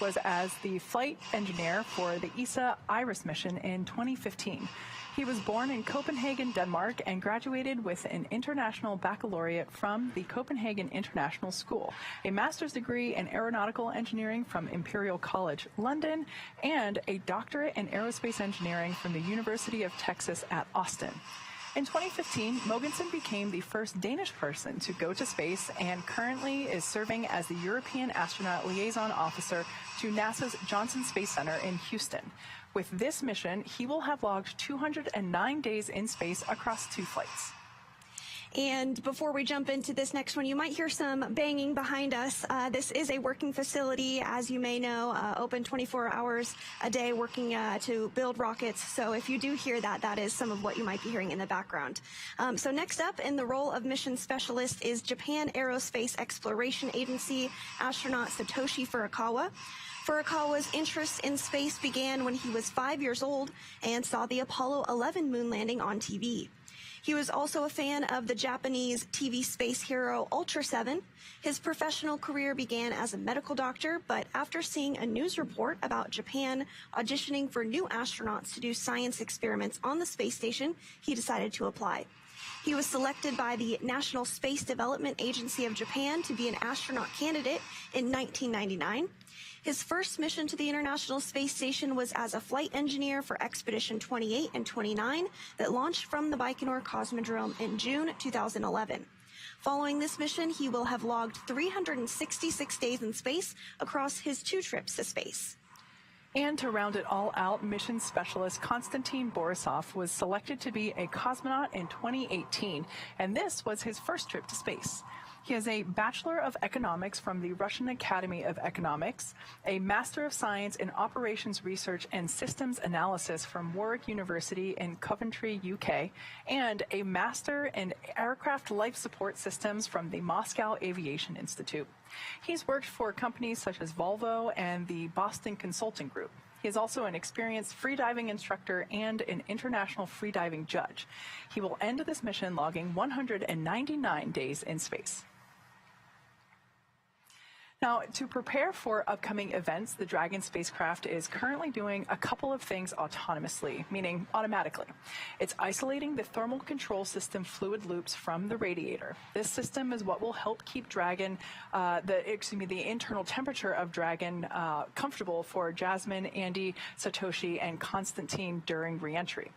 was as the flight engineer for the ESA Iris mission in 2015. He was born in Copenhagen, Denmark, and graduated with an international baccalaureate from the Copenhagen International School, a master's degree in aeronautical engineering from Imperial College London, and a doctorate in aerospace engineering from the University of Texas at Austin. In 2015, Mogensen became the first Danish person to go to space and currently is serving as the European Astronaut Liaison Officer to NASA's Johnson Space Center in Houston. With this mission, he will have logged 209 days in space across 2 flights. And before we jump into this next one, you might hear some banging behind us. This is a working facility, as you may know, open 24 hours a day working to build rockets. So if you do hear that, that is some of what you might be hearing in the background. So next up in the role of mission specialist is Japan Aerospace Exploration Agency astronaut Satoshi Furukawa. Furukawa's interest in space began when he was 5 years old and saw the Apollo 11 moon landing on TV. He was also a fan of the Japanese TV space hero Ultra 7. His professional career began as a medical doctor, but after seeing a news report about Japan auditioning for new astronauts to do science experiments on the space station, he decided to apply. He was selected by the National Space Development Agency of Japan to be an astronaut candidate in 1999. His first mission to the International Space Station was as a flight engineer for Expedition 28 and 29 that launched from the Baikonur Cosmodrome in June 2011. Following this mission, he will have logged 366 days in space across his 2 trips to space. And to round it all out, mission specialist Konstantin Borisov was selected to be a cosmonaut in 2018, and this was his first trip to space. He has a Bachelor of Economics from the Russian Academy of Economics, a Master of Science in Operations Research and Systems Analysis from Warwick University in Coventry, UK, and a Master in Aircraft Life Support Systems from the Moscow Aviation Institute. He's worked for companies such as Volvo and the Boston Consulting Group. He is also an experienced freediving instructor and an international freediving judge. He will end this mission logging 199 days in space. Now, to prepare for upcoming events, the Dragon spacecraft is currently doing a couple of things autonomously, meaning automatically. It's isolating the thermal control system fluid loops from the radiator. This system is what will help keep Dragon, the internal temperature of Dragon comfortable for Jasmine, Andy, Satoshi, and Konstantin during reentry.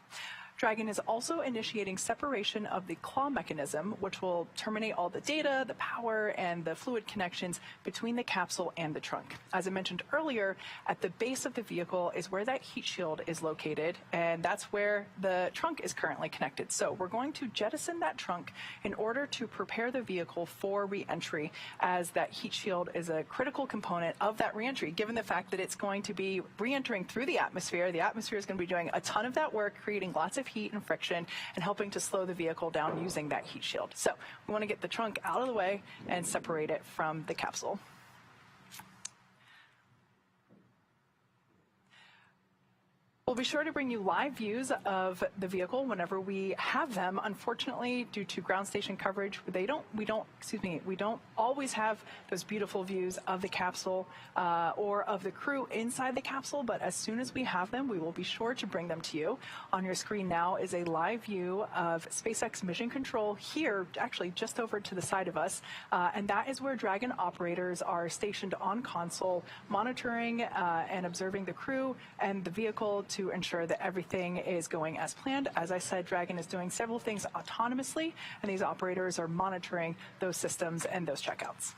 Dragon is also initiating separation of the claw mechanism, which will terminate all the data, the power, and the fluid connections between the capsule and the trunk. As I mentioned earlier, at the base of the vehicle is where that heat shield is located, and that's where the trunk is currently connected. So we're going to jettison that trunk in order to prepare the vehicle for re-entry, as that heat shield is a critical component of that re-entry, given the fact that it's going to be re-entering through the atmosphere. The atmosphere is going to be doing a ton of that work, creating lots of heat and friction and helping to slow the vehicle down using that heat shield. So we want to get the trunk out of the way and separate it from the capsule. We'll be sure to bring you live views of the vehicle whenever we have them. Unfortunately, due to ground station coverage, we don't always have those beautiful views of the capsule or of the crew inside the capsule, but as soon as we have them, we will be sure to bring them to you. On your screen now is a live view of SpaceX Mission Control here, actually just over to the side of us, and that is where Dragon operators are stationed on console, monitoring and observing the crew and the vehicle to ensure that everything is going as planned. As I said, Dragon is doing several things autonomously, and these operators are monitoring those systems and those checkouts.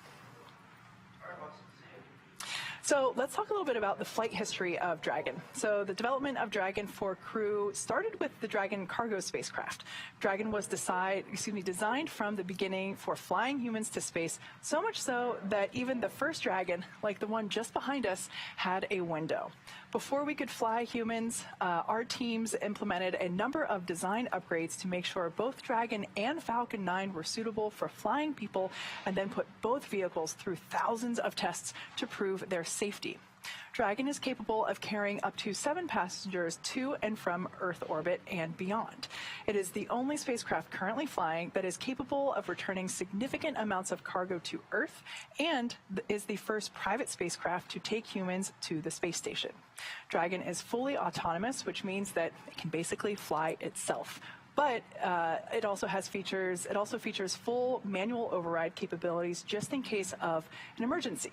So let's talk a little bit about the flight history of Dragon. So the development of Dragon for Crew started with the Dragon cargo spacecraft. Dragon was designed from the beginning for flying humans to space, so much so that even the first Dragon, like the one just behind us, had a window. Before we could fly humans, our teams implemented a number of design upgrades to make sure both Dragon and Falcon 9 were suitable for flying people, and then put both vehicles through thousands of tests to prove their safety. Dragon is capable of carrying up to 7 passengers to and from Earth orbit and beyond. It is the only spacecraft currently flying that is capable of returning significant amounts of cargo to Earth and is the first private spacecraft to take humans to the space station. Dragon is fully autonomous, which means that it can basically fly itself. But it also features full manual override capabilities just in case of an emergency.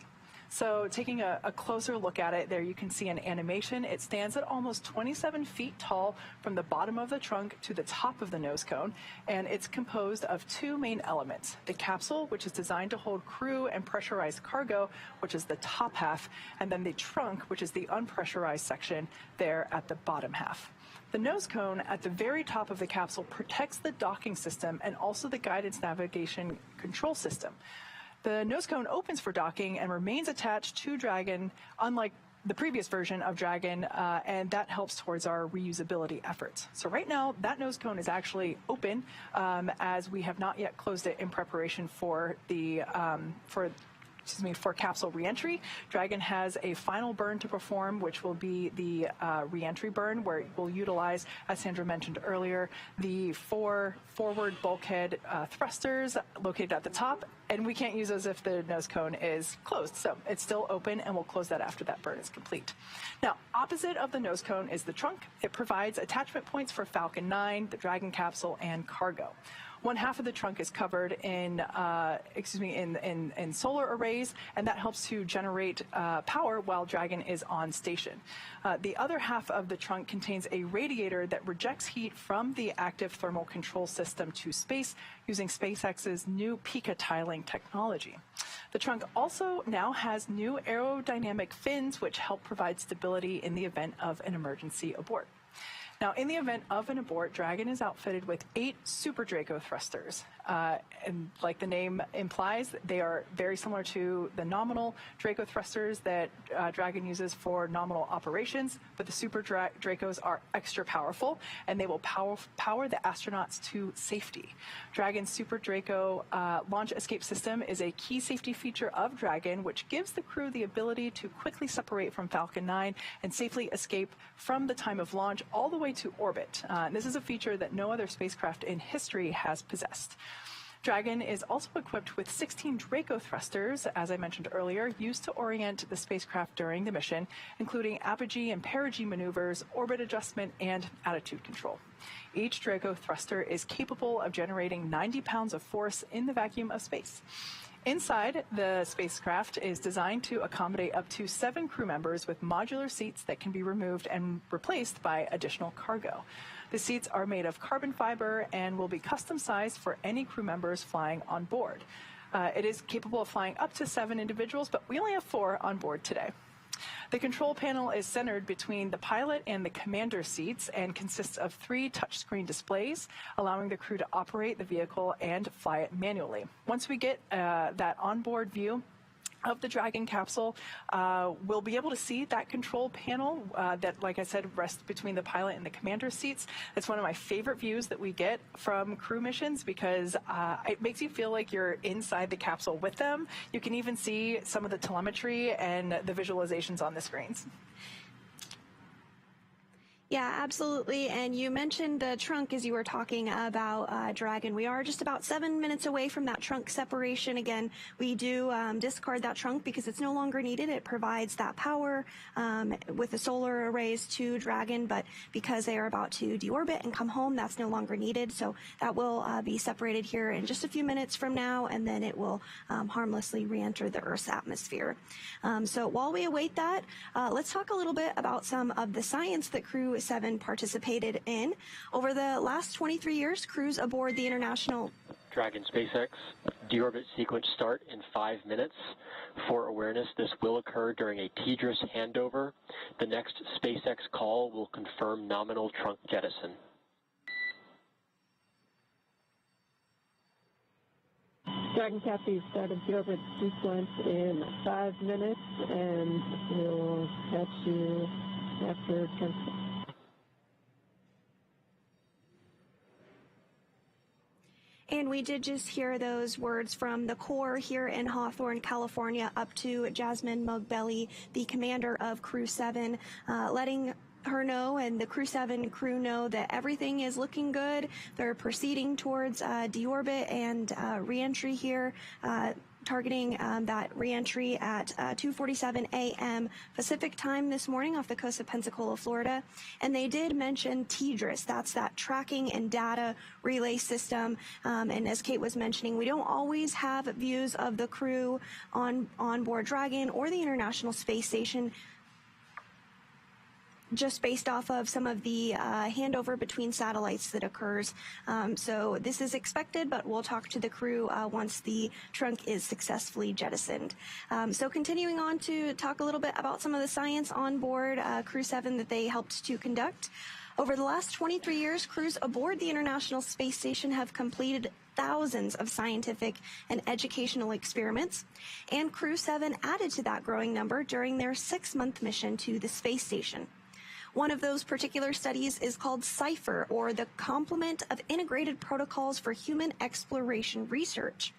So taking a closer look at it, there you can see an animation. It stands at almost 27 feet tall from the bottom of the trunk to the top of the nose cone, and it's composed of 2 main elements: the capsule, which is designed to hold crew and pressurized cargo, which is the top half, and then the trunk, which is the unpressurized section there at the bottom half. The nose cone at the very top of the capsule protects the docking system and also the guidance navigation control system. The nose cone opens for docking and remains attached to Dragon, unlike the previous version of Dragon, and that helps towards our reusability efforts. So right now, that nose cone is actually open, as we have not yet closed it in preparation for the for capsule reentry. Dragon has a final burn to perform, which will be the reentry burn, where it will utilize, as Sandra mentioned earlier, the 4 forward bulkhead thrusters located at the top, and we can't use those if the nose cone is closed. So it's still open, and we'll close that after that burn is complete. Now, opposite of the nose cone is the trunk. It provides attachment points for Falcon 9, the Dragon capsule, and cargo. One half of the trunk is covered in solar arrays, and that helps to generate power while Dragon is on station. The other half of the trunk contains a radiator that rejects heat from the active thermal control system to space using SpaceX's new Pica tiling technology. The trunk also now has new aerodynamic fins, which help provide stability in the event of an emergency abort. Now, in the event of an abort, Dragon is outfitted with 8 Super Draco thrusters. And like the name implies, they are very similar to the nominal Draco thrusters that Dragon uses for nominal operations, but the Super Dracos are extra powerful, and they will power the astronauts to safety. Dragon's Super Draco launch escape system is a key safety feature of Dragon, which gives the crew the ability to quickly separate from Falcon 9 and safely escape from the time of launch all the way to orbit. This is a feature that no other spacecraft in history has possessed. Dragon is also equipped with 16 Draco thrusters, as I mentioned earlier, used to orient the spacecraft during the mission, including apogee and perigee maneuvers, orbit adjustment, and attitude control. Each Draco thruster is capable of generating 90 pounds of force in the vacuum of space. Inside, the spacecraft is designed to accommodate up to 7 crew members with modular seats that can be removed and replaced by additional cargo. The seats are made of carbon fiber and will be custom sized for any crew members flying on board. It is capable of flying up to 7 individuals, but we only have 4 on board today. The control panel is centered between the pilot and the commander seats and consists of 3 touchscreen displays, allowing the crew to operate the vehicle and fly it manually. Once we get that onboard view of the Dragon capsule, we'll be able to see that control panel that, like I said, rests between the pilot and the commander seats. It's one of my favorite views that we get from crew missions because it makes you feel like you're inside the capsule with them. You can even see some of the telemetry and the visualizations on the screens. Yeah, absolutely. And you mentioned the trunk as you were talking about Dragon. We are just about 7 minutes away from that trunk separation. Again, we do discard that trunk because it's no longer needed. It provides that power with the solar arrays to Dragon, but because they are about to deorbit and come home, that's no longer needed. So that will be separated here in just a few minutes from now, and then it will harmlessly re-enter the Earth's atmosphere. So while we await that, let's talk a little bit about some of the science that Crew-7 participated in. Over the last 23 years, crews aboard the International Dragon SpaceX, deorbit sequence start in 5 minutes. For awareness, this will occur during a TDRS handover. The next SpaceX call will confirm nominal trunk jettison. Dragon Capsule started deorbit sequence in 5 minutes, and we'll catch you after 10 seconds. And we did just hear those words from the Corps here in Hawthorne, California, up to Jasmine Mugbelly, the commander of Crew-7, letting her know and the Crew-7 crew know that everything is looking good. They're proceeding towards deorbit and reentry here, targeting that reentry at 2:47 a.m. Pacific time this morning off the coast of Pensacola, Florida. And they did mention TDRS. That's that tracking and data relay system. And as Kate was mentioning, we don't always have views of the crew on board Dragon or the International Space Station, just based off of some of the handover between satellites that occurs. So this is expected, but we'll talk to the crew once the trunk is successfully jettisoned. So continuing on to talk a little bit about some of the science on board Crew-7 that they helped to conduct. Over the last 23 years, crews aboard the International Space Station have completed thousands of scientific and educational experiments, and Crew-7 added to that growing number during their 6-month mission to the space station. One of those particular studies is called CIPHER, or the Complement of Integrated Protocols for Human Exploration Research.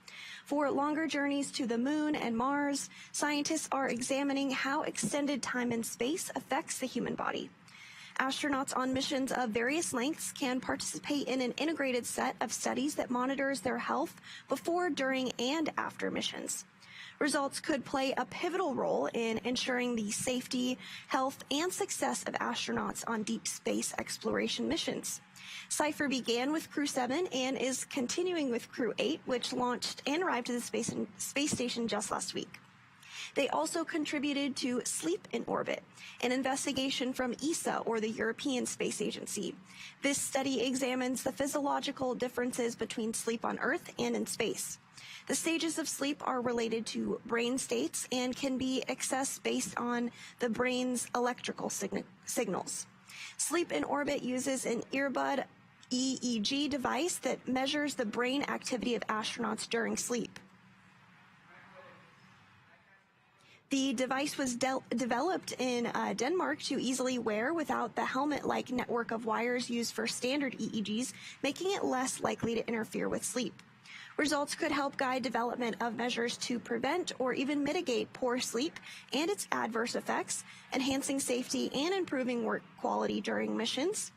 For longer journeys to the Moon and Mars, scientists are examining how extended time in space affects the human body. Astronauts on missions of various lengths can participate in an integrated set of studies that monitors their health before, during, and after missions. Results could play a pivotal role in ensuring the safety, health, and success of astronauts on deep space exploration missions. CIPHER began with Crew-7 and is continuing with Crew-8, which launched and arrived to the space station just last week. They also contributed to Sleep in Orbit, an investigation from ESA, or the European Space Agency. This study examines the physiological differences between sleep on Earth and in space. The stages of sleep are related to brain states and can be accessed based on the brain's electrical signals. Sleep in Orbit uses an earbud EEG device that measures the brain activity of astronauts during sleep. The device was developed in Denmark to easily wear without the helmet-like network of wires used for standard EEGs, making it less likely to interfere with sleep. Results could help guide development of measures to prevent or even mitigate poor sleep and its adverse effects, enhancing safety and improving work quality during missions.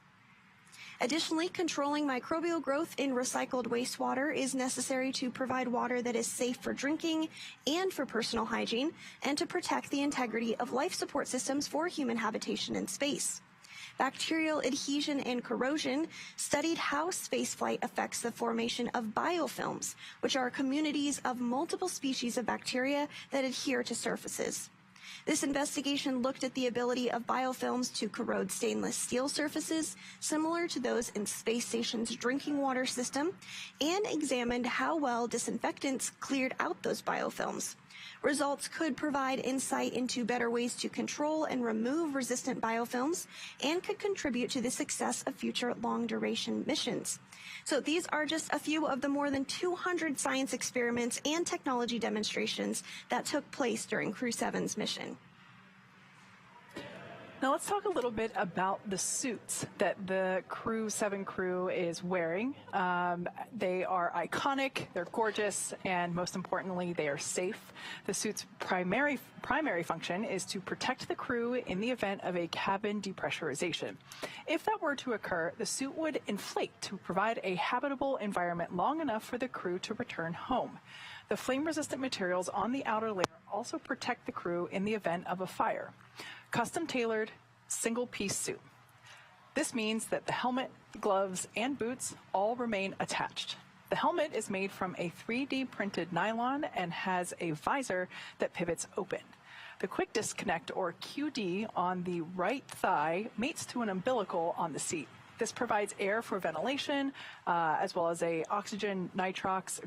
Additionally, controlling microbial growth in recycled wastewater is necessary to provide water that is safe for drinking and for personal hygiene, and to protect the integrity of life support systems for human habitation in space. Bacterial adhesion and corrosion studied how spaceflight affects the formation of biofilms, which are communities of multiple species of bacteria that adhere to surfaces. This investigation looked at the ability of biofilms to corrode stainless steel surfaces, similar to those in space station's drinking water system, and examined how well disinfectants cleared out those biofilms. Results could provide insight into better ways to control and remove resistant biofilms, and could contribute to the success of future long-duration missions. So these are just a few of the more than 200 science experiments and technology demonstrations that took place during Crew-7's mission. Now let's talk a little bit about the suits that the Crew-7 crew is wearing. They are iconic, they're gorgeous, and most importantly, they are safe. The suit's primary function is to protect the crew in the event of a cabin depressurization. If that were to occur, the suit would inflate to provide a habitable environment long enough for the crew to return home. The flame-resistant materials on the outer layer also protect the crew in the event of a fire. Custom-tailored, single-piece suit. This means that the helmet, gloves, and boots all remain attached. The helmet is made from a 3D printed nylon and has a visor that pivots open. The quick disconnect, or QD, on the right thigh mates to an umbilical on the seat. This provides air for ventilation, as well as a oxygen, nitrogen,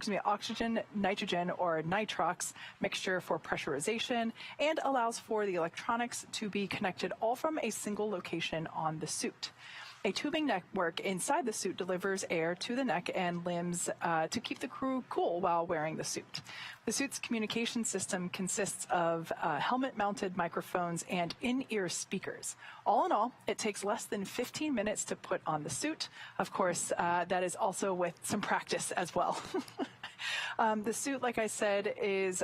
or nitrox mixture for pressurization, and allows for the electronics to be connected all from a single location on the suit. A tubing network inside the suit delivers air to the neck and limbs to keep the crew cool while wearing the suit. The suit's communication system consists of helmet-mounted microphones and in-ear speakers. All in all, it takes less than 15 minutes to put on the suit. Of course, that is also with some practice as well. The suit, like I said, is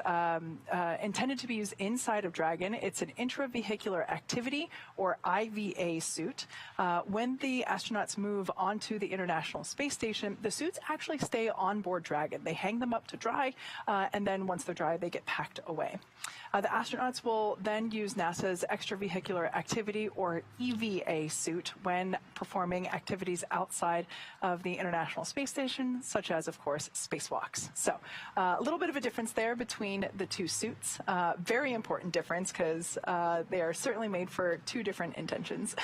intended to be used inside of Dragon. It's an intravehicular activity, or IVA suit. When the astronauts move onto the International Space Station, the suits actually stay on board Dragon. They hang them up to dry, and then once they're dry, they get packed away. The astronauts will then use NASA's extravehicular activity, or EVA suit, when performing activities outside of the International Space Station, such as, of course, spacewalks. So a little bit of a difference there between the two suits. Very important difference, because they are certainly made for two different intentions.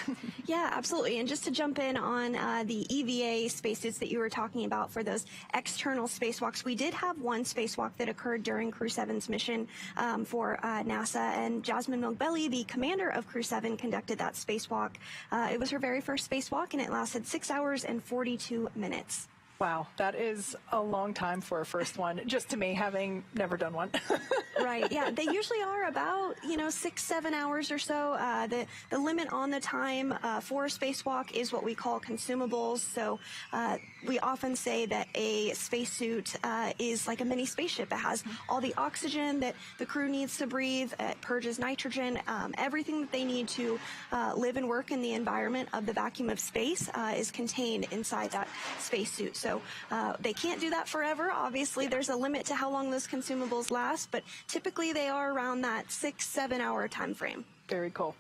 Yeah, absolutely. And just to jump in on the EVA spacesuits that you were talking about for those external spacewalks, we did have one spacewalk that occurred during Crew-7's mission for NASA, and Jasmine Mogbelli, the commander of Crew-7, conducted that spacewalk. It was her very first spacewalk, and it lasted 6 hours and 42 minutes. Wow, that is a long time for a first one, just to me, having never done one. Right, yeah, they usually are about, 6-7 hours or so. The limit on the time for a spacewalk is what we call consumables. So we often say that a spacesuit is like a mini spaceship. It has all the oxygen that the crew needs to breathe. It purges nitrogen. Everything that they need to live and work in the environment of the vacuum of space is contained inside that spacesuit. So they can't do that forever. Obviously, there's a limit to how long those consumables last, but typically they are around that 6-7 hour time frame. Very cool.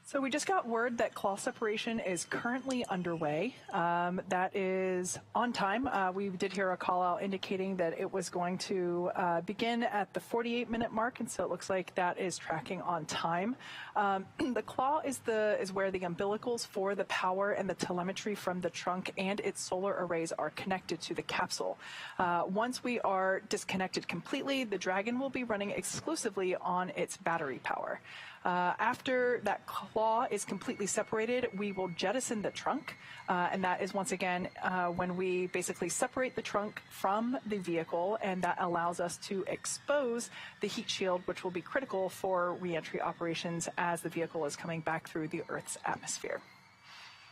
So we just got word that claw separation is currently underway. That is on time. We did hear a call out indicating that it was going to begin at the 48-minute mark, and so it looks like that is tracking on time. The claw is where the umbilicals for the power and the telemetry from the trunk and its solar arrays are connected to the capsule. Once we are disconnected completely, the Dragon will be running exclusively on its battery power. After that claw is completely separated, we will jettison the trunk, and that is once again when we basically separate the trunk from the vehicle, and that allows us to expose the heat shield, which will be critical for reentry operations as the vehicle is coming back through the Earth's atmosphere.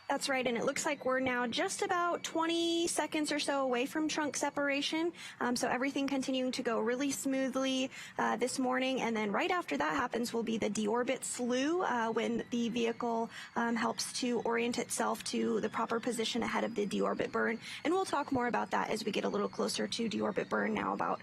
That's right, and it looks like we're now just about 20 seconds or so away from trunk separation, so everything continuing to go really smoothly this morning, and then right after that happens will be the deorbit slew when the vehicle helps to orient itself to the proper position ahead of the deorbit burn, and we'll talk more about that as we get a little closer to deorbit burn now, about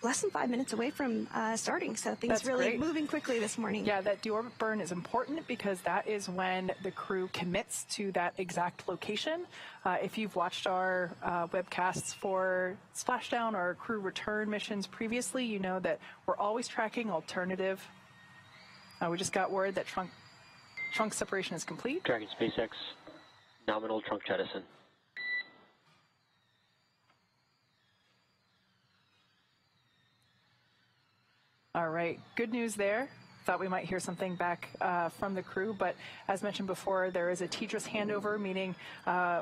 less than 5 minutes away from starting, so things really moving quickly this morning. Yeah, that deorbit burn is important because that is when the crew commits to that exact location. If you've watched our webcasts for Splashdown or crew return missions previously, you know that we're always tracking alternative. We just got word that trunk separation is complete. Dragon SpaceX, nominal trunk jettison. All right, good news there. Thought we might hear something back from the crew, but as mentioned before, there is a TDRS handover, meaning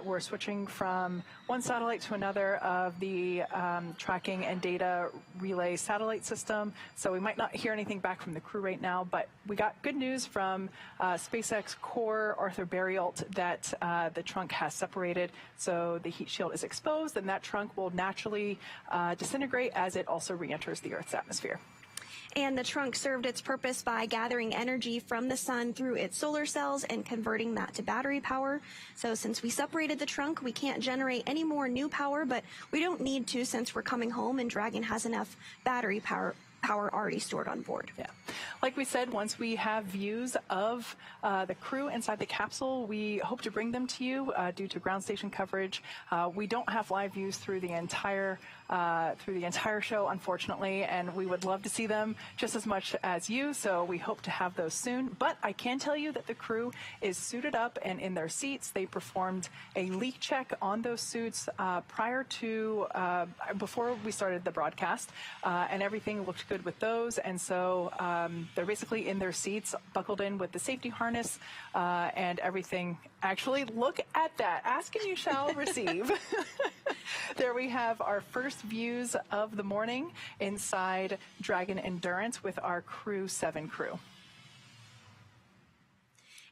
we're switching from one satellite to another of the tracking and data relay satellite system. So we might not hear anything back from the crew right now, but we got good news from SpaceX core Arthur Barialt that the trunk has separated, so the heat shield is exposed, and that trunk will naturally disintegrate as it also re-enters the Earth's atmosphere. And the trunk served its purpose by gathering energy from the sun through its solar cells and converting that to battery power. So since we separated the trunk, we can't generate any more new power, but we don't need to since we're coming home and Dragon has enough battery power already stored on board. Yeah. Like we said, once we have views of the crew inside the capsule, we hope to bring them to you due to ground station coverage. We don't have live views through the entire through the entire show, unfortunately, and we would love to see them just as much as you, so we hope to have those soon. But I can tell you that the crew is suited up and in their seats. They performed a leak check on those suits before we started the broadcast, and everything looked good with those. And so they're basically in their seats, buckled in with the safety harness, and everything. Actually, look at that. Ask and you shall receive. There we have our first views of the morning inside Dragon Endurance with our Crew-7 crew.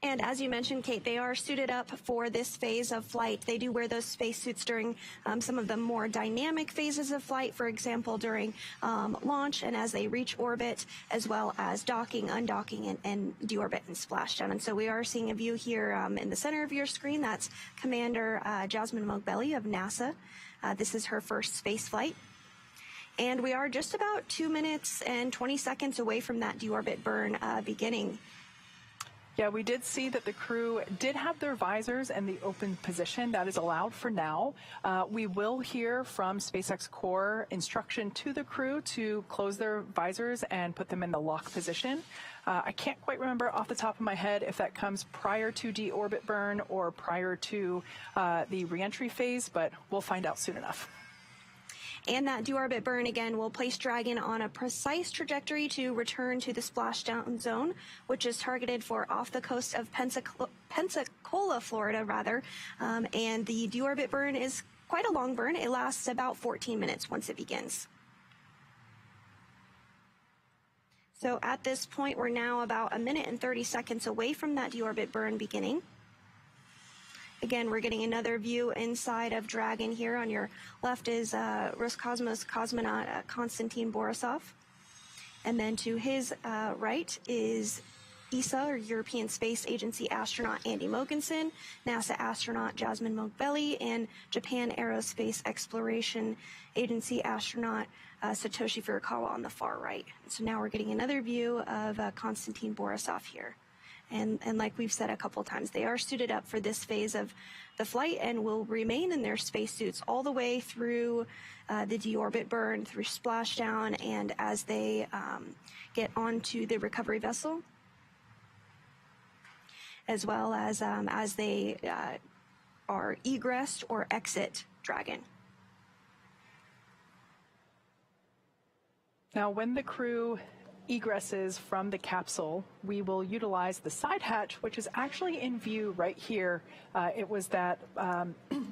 And as you mentioned, Kate, they are suited up for this phase of flight. They do wear those spacesuits during some of the more dynamic phases of flight, for example, during launch and as they reach orbit, as well as docking, undocking, and deorbit and splashdown. And so we are seeing a view here in the center of your screen. That's Commander Jasmine Mogbelli of NASA. This is her first space flight. And we are just about 2 minutes and 20 seconds away from that deorbit burn beginning. Yeah, we did see that the crew did have their visors in the open position. That is allowed for now. We will hear from SpaceX Core instruction to the crew to close their visors and put them in the lock position. I can't quite remember off the top of my head if that comes prior to deorbit burn or prior to the reentry phase, but we'll find out soon enough. And that deorbit burn, again, will place Dragon on a precise trajectory to return to the splashdown zone, which is targeted for off the coast of Pensacola, Florida, rather. And the deorbit burn is quite a long burn. It lasts about 14 minutes once it begins. So at this point, we're now about 1 minute and 30 seconds away from that deorbit burn beginning. Again, we're getting another view inside of Dragon here. On your left is Roscosmos cosmonaut Konstantin Borisov. And then to his right is ESA, or European Space Agency astronaut Andy Mogensen, NASA astronaut Jasmine Mogbelli, and Japan Aerospace Exploration Agency astronaut Satoshi Furukawa on the far right. So now we're getting another view of Konstantin Borisov here. And like we've said a couple times, they are suited up for this phase of the flight and will remain in their spacesuits all the way through the deorbit burn, through splashdown, and as they get onto the recovery vessel, as well as they are egressed or exit Dragon. Now, when the crew egresses from the capsule, we will utilize the side hatch, which is actually in view right here. It was that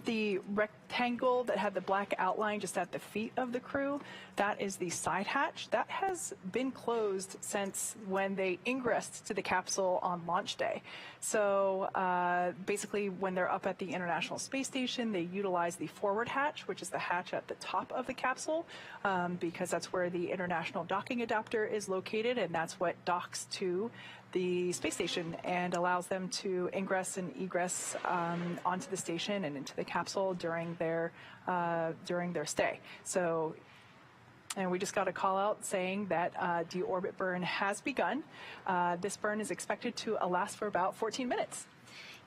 the rectangle that had the black outline just at the feet of the crew. That is the side hatch. That has been closed since when they ingressed to the capsule on launch day. So basically, when they're up at the International Space Station, they utilize the forward hatch, which is the hatch at the top of the capsule, because that's where the international docking adapter is located, and that's what docks to the space station and allows them to ingress and egress onto the station and into the capsule during their stay. So, and we just got a call out saying that deorbit burn has begun. This burn is expected to last for about 14 minutes.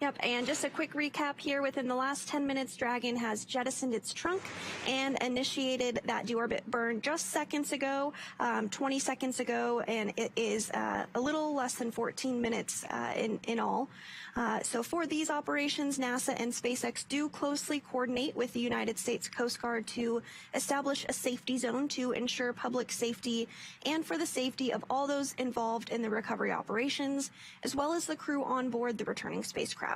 Yep, and just a quick recap here. Within the last 10 minutes, Dragon has jettisoned its trunk and initiated that deorbit burn just seconds ago, 20 seconds ago, and it is a little less than 14 minutes in all. So for these operations, NASA and SpaceX do closely coordinate with the United States Coast Guard to establish a safety zone to ensure public safety and for the safety of all those involved in the recovery operations, as well as the crew on board the returning spacecraft.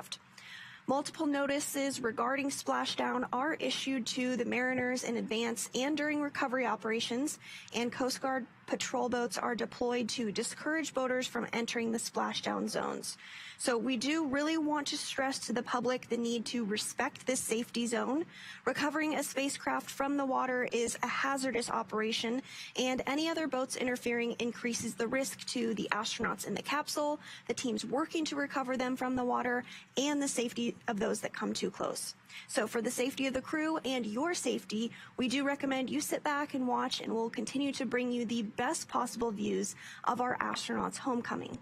Multiple notices regarding splashdown are issued to the mariners in advance and during recovery operations, and Coast Guard patrol boats are deployed to discourage boaters from entering the splashdown zones. So we do really want to stress to the public the need to respect this safety zone. Recovering a spacecraft from the water is a hazardous operation, and any other boats interfering increases the risk to the astronauts in the capsule, the teams working to recover them from the water, and the safety of those that come too close. So for the safety of the crew and your safety, we do recommend you sit back and watch, and we'll continue to bring you the best possible views of our astronauts' homecoming.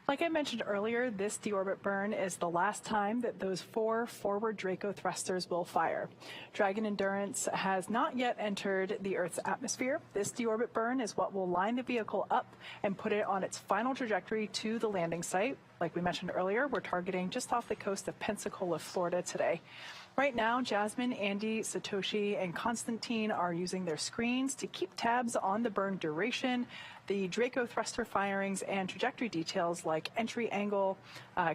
Like I mentioned earlier, this deorbit burn is the last time that those 4 forward Draco thrusters will fire. Dragon Endurance has not yet entered the Earth's atmosphere. This deorbit burn is what will line the vehicle up and put it on its final trajectory to the landing site. Like we mentioned earlier, we're targeting just off the coast of Pensacola, Florida today. Right now, Jasmine, Andy, Satoshi, and Constantine are using their screens to keep tabs on the burn duration, the Draco thruster firings, and trajectory details like entry angle,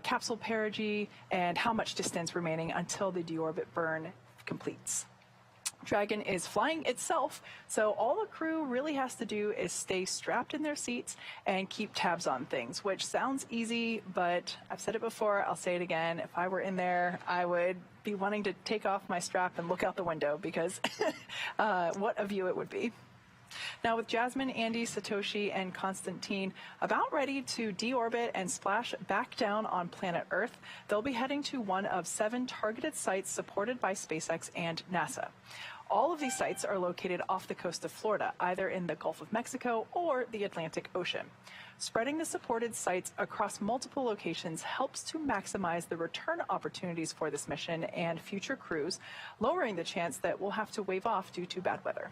capsule perigee, and how much distance remaining until the deorbit burn completes. Dragon is flying itself, so all the crew really has to do is stay strapped in their seats and keep tabs on things, which sounds easy, but I've said it before, I'll say it again. If I were in there, I would be wanting to take off my strap and look out the window because what a view it would be. Now, with Jasmine, Andy, Satoshi, and Constantine about ready to deorbit and splash back down on planet Earth, they'll be heading to one of 7 targeted sites supported by SpaceX and NASA. All of these sites are located off the coast of Florida, either in the Gulf of Mexico or the Atlantic Ocean. Spreading the supported sites across multiple locations helps to maximize the return opportunities for this mission and future crews, lowering the chance that we'll have to wave off due to bad weather.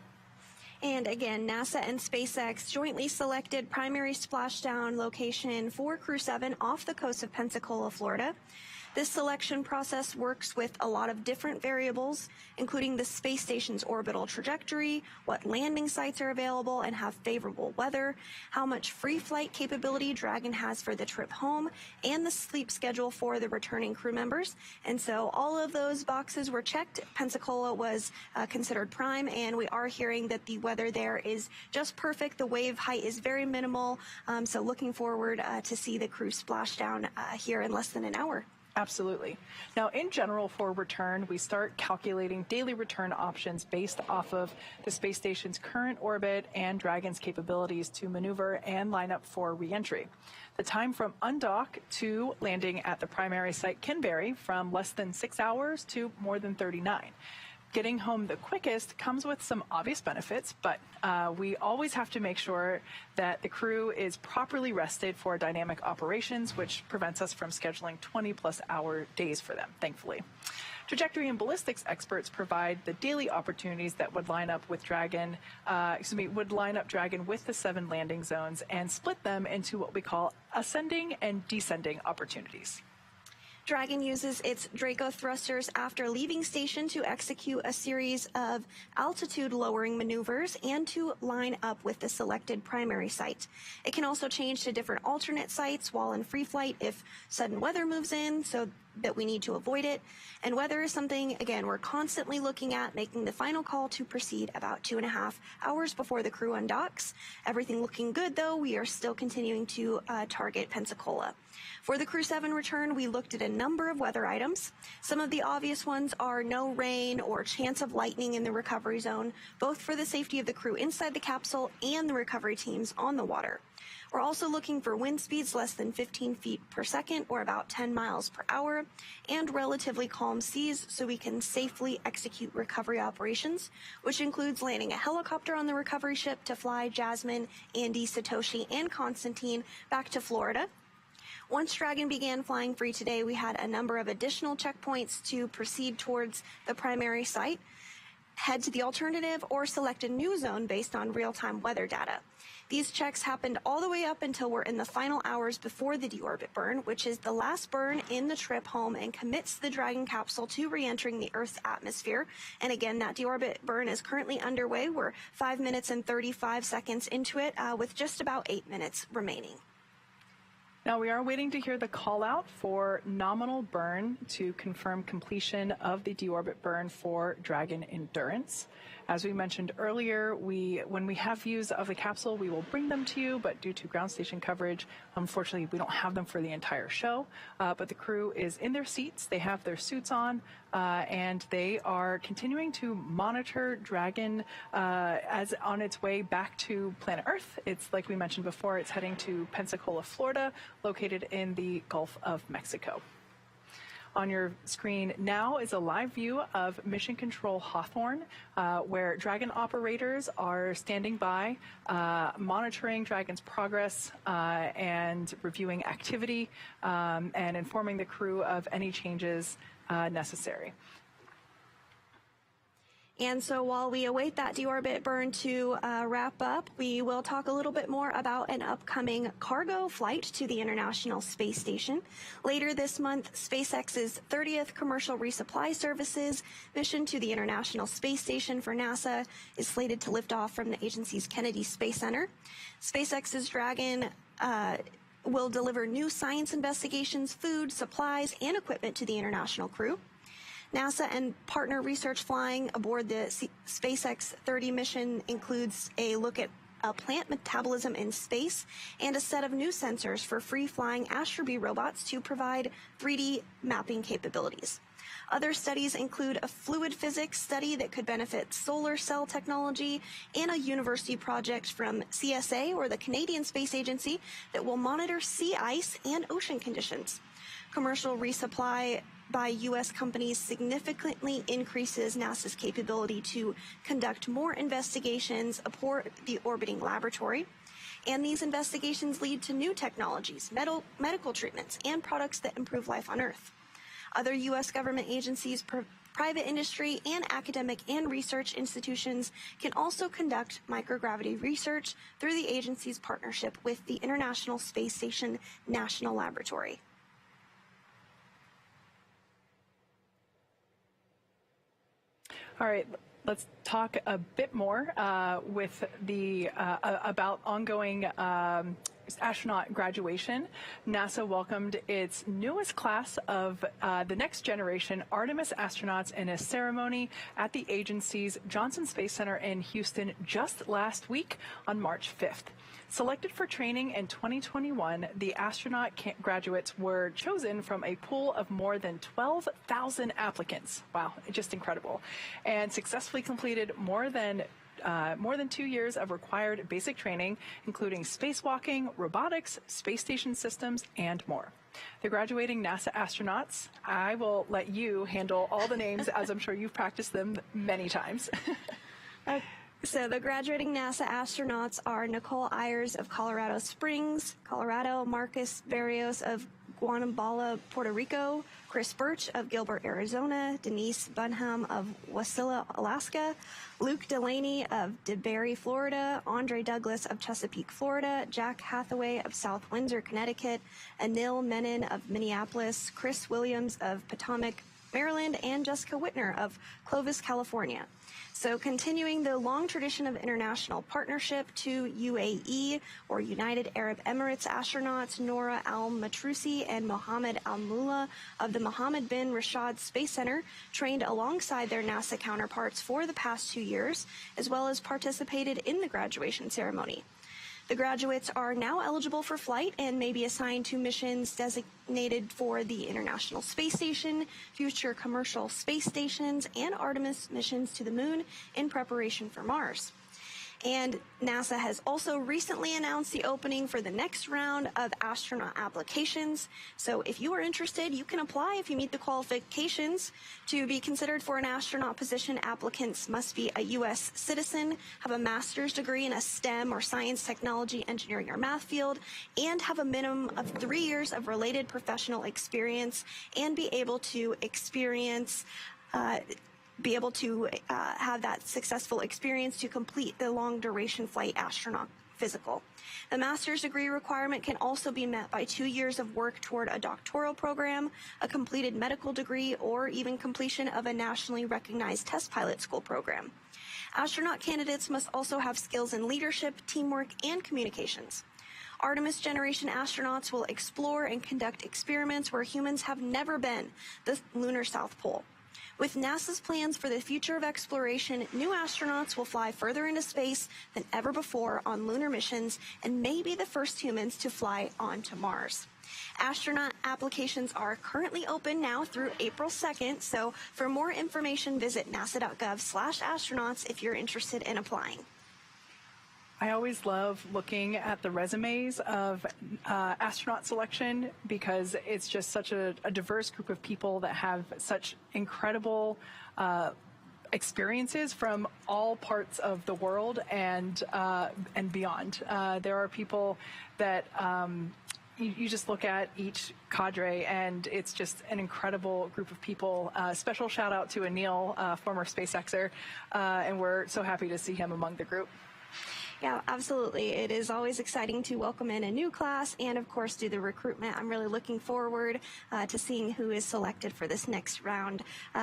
And again, NASA and SpaceX jointly selected primary splashdown location for Crew-7 off the coast of Pensacola, Florida. This selection process works with a lot of different variables, including the space station's orbital trajectory, what landing sites are available and have favorable weather, how much free flight capability Dragon has for the trip home, and the sleep schedule for the returning crew members. And so all of those boxes were checked. Pensacola was considered prime, and we are hearing that the weather there is just perfect. The wave height is very minimal, so looking forward to see the crew splash down here in less than an hour. Absolutely. Now, in general, for return, we start calculating daily return options based off of the space station's current orbit and Dragon's capabilities to maneuver and line up for reentry. The time from undock to landing at the primary site can vary from less than 6 hours to more than 39. Getting home the quickest comes with some obvious benefits, but we always have to make sure that the crew is properly rested for dynamic operations, which prevents us from scheduling 20-plus hour days for them, thankfully. Trajectory and ballistics experts provide the daily opportunities that would line up with Dragon, would line up Dragon with the 7 landing zones and split them into what we call ascending and descending opportunities. Dragon uses its Draco thrusters after leaving station to execute a series of altitude-lowering maneuvers and to line up with the selected primary site. It can also change to different alternate sites while in free flight if sudden weather moves in, so that we need to avoid it. And weather is something, again, we're constantly looking at, making the final call to proceed about 2.5 hours before the crew undocks. Everything looking good, though. We are still continuing to target Pensacola. For the Crew-7 return, we looked at a number of weather items. Some of the obvious ones are no rain or chance of lightning in the recovery zone, both for the safety of the crew inside the capsule and the recovery teams on the water. We're also looking for wind speeds less than 15 feet per second, or about 10 miles per hour, and relatively calm seas so we can safely execute recovery operations, which includes landing a helicopter on the recovery ship to fly Jasmine, Andy, Satoshi, and Constantine back to Florida. Once Dragon began flying free today, we had a number of additional checkpoints to proceed towards the primary site, head to the alternative, or select a new zone based on real-time weather data. These checks happened all the way up until we're in the final hours before the deorbit burn, which is the last burn in the trip home and commits the Dragon capsule to re-entering the Earth's atmosphere. And again, that deorbit burn is currently underway. We're 5 minutes and 35 seconds into it, with just about 8 minutes remaining. Now, we are waiting to hear the call out for nominal burn to confirm completion of the deorbit burn for Dragon Endurance. As we mentioned earlier, when we have views of the capsule, we will bring them to you, but due to ground station coverage, unfortunately, we don't have them for the entire show. But the crew is in their seats, they have their suits on, and they are continuing to monitor Dragon as on its way back to planet Earth. It's like we mentioned before, it's heading to Pensacola, Florida, located in the Gulf of Mexico. On your screen now is a live view of Mission Control Hawthorne, where Dragon operators are standing by, monitoring Dragon's progress and reviewing activity and informing the crew of any changes necessary. And so while we await that deorbit burn to wrap up, we will talk a little bit more about an upcoming cargo flight to the International Space Station. Later this month, SpaceX's 30th commercial resupply services mission to the International Space Station for NASA is slated to lift off from the agency's Kennedy Space Center. SpaceX's Dragon will deliver new science investigations, food, supplies, and equipment to the international crew. NASA and partner research flying aboard the SpaceX 30 mission includes a look at plant metabolism in space and a set of new sensors for free-flying Astrobee robots to provide 3D mapping capabilities. Other studies include a fluid physics study that could benefit solar cell technology and a university project from CSA, or the Canadian Space Agency, that will monitor sea ice and ocean conditions. Commercial resupply by U.S. companies significantly increases NASA's capability to conduct more investigations aboard the orbiting laboratory. And these investigations lead to new technologies, medical treatments, and products that improve life on Earth. Other U.S. government agencies, private industry, and academic and research institutions can also conduct microgravity research through the agency's partnership with the International Space Station National Laboratory. All right, let's talk a bit more with the about ongoing astronaut graduation. NASA welcomed its newest class of the next generation Artemis astronauts in a ceremony at the agency's Johnson Space Center in Houston just last week on March 5th. Selected for training in 2021, the astronaut graduates were chosen from a pool of more than 12,000 applicants. Wow, just incredible. And successfully completed more than 2 years of required basic training, including spacewalking, robotics, space station systems, and more. The graduating NASA astronauts, I will let you handle all the names, as I'm sure you've practiced them many times. So the graduating NASA astronauts are Nicole Ayers of Colorado Springs, Colorado, Marcus Barrios of Guanabala, Puerto Rico, Chris Birch of Gilbert, Arizona, Denise Bunham of Wasilla, Alaska, Luke Delaney of DeBary, Florida, Andre Douglas of Chesapeake, Florida, Jack Hathaway of South Windsor, Connecticut, Anil Menon of Minneapolis, Chris Williams of Potomac, Maryland, and Jessica Whitner of Clovis, California. So continuing the long tradition of international partnership, two UAE, or United Arab Emirates astronauts, Nora Al-Matrusi and Mohammed Al-Mula of the Mohammed bin Rashid Space Center, trained alongside their NASA counterparts for the past 2 years, as well as participated in the graduation ceremony. The graduates are now eligible for flight and may be assigned to missions designated for the International Space Station, future commercial space stations, and Artemis missions to the Moon in preparation for Mars. And NASA has also recently announced the opening for the next round of astronaut applications. So if you are interested, you can apply if you meet the qualifications. To be considered for an astronaut position, applicants must be a U.S. citizen, have a master's degree in a STEM or science, technology, engineering, or math field, and have a minimum of 3 years of related professional experience, and be able to have that successful experience to complete the long-duration flight astronaut physical. The master's degree requirement can also be met by 2 years of work toward a doctoral program, a completed medical degree, or even completion of a nationally recognized test pilot school program. Astronaut candidates must also have skills in leadership, teamwork, and communications. Artemis generation astronauts will explore and conduct experiments where humans have never been, the lunar South Pole. With NASA's plans for the future of exploration, new astronauts will fly further into space than ever before on lunar missions and may be the first humans to fly onto Mars. Astronaut applications are currently open now through April 2nd, so for more information, visit nasa.gov/astronauts if you're interested in applying. I always love looking at the resumes of astronaut selection because it's just such a diverse group of people that have such incredible experiences from all parts of the world and beyond. There are people that you just look at each cadre, and it's just an incredible group of people. Special shout out to Anil, former SpaceXer, and we're so happy to see him among the group. Yeah, absolutely. It is always exciting to welcome in a new class and, of course, do the recruitment. I'm really looking forward to seeing who is selected for this next round.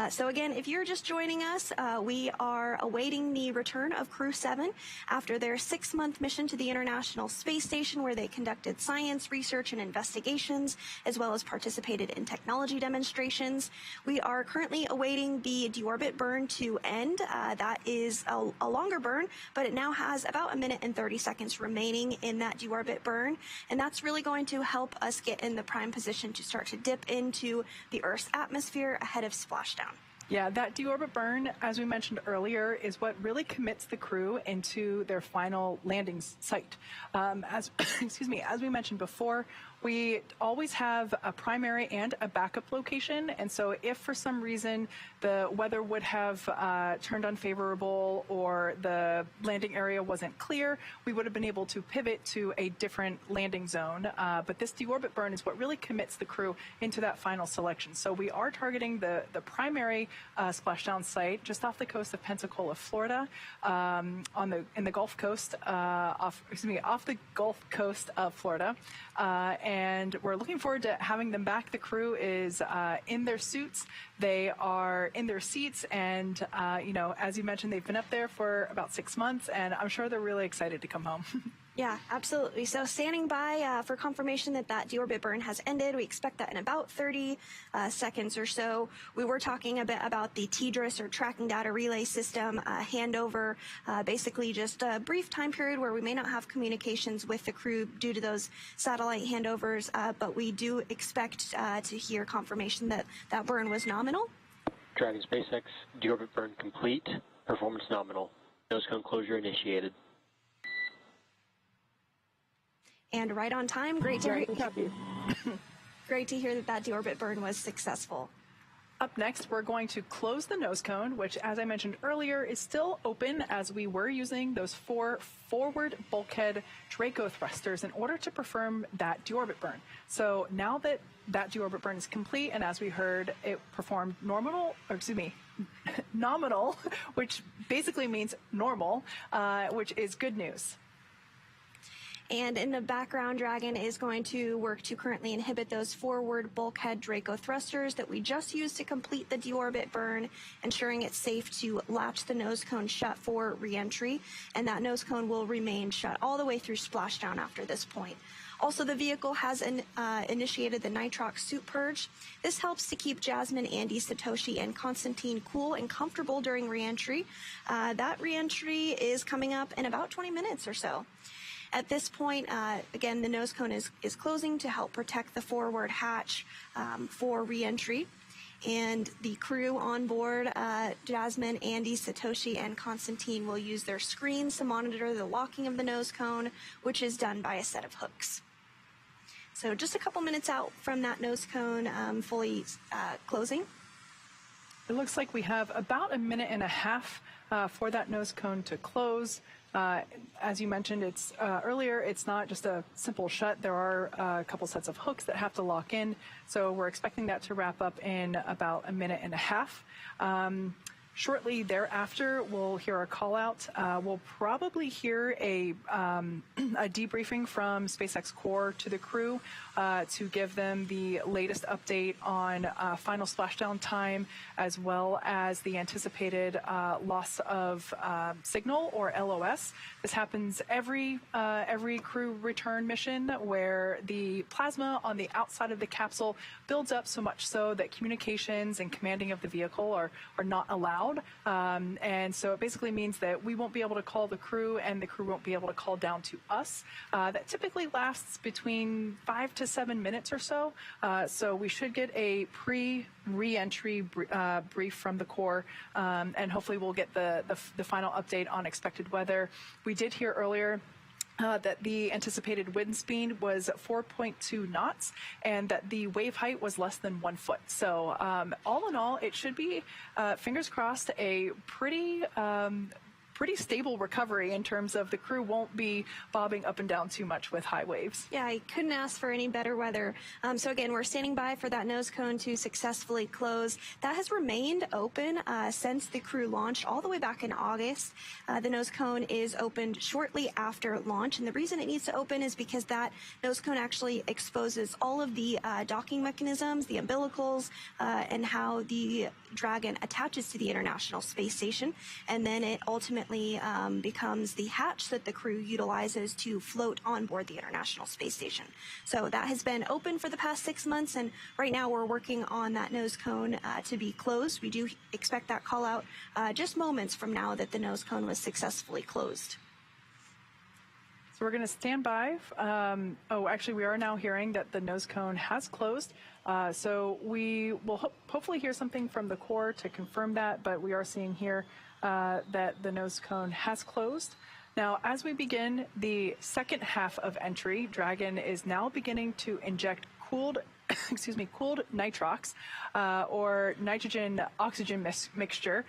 So, again, if you're just joining us, we are awaiting the return of Crew-7 after their 6-month mission to the International Space Station, where they conducted science, research, and investigations, as well as participated in technology demonstrations. We are currently awaiting the deorbit burn to end. That is a longer burn, but it now has about a minute and 30 seconds remaining in that deorbit burn, and that's really going to help us get in the prime position to start to dip into the Earth's atmosphere ahead of splashdown. Yeah, that deorbit burn, as we mentioned earlier, is what really commits the crew into their final landing site. As we mentioned before, we always have a primary and a backup location, and so if for some reason the weather would have turned unfavorable or the landing area wasn't clear, we would have been able to pivot to a different landing zone. But this deorbit burn is what really commits the crew into that final selection. So we are targeting the primary splashdown site just off the coast of Pensacola, Florida, in the Gulf Coast, off the Gulf Coast of Florida. And we're looking forward to having them back. The crew is in their suits. They are in their seats. And, as you mentioned, they've been up there for about 6 months. And I'm sure they're really excited to come home. Yeah, absolutely. So standing by for confirmation that deorbit burn has ended. We expect that in about 30 seconds or so. We were talking a bit about the TDRS, or Tracking Data Relay System, handover, basically just a brief time period where we may not have communications with the crew due to those satellite handovers, but we do expect to hear confirmation that that burn was nominal. Dragon SpaceX, deorbit burn complete, performance nominal, nose cone closure initiated. And right on time. Great to hear that deorbit burn was successful. Up next, we're going to close the nose cone, which, as I mentioned earlier, is still open as we were using those 4 forward bulkhead Draco thrusters in order to perform that deorbit burn. So now that that deorbit burn is complete, and as we heard, it performed nominal, which basically means normal, which is good news. And in the background, Dragon is going to work to currently inhibit those forward bulkhead Draco thrusters that we just used to complete the deorbit burn, ensuring it's safe to latch the nose cone shut for reentry. And that nose cone will remain shut all the way through splashdown after this point. Also, the vehicle has initiated the nitrox suit purge. This helps to keep Jasmine, Andy, Satoshi, and Constantine cool and comfortable during reentry. That reentry is coming up in about 20 minutes or so. At this point, again, the nose cone is closing to help protect the forward hatch for reentry. And the crew on board, Jasmine, Andy, Satoshi, and Constantine, will use their screens to monitor the locking of the nose cone, which is done by a set of hooks. So just a couple minutes out from that nose cone fully closing. It looks like we have about 1.5 minutes for that nose cone to close. As you mentioned, earlier, it's not just a simple shut. There are a couple sets of hooks that have to lock in. So we're expecting that to wrap up in about 1.5 minutes. Shortly thereafter, we'll hear a call out. We'll probably hear a debriefing from SpaceX Core to the crew to give them the latest update on final splashdown time, as well as the anticipated loss of signal, or LOS. This happens every crew return mission, where the plasma on the outside of the capsule builds up so much so that communications and commanding of the vehicle are not allowed. loud. And so it basically means that we won't be able to call the crew and the crew won't be able to call down to us. That typically lasts between 5 to 7 minutes or so. So we should get a pre-re-entry brief from the Corps, and hopefully we'll get the final update on expected weather. We did hear earlier that the anticipated wind speed was 4.2 knots and that the wave height was less than 1 foot. So all in all, it should be, fingers crossed, a pretty stable recovery in terms of the crew won't be bobbing up and down too much with high waves. Yeah, I couldn't ask for any better weather. So again, we're standing by for that nose cone to successfully close. That has remained open since the crew launched all the way back in August. The nose cone is opened shortly after launch, and the reason it needs to open is because that nose cone actually exposes all of the docking mechanisms, the umbilicals, and how the Dragon attaches to the International Space Station, and then it ultimately becomes the hatch that the crew utilizes to float on board the International Space Station. So that has been open for the past 6 months, and right now we're working on that nose cone to be closed. We do expect that call out just moments from now that the nose cone was successfully closed. So we're going to stand by. Actually, we are now hearing that the nose cone has closed. So we will hopefully hear something from the Corps to confirm that, but we are seeing here that the nose cone has closed. Now, as we begin the second half of entry, Dragon is now beginning to inject cooled nitrox or nitrogen-oxygen mixture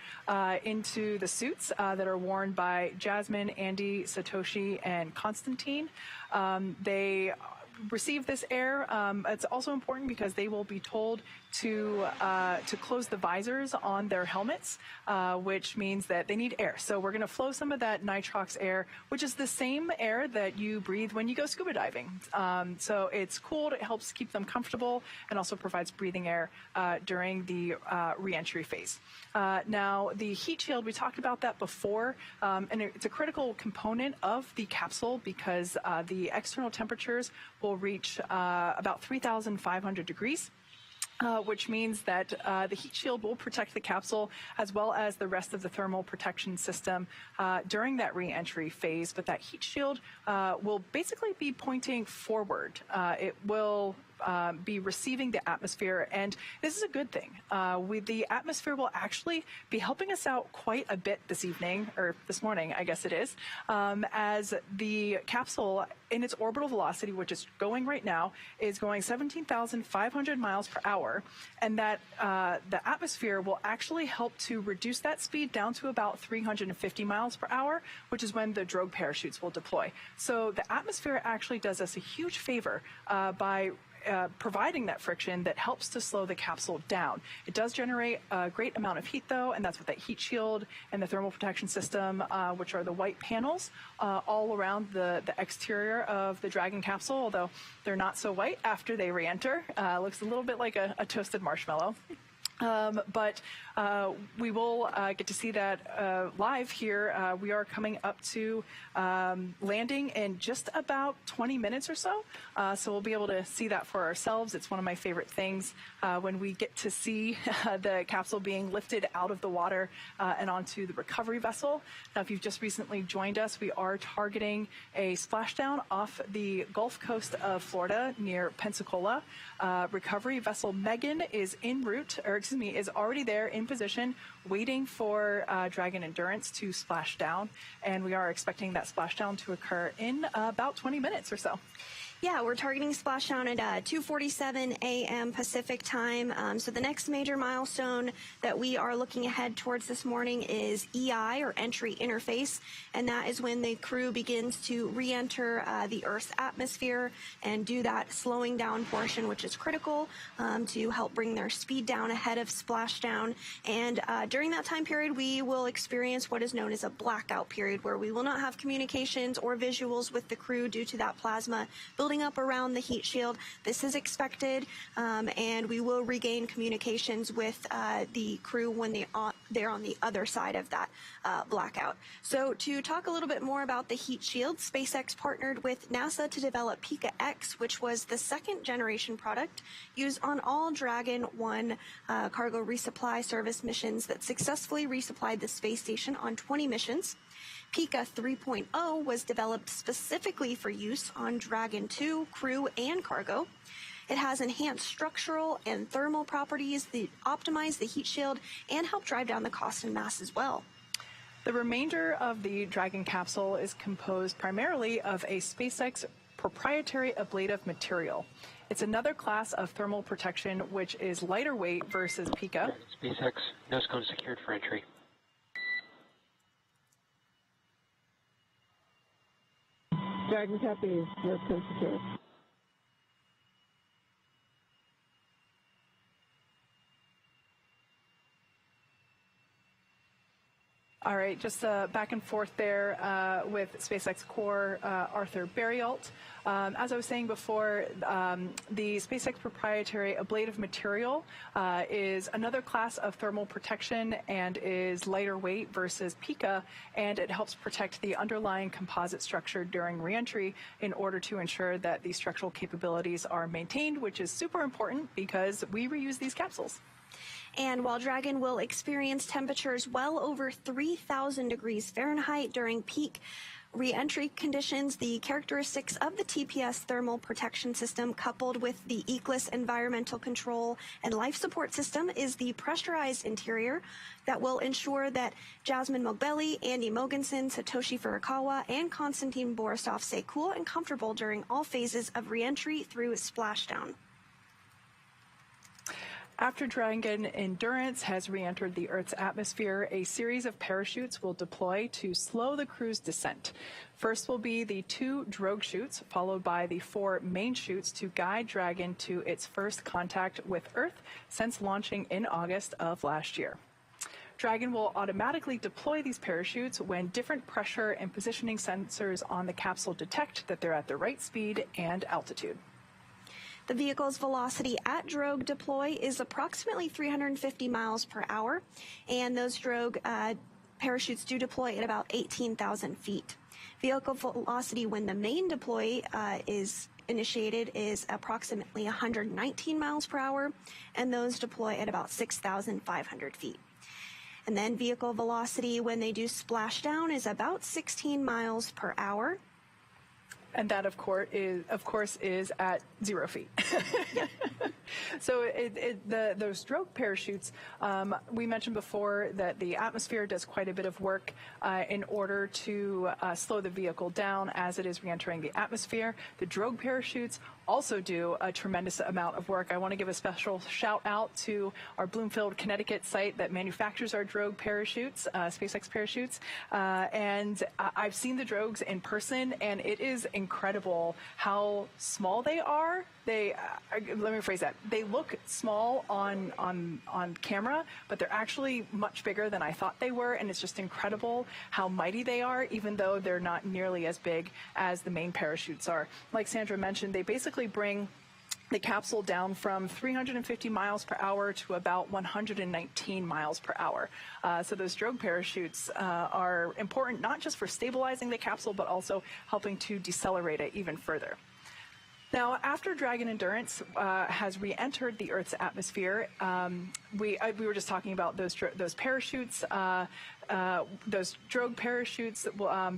into the suits that are worn by Jasmine, Andy, Satoshi, and Constantine. They receive this air. It's also important because they will be told to close the visors on their helmets, which means that they need air. So we're going to flow some of that nitrox air, which is the same air that you breathe when you go scuba diving. So it's cooled, it helps keep them comfortable, and also provides breathing air during the re-entry phase. Now, the heat shield, we talked about that before, and it's a critical component of the capsule because the external temperatures will reach about 3,500 degrees. Which means that the heat shield will protect the capsule as well as the rest of the thermal protection system during that re-entry phase. But that heat shield will basically be pointing forward. It will be receiving the atmosphere, and this is a good thing. The atmosphere will actually be helping us out quite a bit this evening, or this morning, I guess it is, as the capsule in its orbital velocity, which is going right now, is going 17,500 miles per hour, and that the atmosphere will actually help to reduce that speed down to about 350 miles per hour, which is when the drogue parachutes will deploy. So the atmosphere actually does us a huge favor by providing that friction that helps to slow the capsule down. It does generate a great amount of heat, though, and that's what that heat shield and the thermal protection system, which are the white panels all around the exterior of the Dragon capsule, although they're not so white after they re-enter. Looks a little bit like a toasted marshmallow. But we will get to see that live here. We are coming up to landing in just about 20 minutes or so. So we'll be able to see that for ourselves. It's one of my favorite things when we get to see the capsule being lifted out of the water and onto the recovery vessel. Now, if you've just recently joined us, we are targeting a splashdown off the Gulf Coast of Florida near Pensacola. Recovery vessel Megan is en route, is already there in position, waiting for Dragon Endurance to splash down, and we are expecting that splashdown to occur in about 20 minutes or so. Yeah, we're targeting splashdown at 2:47 a.m. Pacific time. So the next major milestone that we are looking ahead towards this morning is EI, or entry interface, and that is when the crew begins to re-enter the Earth's atmosphere and do that slowing down portion, which is critical to help bring their speed down ahead of splashdown. And during that time period, we will experience what is known as a blackout period, where we will not have communications or visuals with the crew due to that plasma building up around the heat shield. This is expected, and we will regain communications with the crew when they're on the other side of that blackout. So to talk a little bit more about the heat shield, SpaceX partnered with NASA to develop Pika-X, which was the second generation product used on all Dragon 1 cargo resupply service missions that successfully resupplied the space station on 20 missions. Pika 3.0 was developed specifically for use on Dragon 2, crew, and cargo. It has enhanced structural and thermal properties that optimize the heat shield and help drive down the cost and mass as well. The remainder of the Dragon capsule is composed primarily of a SpaceX proprietary ablative material. It's another class of thermal protection which is lighter weight versus Pika. SpaceX, nose cone secured for entry. Dragon copies, nose cone secured. All right, just back and forth there with SpaceX core Arthur Berrialt. As I was saying before, the SpaceX proprietary ablative material is another class of thermal protection and is lighter weight versus Pika, and it helps protect the underlying composite structure during reentry in order to ensure that the structural capabilities are maintained, which is super important because we reuse these capsules. And while Dragon will experience temperatures well over 3,000 degrees Fahrenheit during peak re-entry conditions, the characteristics of the TPS thermal protection system coupled with the egress environmental control and life support system is the pressurized interior that will ensure that Jasmine Mogbelli, Andy Mogensen, Satoshi Furukawa, and Konstantin Borisov stay cool and comfortable during all phases of re-entry through Splashdown. After Dragon Endurance has re-entered the Earth's atmosphere, a series of parachutes will deploy to slow the crew's descent. First will be the 2 drogue chutes, followed by the 4 main chutes to guide Dragon to its first contact with Earth since launching in August of last year. Dragon will automatically deploy these parachutes when different pressure and positioning sensors on the capsule detect that they're at the right speed and altitude. The vehicle's velocity at drogue deploy is approximately 350 miles per hour, and those drogue parachutes do deploy at about 18,000 feet. Vehicle velocity when the main deploy is initiated is approximately 119 miles per hour, and those deploy at about 6,500 feet. And then vehicle velocity when they do splashdown is about 16 miles per hour. And that, of course, is at 0 feet. So those drogue parachutes, we mentioned before that the atmosphere does quite a bit of work in order to slow the vehicle down as it is re-entering the atmosphere. The drogue parachutes also do a tremendous amount of work. I want to give a special shout out to our Bloomfield, Connecticut site that manufactures our drogue parachutes, SpaceX parachutes. And I've seen the drogues in person, and it is incredible how small they are. Let me rephrase that. They look small on camera, but they're actually much bigger than I thought they were, and it's just incredible how mighty they are, even though they're not nearly as big as the main parachutes are. Like Sandra mentioned, they basically bring the capsule down from 350 miles per hour to about 119 miles per hour. So those drogue parachutes are important not just for stabilizing the capsule, but also helping to decelerate it even further. Now, after Dragon Endurance has re-entered the Earth's atmosphere, we were just talking about those parachutes. Those drogue parachutes,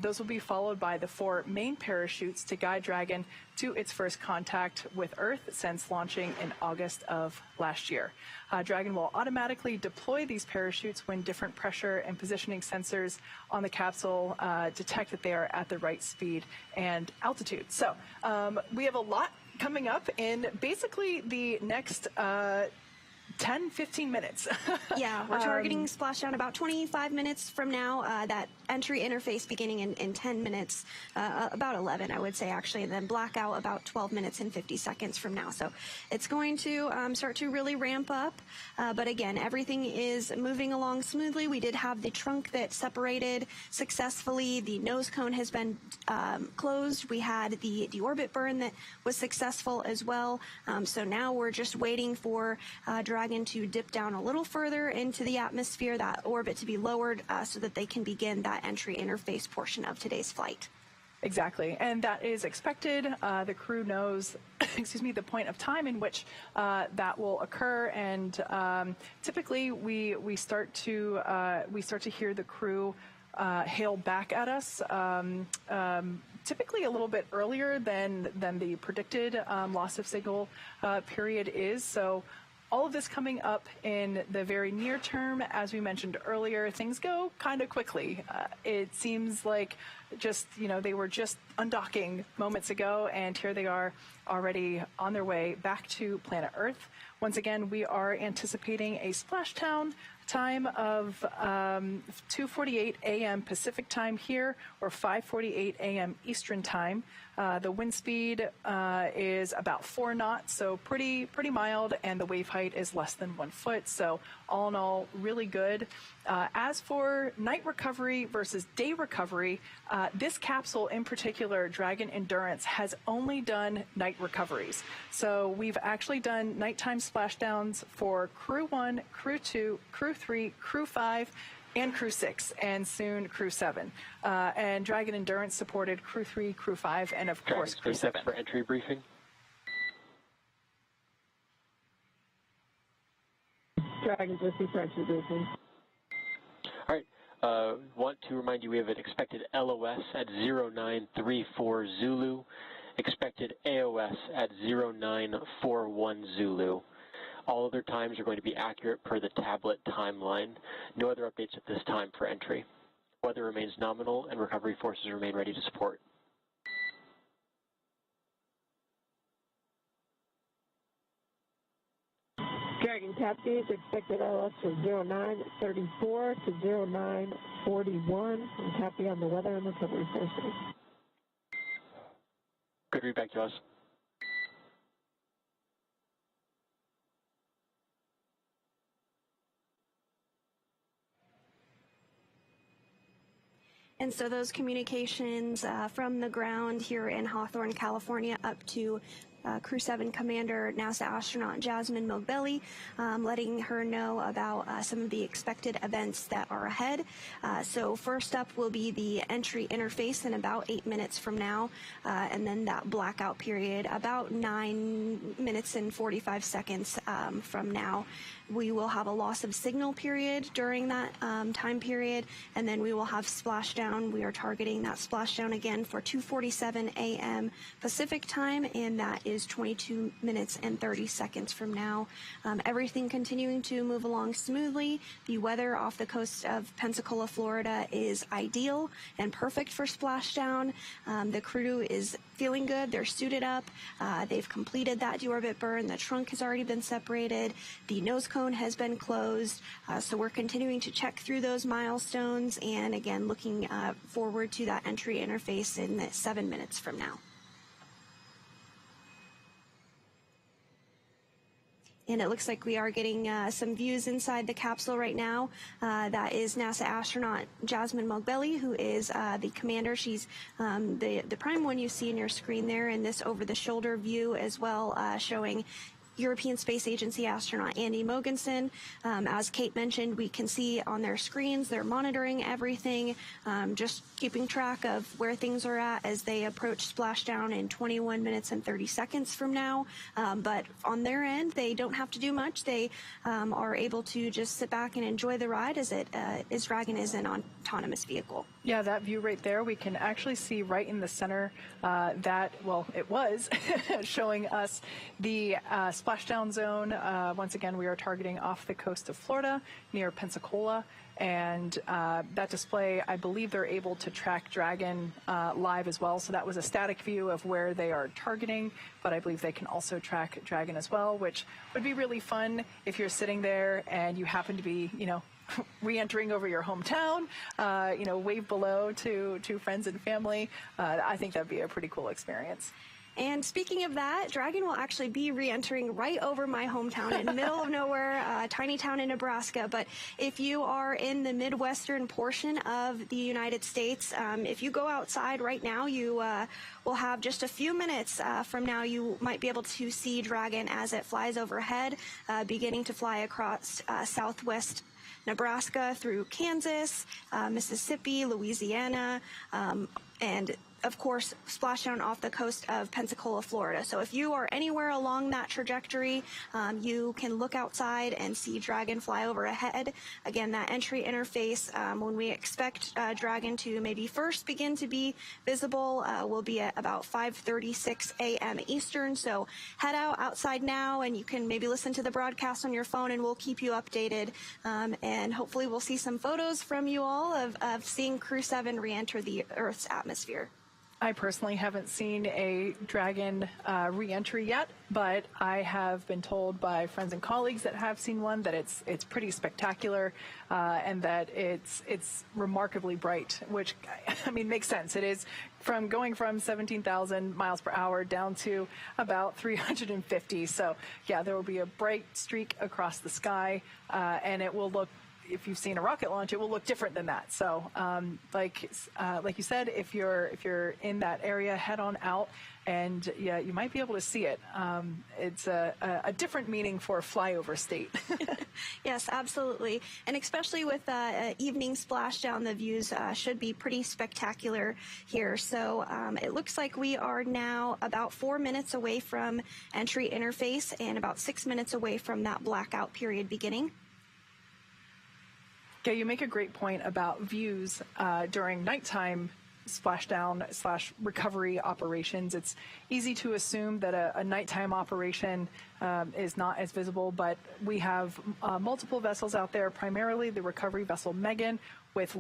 those will be followed by the 4 main parachutes to guide Dragon to its first contact with Earth since launching in August of last year. Dragon will automatically deploy these parachutes when different pressure and positioning sensors on the capsule detect that they are at the right speed and altitude. So we have a lot coming up in basically the next 10-15 minutes. Yeah, we're targeting splashdown about 25 minutes from now. That entry interface beginning in 10 minutes, about 11, I would say, actually, and then blackout about 12 minutes and 50 seconds from now. So it's going to start to really ramp up. But again, everything is moving along smoothly. We did have the trunk that separated successfully. The nose cone has been closed. We had the deorbit burn that was successful as well. So now we're just waiting for Dragon to dip down a little further into the atmosphere, that orbit to be lowered so that they can begin that entry interface portion of today's flight. Exactly, and that is expected. The crew knows, excuse me, the point of time in which that will occur, and typically we start to hear the crew hail back at us. Typically a little bit earlier than the predicted loss of signal period is. So all of this coming up in the very near term. As we mentioned earlier, things go kind of quickly. It seems like they were just undocking moments ago, and here they are already on their way back to planet Earth. Once again, we are anticipating a splashdown time of 2:48 a.m. Pacific time here, or 5:48 a.m. Eastern time. The wind speed is about 4 knots, so pretty mild, and the wave height is less than 1 foot. So all in all, really good. As for night recovery versus day recovery, this capsule in particular, Dragon Endurance, has only done night recoveries. So we've actually done nighttime splashdowns for Crew-1, Crew-2, Crew-3, Crew-5, and Crew-6, and soon Crew-7. And Dragon Endurance supported Crew-3, Crew-5, and of course Crew-7. SpaceX for entry briefing. Dragon's with you for entry briefing. All right. Want to remind you we have an expected LOS at 0934 Zulu, expected AOS at 0941 Zulu. All other times are going to be accurate per the tablet timeline. No other updates at this time for entry. Weather remains nominal and recovery forces remain ready to support. Dragon Captains, expected LS from 0934 to 0941. And copy on the weather and recovery forces. Good read back to us. And so those communications from the ground here in Hawthorne, California, up to Crew-7 Commander, NASA astronaut Jasmine Mogbelli, letting her know about some of the expected events that are ahead. So first up will be the entry interface in about 8 minutes from now, and then that blackout period about 9 minutes and 45 seconds from now. We will have a loss of signal period during that time period, and then we will have splashdown. We are targeting that splashdown again for 2:47 a.m. Pacific time, and that is 22 minutes and 30 seconds from now. Everything continuing to move along smoothly. The weather off the coast of Pensacola, Florida is ideal and perfect for splashdown. The crew is feeling good. They're suited up. They've completed that deorbit burn. The trunk has already been separated. The nose cone has been closed. So we're continuing to check through those milestones, and again, looking forward to that entry interface in 7 minutes from now. And it looks like we are getting some views inside the capsule right now. That is NASA astronaut Jasmine Mogbelli, who is the commander. She's the prime one you see in your screen there, and this over-the-shoulder view as well, showing European Space Agency astronaut Andy Mogensen. As Kate mentioned, we can see on their screens they're monitoring everything, just keeping track of where things are at as they approach splashdown in 21 minutes and 30 seconds from now. But on their end, they don't have to do much. They are able to just sit back and enjoy the ride, as Dragon is an autonomous vehicle. Yeah, that view right there, we can actually see right in the center it was showing us the splashdown zone. Once again, we are targeting off the coast of Florida near Pensacola. And that display, I believe they're able to track Dragon live as well. So that was a static view of where they are targeting, but I believe they can also track Dragon as well, which would be really fun if you're sitting there and you happen to be, re-entering over your hometown, wave below to friends and family. I think that'd be a pretty cool experience. And speaking of that, Dragon will actually be re-entering right over my hometown in the middle of nowhere, a tiny town in Nebraska. But if you are in the Midwestern portion of the United States, if you go outside right now, you will have just a few minutes from now, you might be able to see Dragon as it flies overhead, beginning to fly across southwest Nebraska through Kansas, Mississippi, Louisiana, and of course, splashdown off the coast of Pensacola, Florida. So if you are anywhere along that trajectory, you can look outside and see Dragon fly over ahead. Again, that entry interface, when we expect Dragon to maybe first begin to be visible, will be at about 5:36 a.m. Eastern. So head outside now, and you can maybe listen to the broadcast on your phone, and we'll keep you updated. And hopefully we'll see some photos from you all of seeing Crew-7 re-enter the Earth's atmosphere. I personally haven't seen a Dragon re-entry yet, but I have been told by friends and colleagues that have seen one that it's pretty spectacular, and that it's remarkably bright, which, I mean, makes sense. It is going from 17,000 miles per hour down to about 350. So yeah, there will be a bright streak across the sky, and it will look, if you've seen a rocket launch, it will look different than that. So, like you said, if you're in that area, head on out, and yeah, you might be able to see it. It's a different meaning for flyover state. Yes, absolutely, and especially with evening splashdown, the views should be pretty spectacular here. So it looks like we are now about 4 minutes away from entry interface and about 6 minutes away from that blackout period beginning. Yeah, you make a great point about views during nighttime splashdown / recovery operations. It's easy to assume that a nighttime operation is not as visible, but we have multiple vessels out there, primarily the recovery vessel Megan, with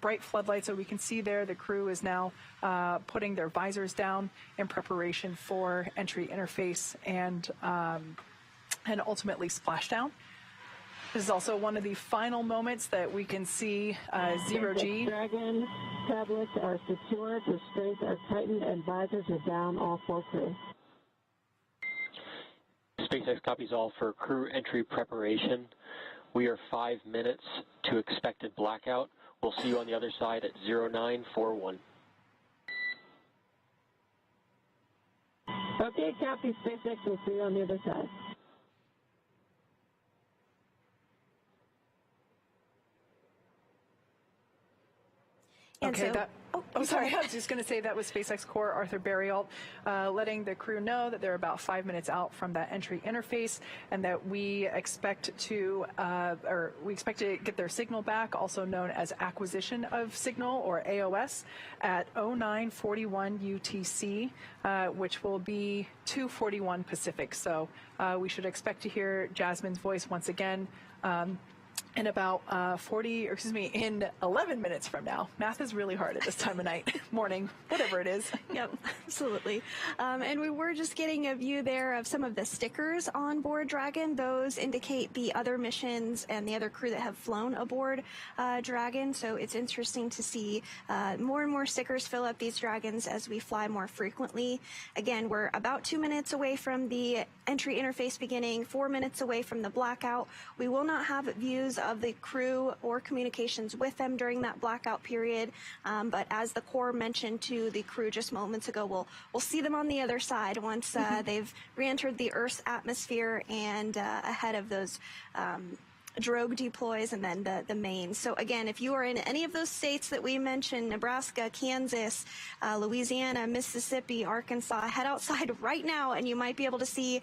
bright floodlights that we can see there. The crew is now putting their visors down in preparation for entry interface and ultimately splashdown. This is also one of the final moments that we can see zero-G. Dragon tablets are secured, restraints are tightened, and visors are down, all 4 crew. SpaceX copies all for crew entry preparation. We are 5 minutes to expected blackout. We'll see you on the other side at 0941. Okay, copy, SpaceX. We'll see you on the other side. Okay, sorry, I was just going to say that was SpaceX core Arthur Berrialt letting the crew know that they're about 5 minutes out from that entry interface, and that we expect to get their signal back, also known as acquisition of signal, or AOS, at 0941 UTC, which will be 2:41 Pacific. So we should expect to hear Jasmine's voice once again. In about in 11 minutes from now. Math is really hard at this time of night, morning, whatever it is. Yep, absolutely. And we were just getting a view there of some of the stickers on board Dragon. Those indicate the other missions and the other crew that have flown aboard Dragon. So it's interesting to see more and more stickers fill up these Dragons as we fly more frequently. Again, we're about 2 minutes away from the entry interface beginning, 4 minutes away from the blackout. We will not have views of the crew or communications with them during that blackout period, but as the Corps mentioned to the crew just moments ago, we'll see them on the other side once they've re-entered the Earth's atmosphere and ahead of those drogue deploys and then the main. So again, if you are in any of those states that we mentioned, Nebraska, Kansas, Louisiana, Mississippi, Arkansas, head outside right now and you might be able to see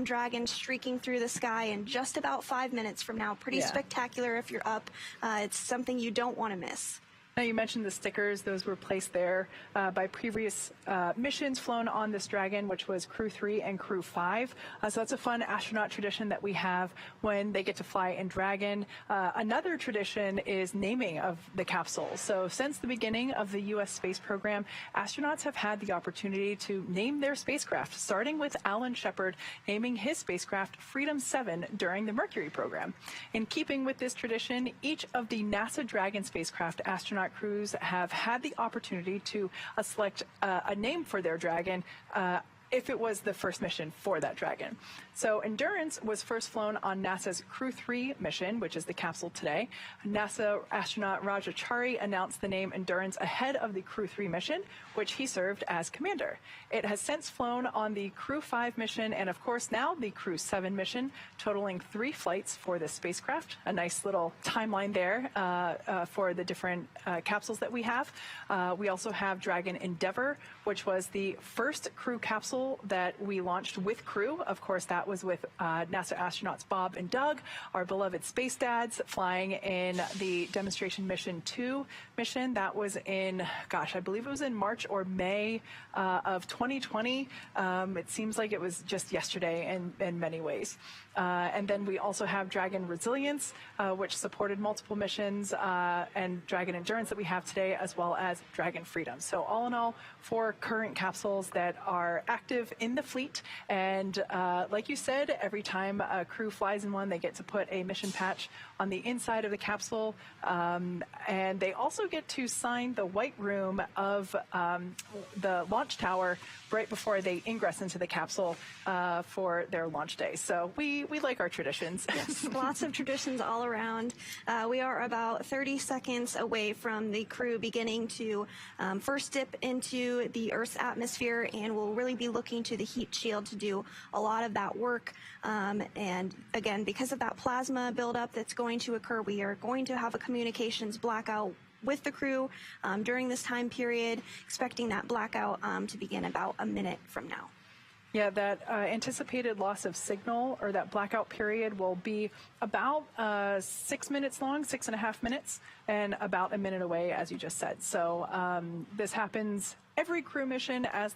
Dragon streaking through the sky in just about 5 minutes from now. Pretty spectacular if you're up. It's something you don't want to miss. Now, you mentioned the stickers. Those were placed there by previous missions flown on this Dragon, which was Crew-3 and Crew-5. So that's a fun astronaut tradition that we have when they get to fly in Dragon. Another tradition is naming of the capsules. So since the beginning of the U.S. space program, astronauts have had the opportunity to name their spacecraft, starting with Alan Shepard naming his spacecraft Freedom-7 during the Mercury program. In keeping with this tradition, each of the NASA Dragon spacecraft astronaut crews have had the opportunity to select a name for their Dragon if it was the first mission for that Dragon. So Endurance was first flown on NASA's Crew-7 mission, which is the capsule today. NASA astronaut Rajachari announced the name Endurance ahead of the Crew-7 mission, which he served as commander. It has since flown on the Crew-5 mission and, of course, now the Crew-7 mission, totaling 3 flights for this spacecraft. A nice little timeline there for the different capsules that we have. We also have Dragon Endeavour, which was the first crew capsule that we launched with Crew. Of course, that was with NASA astronauts Bob and Doug, our beloved space dads, flying in the Demonstration Mission 2 mission. That was in, gosh, I believe it was in March or May of 2020. It seems like it was just yesterday in many ways. And then we also have Dragon Resilience, which supported multiple missions, and Dragon Endurance that we have today, as well as Dragon Freedom. So all in all, 4 current capsules that are active in the fleet. And like you said, every time a crew flies in one, they get to put a mission patch on the inside of the capsule. And they also get to sign the white room of the launch tower right before they ingress into the capsule for their launch day. So we like our traditions. Yes, lots of traditions all around. We are about 30 seconds away from the crew beginning to first dip into the Earth's atmosphere, and we'll really be looking to the heat shield to do a lot of that work. And again, because of that plasma buildup that's going to occur, we are going to have a communications blackout with the crew during this time period, expecting that blackout to begin about a minute from now. Yeah, that anticipated loss of signal, or that blackout period, will be about 6 minutes long, 6.5 minutes, and about a minute away, as you just said. So this happens every crew mission as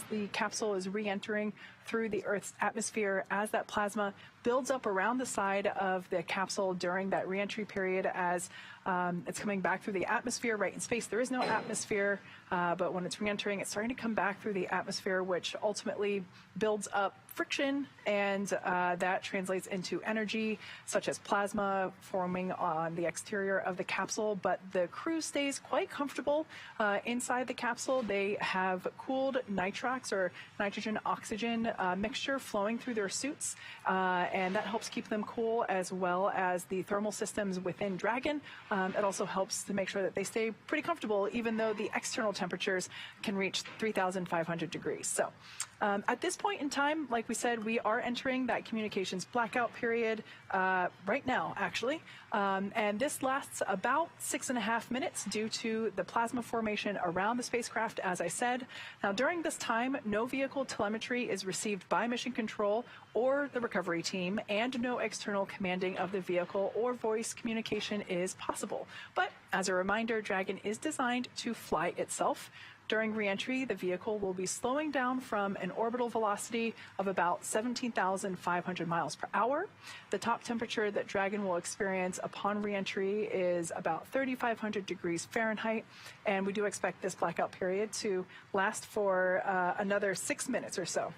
the capsule is re-entering through the Earth's atmosphere, as that plasma builds up around the side of the capsule during that re-entry period, as it's coming back through the atmosphere. Right in space, there is no atmosphere, but when it's re-entering, it's starting to come back through the atmosphere, which ultimately builds up friction, and that translates into energy, such as plasma forming on the exterior of the capsule. But the crew stays quite comfortable inside the capsule. They have cooled nitrox, or nitrogen-oxygen mixture, flowing through their suits, and that helps keep them cool, as well as the thermal systems within Dragon. It also helps to make sure that they stay pretty comfortable, even though the external temperatures can reach 3,500 degrees. So at this point in time, like we said, we are entering that communications blackout period right now, actually. And this lasts about 6.5 minutes due to the plasma formation around the spacecraft, as I said. Now, during this time, no vehicle telemetry is received by Mission Control or the recovery team, and no external commanding of the vehicle or voice communication is possible. But as a reminder, Dragon is designed to fly itself. During re-entry, the vehicle will be slowing down from an orbital velocity of about 17,500 miles per hour. The top temperature that Dragon will experience upon re-entry is about 3,500 degrees Fahrenheit, and we do expect this blackout period to last for another 6 minutes or so.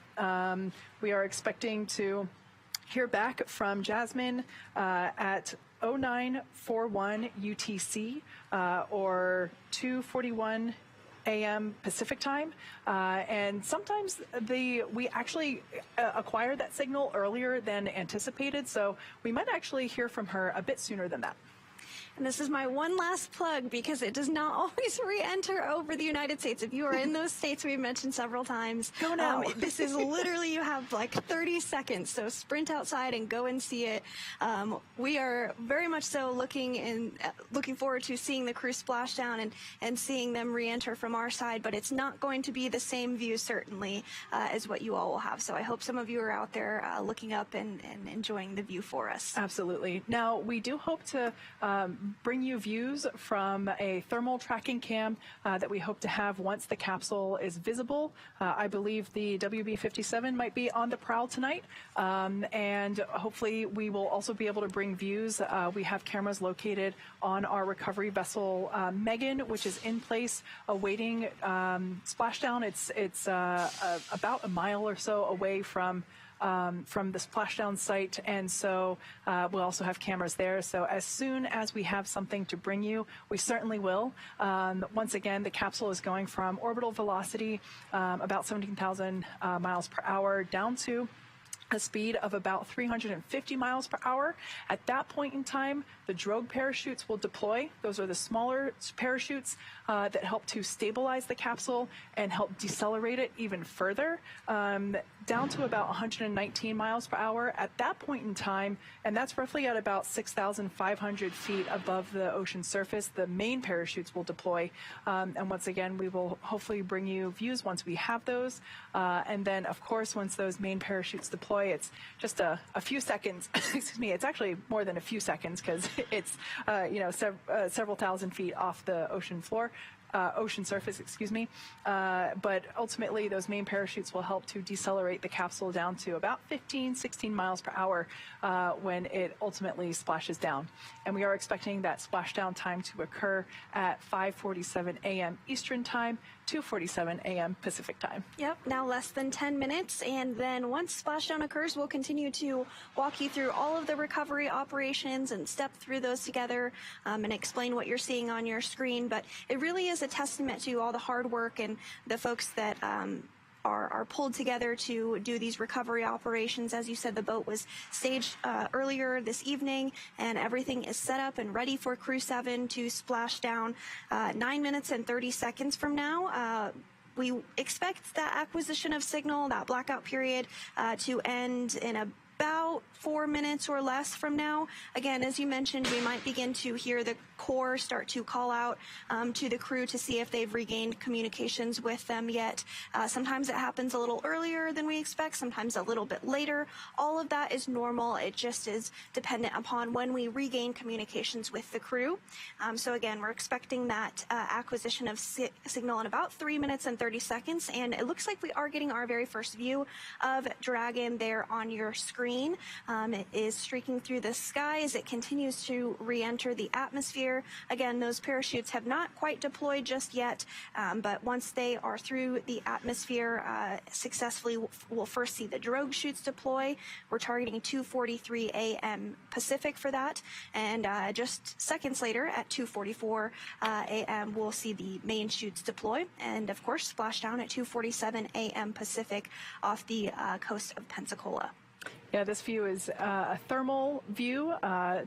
We are expecting to hear back from Jasmine at 0941 UTC or 2:41 a.m. Pacific time, and sometimes we actually acquire that signal earlier than anticipated, so we might actually hear from her a bit sooner than that. And this is my one last plug, because it does not always re-enter over the United States. If you are in those states we've mentioned several times, go now. This is literally, you have like 30 seconds, so sprint outside and go and see it. We are very much so looking forward to seeing the crew splash down and seeing them re-enter from our side, but it's not going to be the same view, certainly, as what you all will have. So I hope some of you are out there looking up and enjoying the view for us. Absolutely. Now, we do hope to bring you views from a thermal tracking cam that we hope to have once the capsule is visible. I believe the WB-57 might be on the prowl tonight, and hopefully we will also be able to bring views. We have cameras located on our recovery vessel, Megan, which is in place awaiting splashdown. It's about a mile or so away from from the splashdown site, and so we'll also have cameras there. So as soon as we have something to bring you, we certainly will. Once again, the capsule is going from orbital velocity about 17,000 miles per hour down to a speed of about 350 miles per hour. At that point in time, the drogue parachutes will deploy. Those are the smaller parachutes that help to stabilize the capsule and help decelerate it even further, down to about 119 miles per hour. At that point in time, and that's roughly at about 6,500 feet above the ocean surface, the main parachutes will deploy. And once again, we will hopefully bring you views once we have those. And then, of course, once those main parachutes deploy, it's just a few seconds. Excuse me. It's actually more than a few seconds because it's several thousand feet off the ocean floor. Ocean surface, excuse me. But ultimately, those main parachutes will help to decelerate the capsule down to about 15, 16 miles per hour when it ultimately splashes down. And we are expecting that splashdown time to occur at 5:47 a.m. Eastern Time, 2:47 a.m. Pacific Time. Yep, now less than 10 minutes. And then once splashdown occurs, we'll continue to walk you through all of the recovery operations and step through those together and explain what you're seeing on your screen. But it really is a testament to all the hard work and the folks that are pulled together to do these recovery operations. As you said, the boat was staged earlier this evening, and everything is set up and ready for Crew-7 to splash down 9 minutes and 30 seconds from now. We expect that acquisition of signal, that blackout period, to end in about 4 minutes or less from now. Again, as you mentioned, we might begin to hear the Corps start to call out to the crew to see if they've regained communications with them yet. Sometimes it happens a little earlier than we expect, sometimes a little bit later. All of that is normal. It just is dependent upon when we regain communications with the crew. So again, we're expecting that acquisition of signal in about 3 minutes and 30 seconds. And it looks like we are getting our very first view of Dragon there on your screen. It is streaking through the sky as it continues to re-enter the atmosphere. Again, those parachutes have not quite deployed just yet, but once they are through the atmosphere successfully, we'll first see the drogue chutes deploy. We're targeting 2:43 a.m. Pacific for that, and just seconds later at 2:44 a.m. we'll see the main chutes deploy, and of course splash down at 2:47 a.m. Pacific off the coast of Pensacola. Yeah, this view is a thermal view,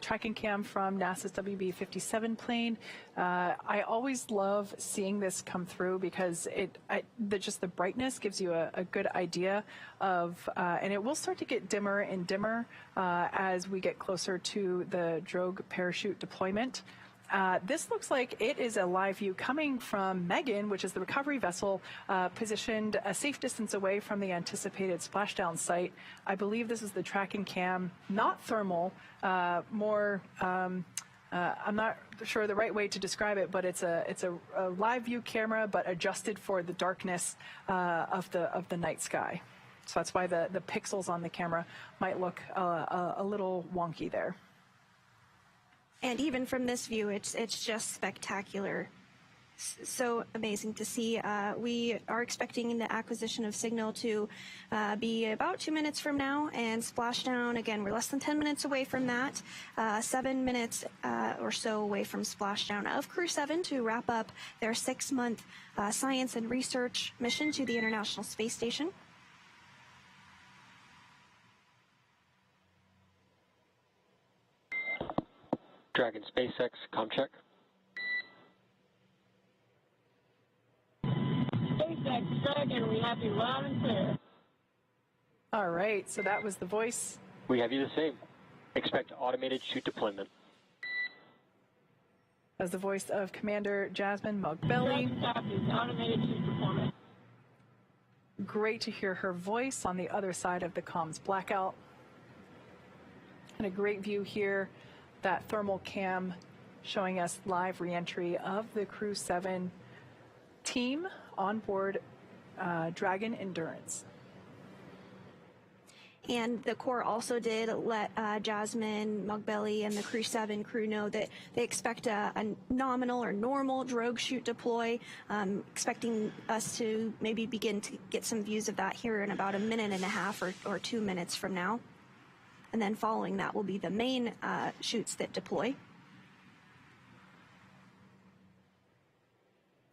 tracking cam from NASA's WB-57 plane. I always love seeing this come through because just the brightness gives you a good idea of, and it will start to get dimmer and dimmer as we get closer to the drogue parachute deployment. This looks like it is a live view coming from Megan, which is the recovery vessel positioned a safe distance away from the anticipated splashdown site. I believe this is the tracking cam, not thermal, more, I'm not sure the right way to describe it, but it's a live view camera, but adjusted for the darkness of the night sky. So that's why the pixels on the camera might look a little wonky there. And even from this view, it's just spectacular. So amazing to see. We are expecting the acquisition of signal to be about 2 minutes from now, and splashdown, again, we're less than 10 minutes away from that, 7 minutes or so away from splashdown of Crew-7 to wrap up their 6-month science and research mission to the International Space Station. Dragon SpaceX, com check. SpaceX Dragon, we have you loud and clear. All right, so that was the voice. We have you the same. Expect automated chute deployment. As the voice of Commander Jasmine Mugbelly. Automated chute deployment. Great to hear her voice on the other side of the comms blackout. And a great view here, that thermal cam showing us live reentry of the Crew-7 team on board Dragon Endurance. And the Corps also did let Jasmine, Mugbelly, and the Crew-7 crew know that they expect a nominal or normal drogue chute deploy, expecting us to maybe begin to get some views of that here in about a minute and a half or 2 minutes from now. And then following that will be the main chutes that deploy.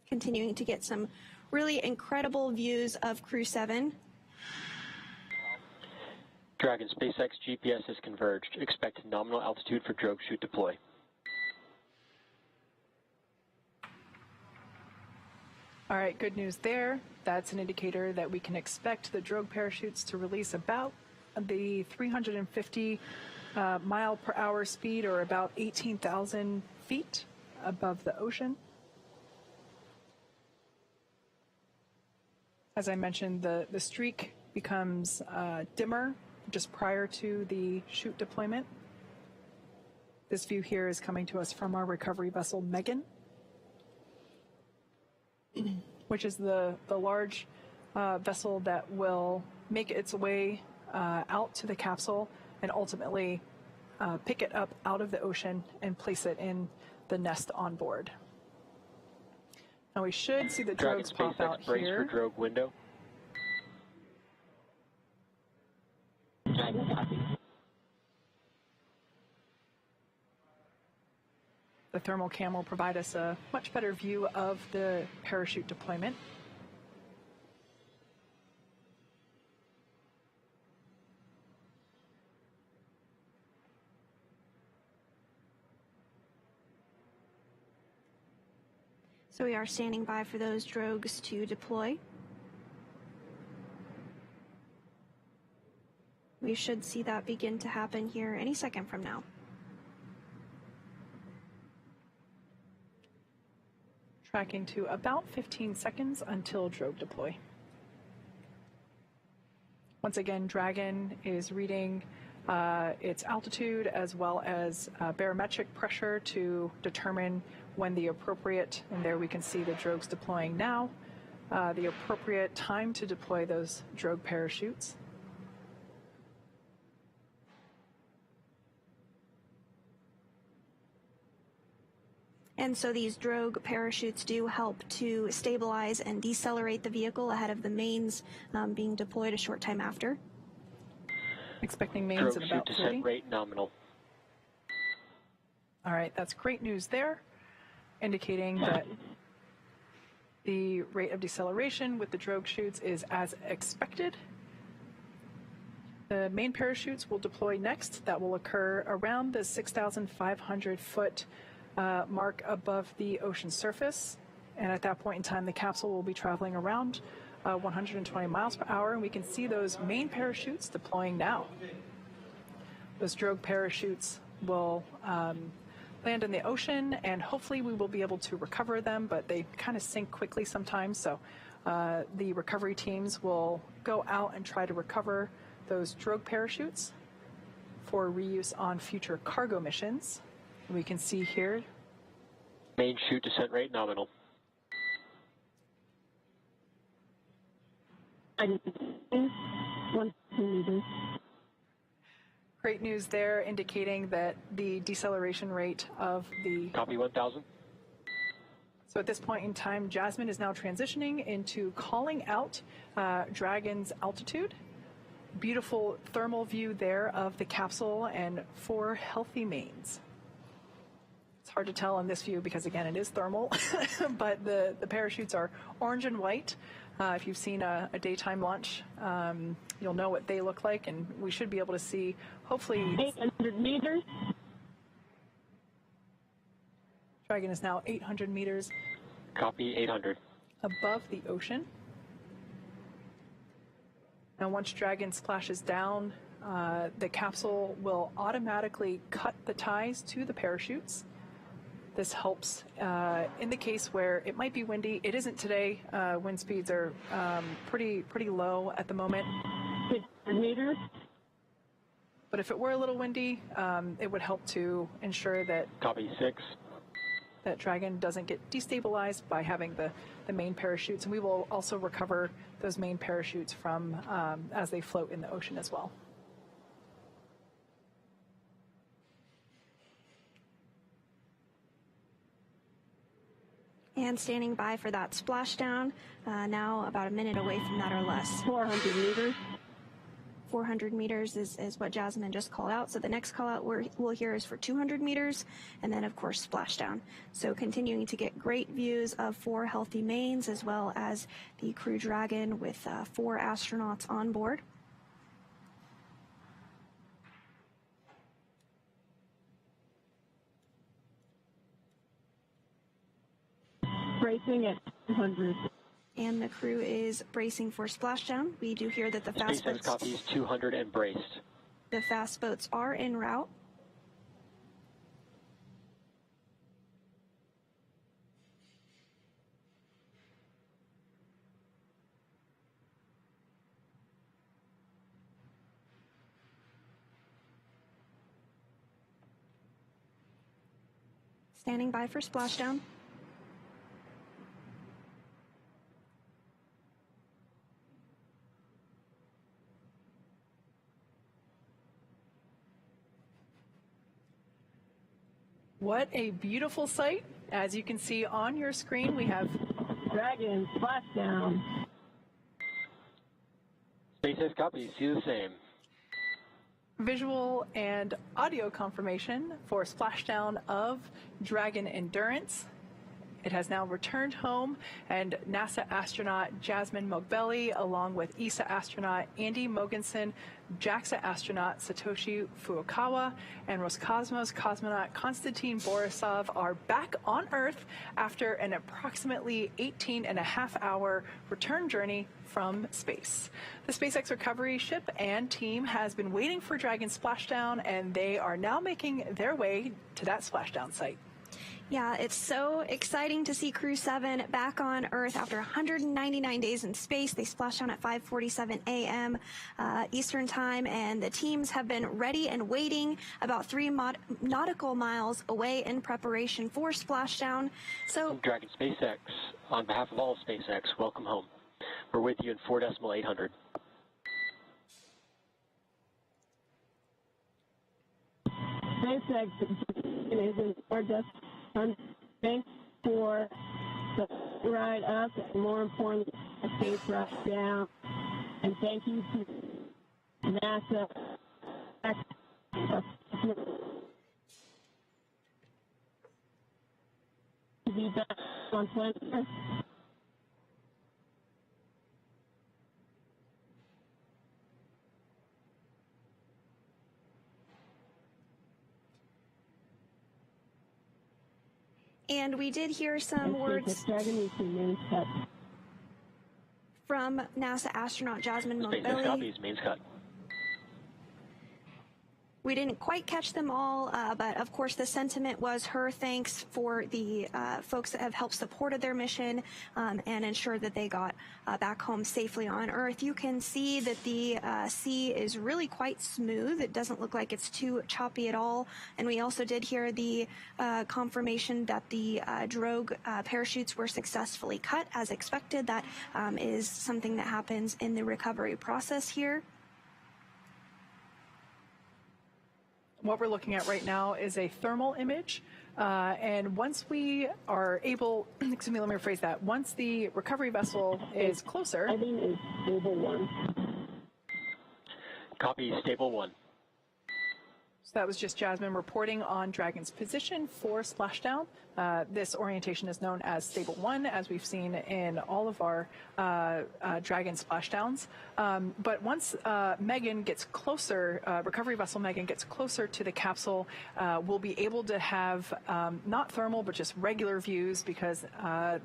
Continuing to get some really incredible views of Crew-7. Dragon, SpaceX GPS has converged. Expect nominal altitude for drogue chute deploy. All right, good news there. That's an indicator that we can expect the drogue parachutes to release about the 350 mile per hour speed, or about 18,000 feet above the ocean. As I mentioned, the streak becomes dimmer just prior to the chute deployment. This view here is coming to us from our recovery vessel Megan, which is the large vessel that will make its way out to the capsule and ultimately pick it up out of the ocean and place it in the nest on board. Now we should see the Dragon, drogues pop out SpaceX brace here. for drogue window. The thermal cam will provide us a much better view of the parachute deployment. So we are standing by for those drogues to deploy. We should see that begin to happen here any second from now. Tracking to about 15 seconds until drogue deploy. Once again, Dragon is reading its altitude as well as barometric pressure to determine when the appropriate, and there we can see the drogues deploying now, the appropriate time to deploy those drogue parachutes. And so these drogue parachutes do help to stabilize and decelerate the vehicle ahead of the mains being deployed a short time after. Expecting mains Drogue at chute about 30. descent rate nominal. All right, that's great news there, indicating that the rate of deceleration with the drogue chutes is as expected. The main parachutes will deploy next. That will occur around the 6,500 foot mark above the ocean surface. And at that point in time, the capsule will be traveling around 120 miles per hour, and we can see those main parachutes deploying now. Those drogue parachutes will land in the ocean, and hopefully we will be able to recover them, but they kind of sink quickly sometimes, so the recovery teams will go out and try to recover those drogue parachutes for reuse on future cargo missions. We can see here. Main chute descent rate nominal. Great news there, indicating that the deceleration rate of the... Copy 1,000. So at this point in time, Jasmine is now transitioning into calling out Dragon's altitude. Beautiful thermal view there of the capsule and 4 healthy mains. It's hard to tell on this view because, again, it is thermal, but the parachutes are orange and white. If you've seen a daytime launch, you'll know what they look like, and we should be able to see, hopefully... 800 meters. Dragon is now 800 meters Copy 800. above the ocean. Now, once Dragon splashes down, the capsule will automatically cut the ties to the parachutes. This helps in the case where it might be windy. It isn't today. Wind speeds are pretty low at the moment. 600 meters. But if it were a little windy, it would help to ensure that Copy 6. that Dragon doesn't get destabilized by having the main parachutes. And we will also recover those main parachutes from as they float in the ocean as well. And standing by for that splashdown, now about a minute away from that or less. 400 meters. 400 meters is what Jasmine just called out. So the next call out we'll hear is for 200 meters, and then of course splashdown. So continuing to get great views of 4 healthy mains, as well as the Crew Dragon with 4 astronauts on board. Bracing at 200. And the crew is bracing for splashdown. We do hear that the fast SpaceX boats, copies 200 and braced. the fast boats are en route. Standing by for splashdown. What a beautiful sight. As you can see on your screen, we have Dragon, splashdown. SpaceX copies, see the same. visual and audio confirmation for splashdown of Dragon Endurance. It has now returned home, and NASA astronaut Jasmine Mogbelli, along with ESA astronaut Andy Mogensen, JAXA astronaut Satoshi Furukawa, and Roscosmos cosmonaut Konstantin Borisov are back on Earth after an approximately 18.5-hour return journey from space. The SpaceX recovery ship and team has been waiting for Dragon splashdown, and they are now making their way to that splashdown site. Yeah, it's so exciting to see Crew-7 back on Earth after 199 days in space. They splashed down at 5:47 a.m. Eastern Time, and the teams have been ready and waiting about 3 nautical miles away in preparation for splashdown. So, Dragon SpaceX, on behalf of all SpaceX, welcome home. We're with you in 4.800. SpaceX is in Stardust. Thanks for the ride up, and more importantly, the safe ride down. And thank you to NASA to be back on planet Earth. and we did hear some words from NASA astronaut Jasmine SpaceX Mogbelli. copies, mains cut. We didn't quite catch them all, but of course the sentiment was her thanks for the folks that have helped supported their mission and ensured that they got back home safely on Earth. You can see that the sea is really quite smooth. It doesn't look like it's too choppy at all. And we also did hear the confirmation that the drogue parachutes were successfully cut as expected. That is something that happens in the recovery process here. What we're looking at right now is a thermal image, and once we are able, excuse me, let me rephrase that. Once the recovery vessel is closer, I think it's stable 1. Copy, stable 1. so that was just Jasmine reporting on Dragon's position for splashdown. This orientation is known as stable 1, as we've seen in all of our Dragon splashdowns. But once Megan gets closer, recovery vessel Megan gets closer to the capsule, we'll be able to have not thermal, but just regular views, because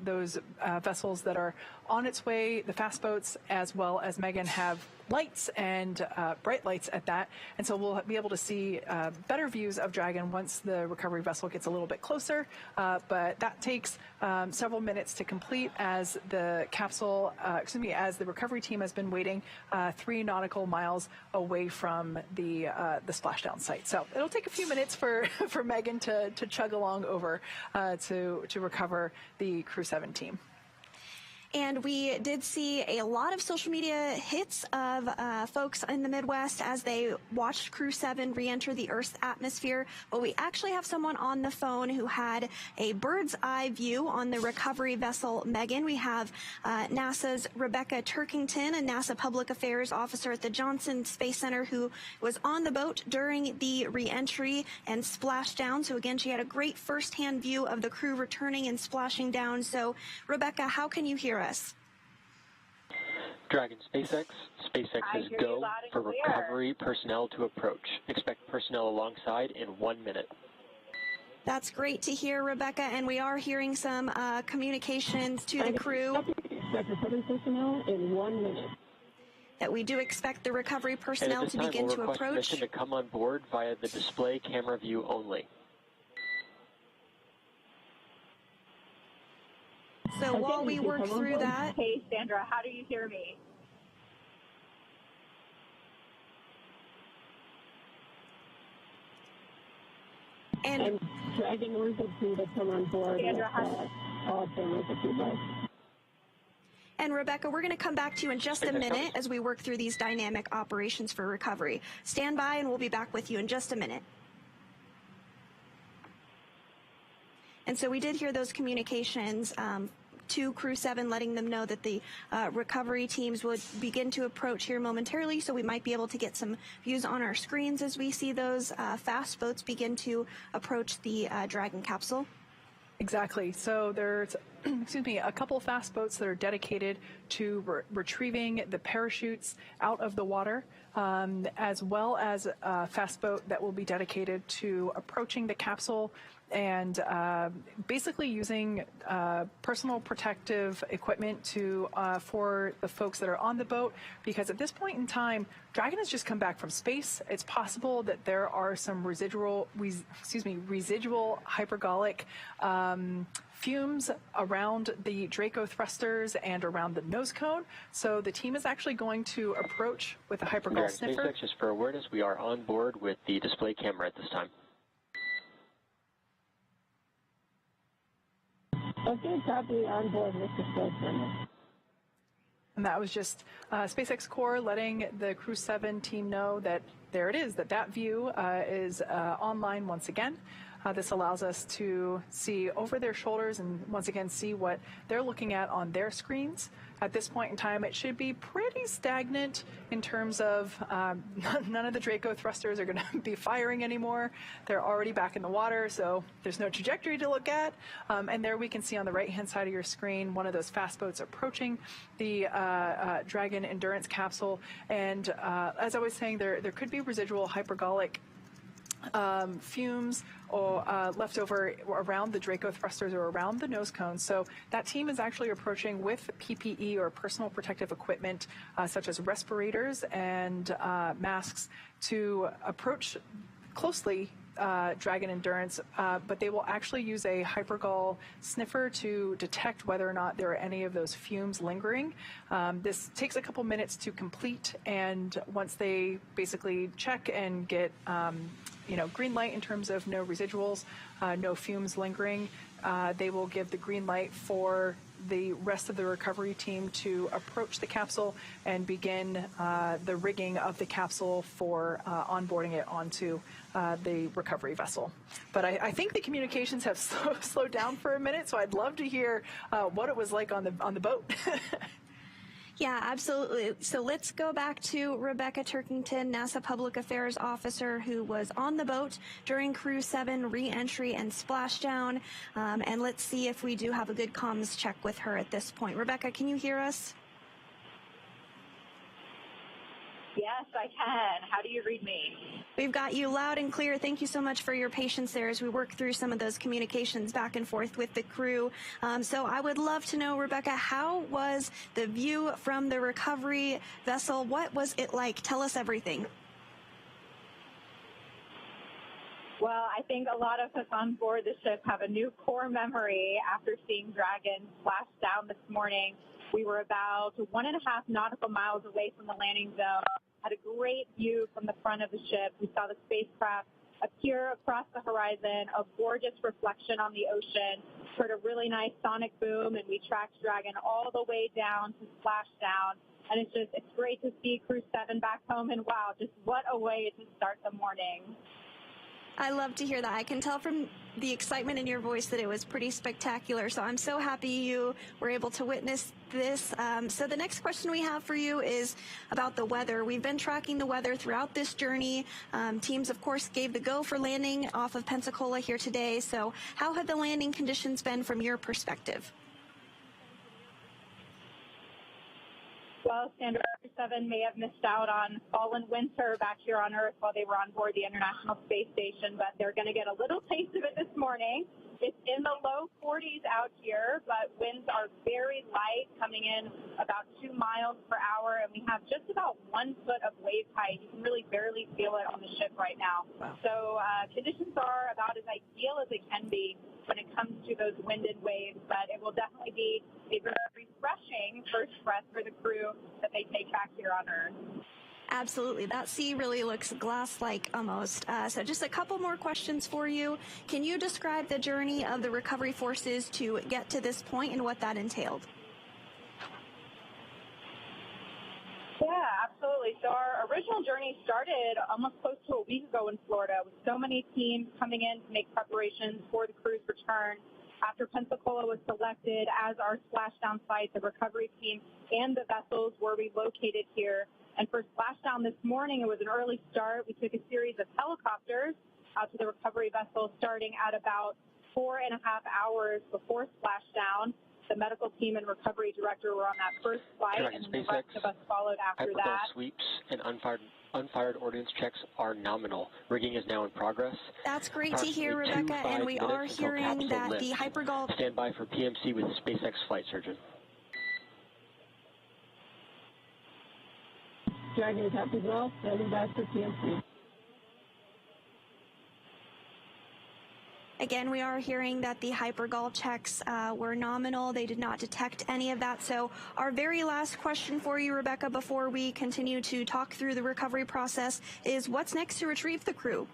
those vessels that are on its way, the fast boats, as well as Megan, have lights and bright lights at that. And so we'll be able to see better views of Dragon once the recovery vessel gets a little bit closer. But that takes several minutes to complete, as the capsule, as the recovery team has been waiting 3 nautical miles away from the splashdown site. So it'll take a few minutes for Megan to chug along over to recover the Crew-7 team. And we did see a lot of social media hits of folks in the Midwest as they watched Crew-7 re-enter the Earth's atmosphere. But we actually have someone on the phone who had a bird's eye view on the recovery vessel Megan. We have NASA's Rebecca Turkington, a NASA Public Affairs Officer at the Johnson Space Center, who was on the boat during the re-entry and splashdown. So again, she had a great firsthand view of the crew returning and splashing down. So Rebecca, how can you hear us? Dragon SpaceX is go for recovery personnel to approach. Expect personnel alongside in 1 minute. That's great to hear, Rebecca, and we are hearing some communications to the crew. Expect recovery personnel in 1 minute. That we do expect the recovery personnel to begin to approach. Permission to come on board via the display camera view only. So while we work through that... Hey, Sandra, how do you hear me? And Dragon wanted to come on board. Sandra, all families if you'd like. And Rebecca, we're going to come back to you in just a minute as we work through these dynamic operations for recovery. Stand by and we'll be back with you in just a minute. And so we did hear those communications to Crew-7, letting them know that the recovery teams would begin to approach here momentarily. So we might be able to get some views on our screens as we see those fast boats begin to approach the Dragon capsule. Exactly. So there's, excuse me, a couple fast boats that are dedicated to retrieving the parachutes out of the water, as well as a fast boat that will be dedicated to approaching the capsule and basically using personal protective equipment to for the folks that are on the boat, because at this point in time, Dragon has just come back from space. It's possible that there are some residual hypergolic fumes around the Draco thrusters and around the nose cone. So the team is actually going to approach with a hypergol sniffer. SpaceX, just for awareness, we are on board with the display camera at this time. Okay, copy, on board with the display camera. And that was just SpaceX Core letting the Crew-7 team know that there it is, that view is online once again. This allows us to see over their shoulders and once again see what they're looking at on their screens. At this point in time, it should be pretty stagnant in terms of none of the Draco thrusters are going to be firing anymore. They're already back in the water, so there's no trajectory to look at. And there we can see on the right-hand side of your screen one of those fast boats approaching the Dragon Endurance capsule. And as I was saying, there could be residual hypergolic fumes or left over around the Draco thrusters or around the nose cones. So that team is actually approaching with PPE or personal protective equipment such as respirators and masks to approach closely Dragon Endurance, but they will actually use a hypergol sniffer to detect whether or not there are any of those fumes lingering. This takes a couple minutes to complete, and once they basically check and get green light in terms of no residuals, no fumes lingering, they will give the green light for the rest of the recovery team to approach the capsule and begin the rigging of the capsule for onboarding it onto the recovery vessel. But I think the communications have slowed down for a minute, so I'd love to hear what it was like on the boat. Yeah, absolutely. So let's go back to Rebecca Turkington, NASA Public Affairs Officer, who was on the boat during Crew-7 re-entry and splashdown. And let's see if we do have a good comms check with her at this point. Rebecca, can you hear us? Yes, I can. How do you read me? We've got you loud and clear. Thank you so much for your patience there as we work through some of those communications back and forth with the crew. So I would love to know, Rebecca, how was the view from the recovery vessel? What was it like? Tell us everything. Well, I think a lot of us on board the ship have a new core memory after seeing Dragon splash down this morning. We were about 1.5 nautical miles away from the landing zone, had a great view from the front of the ship. We saw the spacecraft appear across the horizon, a gorgeous reflection on the ocean, heard a really nice sonic boom, and we tracked Dragon all the way down to Splashdown. And it's great to see Crew-7 back home, and wow, just what a way to start the morning. I love to hear that. I can tell from the excitement in your voice that it was pretty spectacular. So I'm so happy you were able to witness this. So the next question we have for you is about the weather. We've been tracking the weather throughout this journey. Teams, of course, gave the go for landing off of Pensacola here today. So how have the landing conditions been from your perspective? Well, Sandra, Crew-7 may have missed out on fall and winter back here on Earth while they were on board the International Space Station, but they're going to get a little taste of it this morning. It's in the low 40s out here, but winds are very light, coming in about 2 miles per hour, and we have just about 1 foot of wave height. You can really barely feel it on the ship right now. Wow. So conditions are about as ideal as they can be when it comes to those wind and waves, but it will definitely be a very refreshing first breath for the crew that they take back here on Earth. Absolutely. That sea really looks glass-like almost. So just a couple more questions for you. Can you describe the journey of the recovery forces to get to this point and what that entailed? Yeah, absolutely. So our original journey started almost close to a week ago in Florida, with so many teams coming in to make preparations for the crew's return. After Pensacola was selected as our splashdown site, the recovery team and the vessels were relocated here. And for Splashdown this morning, it was an early start. We took a series of helicopters out to the recovery vessel starting at about 4.5 hours before Splashdown. The medical team and recovery director were on that first flight, and then the rest of us followed after that. Sweeps and unfired ordnance checks are nominal. Rigging is now in progress. That's great to hear, Rebecca, and we are hearing that the hypergol... Stand by for PMC with SpaceX flight surgeon. Dragon is happy as well, standing by for PMC. Again, we are hearing that the hypergol checks were nominal. They did not detect any of that. So our very last question for you, Rebecca, before we continue to talk through the recovery process is what's next to retrieve the crew?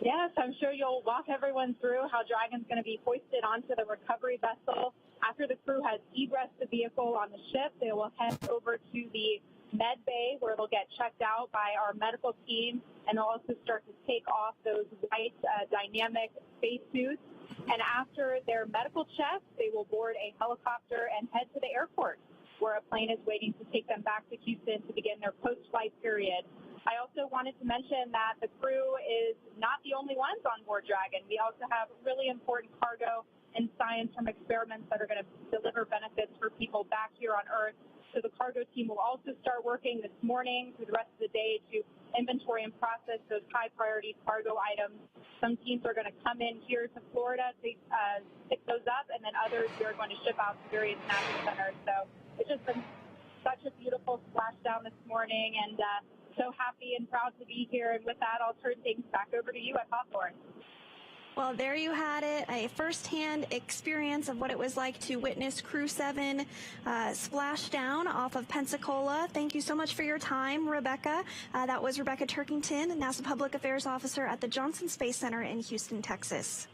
Yes, I'm sure you'll walk everyone through how Dragon's going to be hoisted onto the recovery vessel. After the crew has egressed the vehicle on the ship, they will head over to the med bay where they'll get checked out by our medical team, and they'll also start to take off those white dynamic spacesuits. And after their medical checks, they will board a helicopter and head to the airport where a plane is waiting to take them back to Houston to begin their post-flight period. I also wanted to mention that the crew is not the only ones on board Dragon. We also have really important cargo and science from experiments that are going to deliver benefits for people back here on Earth. So the cargo team will also start working this morning through the rest of the day to inventory and process those high-priority cargo items. Some teams are going to come in here to Florida to pick those up, and then others we are going to ship out to various national centers. So it's just been such a beautiful splashdown this morning, and so happy and proud to be here. And with that, I'll turn things back over to you at Hawthorne. Well, there you had it, a firsthand experience of what it was like to witness Crew-7 splash down off of Pensacola. Thank you so much for your time, Rebecca. That was Rebecca Turkington, NASA Public Affairs Officer at the Johnson Space Center in Houston, Texas.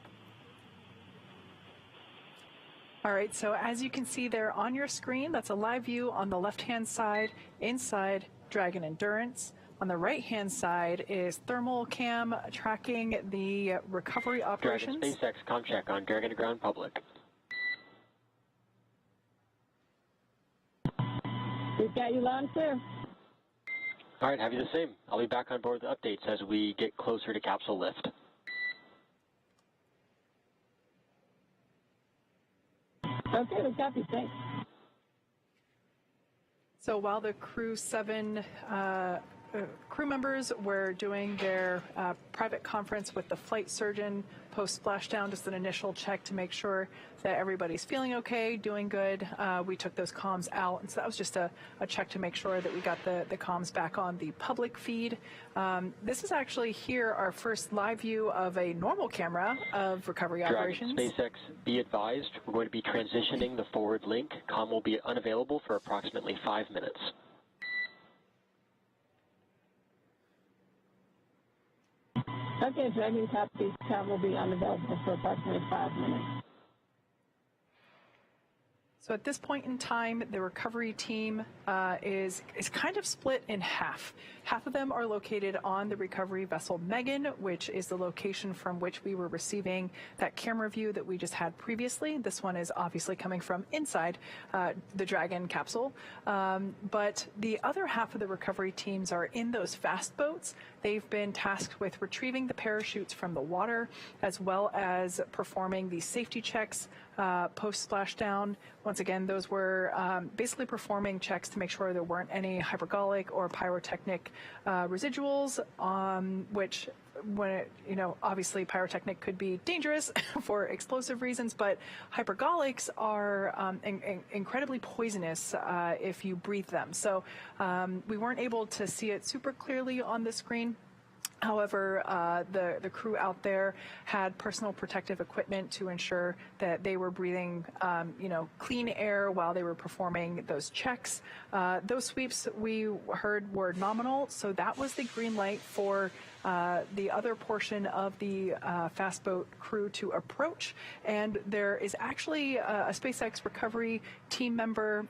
All right, so as you can see there on your screen, that's a live view on the left-hand side inside Dragon Endurance. On the right-hand side is thermal cam tracking the recovery operations. Dragon SpaceX com check on Dragon to ground public. We've got you loud and clear. All right, have you the same. I'll be back on board with updates as we get closer to capsule lift. Okay, we copy. Thanks. So while the Crew-7 crew members were doing their private conference with the flight surgeon post-splashdown, just an initial check to make sure that everybody's feeling okay, doing good. We took those comms out, and so that was just a check to make sure that we got the comms back on the public feed. This is actually here our first live view of a normal camera of recovery operations. SpaceX, be advised, we're going to be transitioning the forward link. Comm will be unavailable for approximately 5 minutes. Okay, Dragon copies. Cab will be unavailable for approximately 5 minutes. So at this point in time, the recovery team is kind of split in half. Half of them are located on the recovery vessel Megan, which is the location from which we were receiving that camera view that we just had previously. This one is obviously coming from inside the Dragon capsule. But the other half of the recovery teams are in those fast boats. They've been tasked with retrieving the parachutes from the water, as well as performing the safety checks post-splashdown. Once again, those were basically performing checks to make sure there weren't any hypergolic or pyrotechnic residuals, which, obviously pyrotechnic could be dangerous for explosive reasons, but hypergolics are incredibly poisonous if you breathe them. So we weren't able to see it super clearly on the screen. However, the crew out there had personal protective equipment to ensure that they were breathing, clean air while they were performing those checks. Those sweeps we heard were nominal, so that was the green light for the other portion of the fast boat crew to approach. And there is actually a SpaceX recovery team member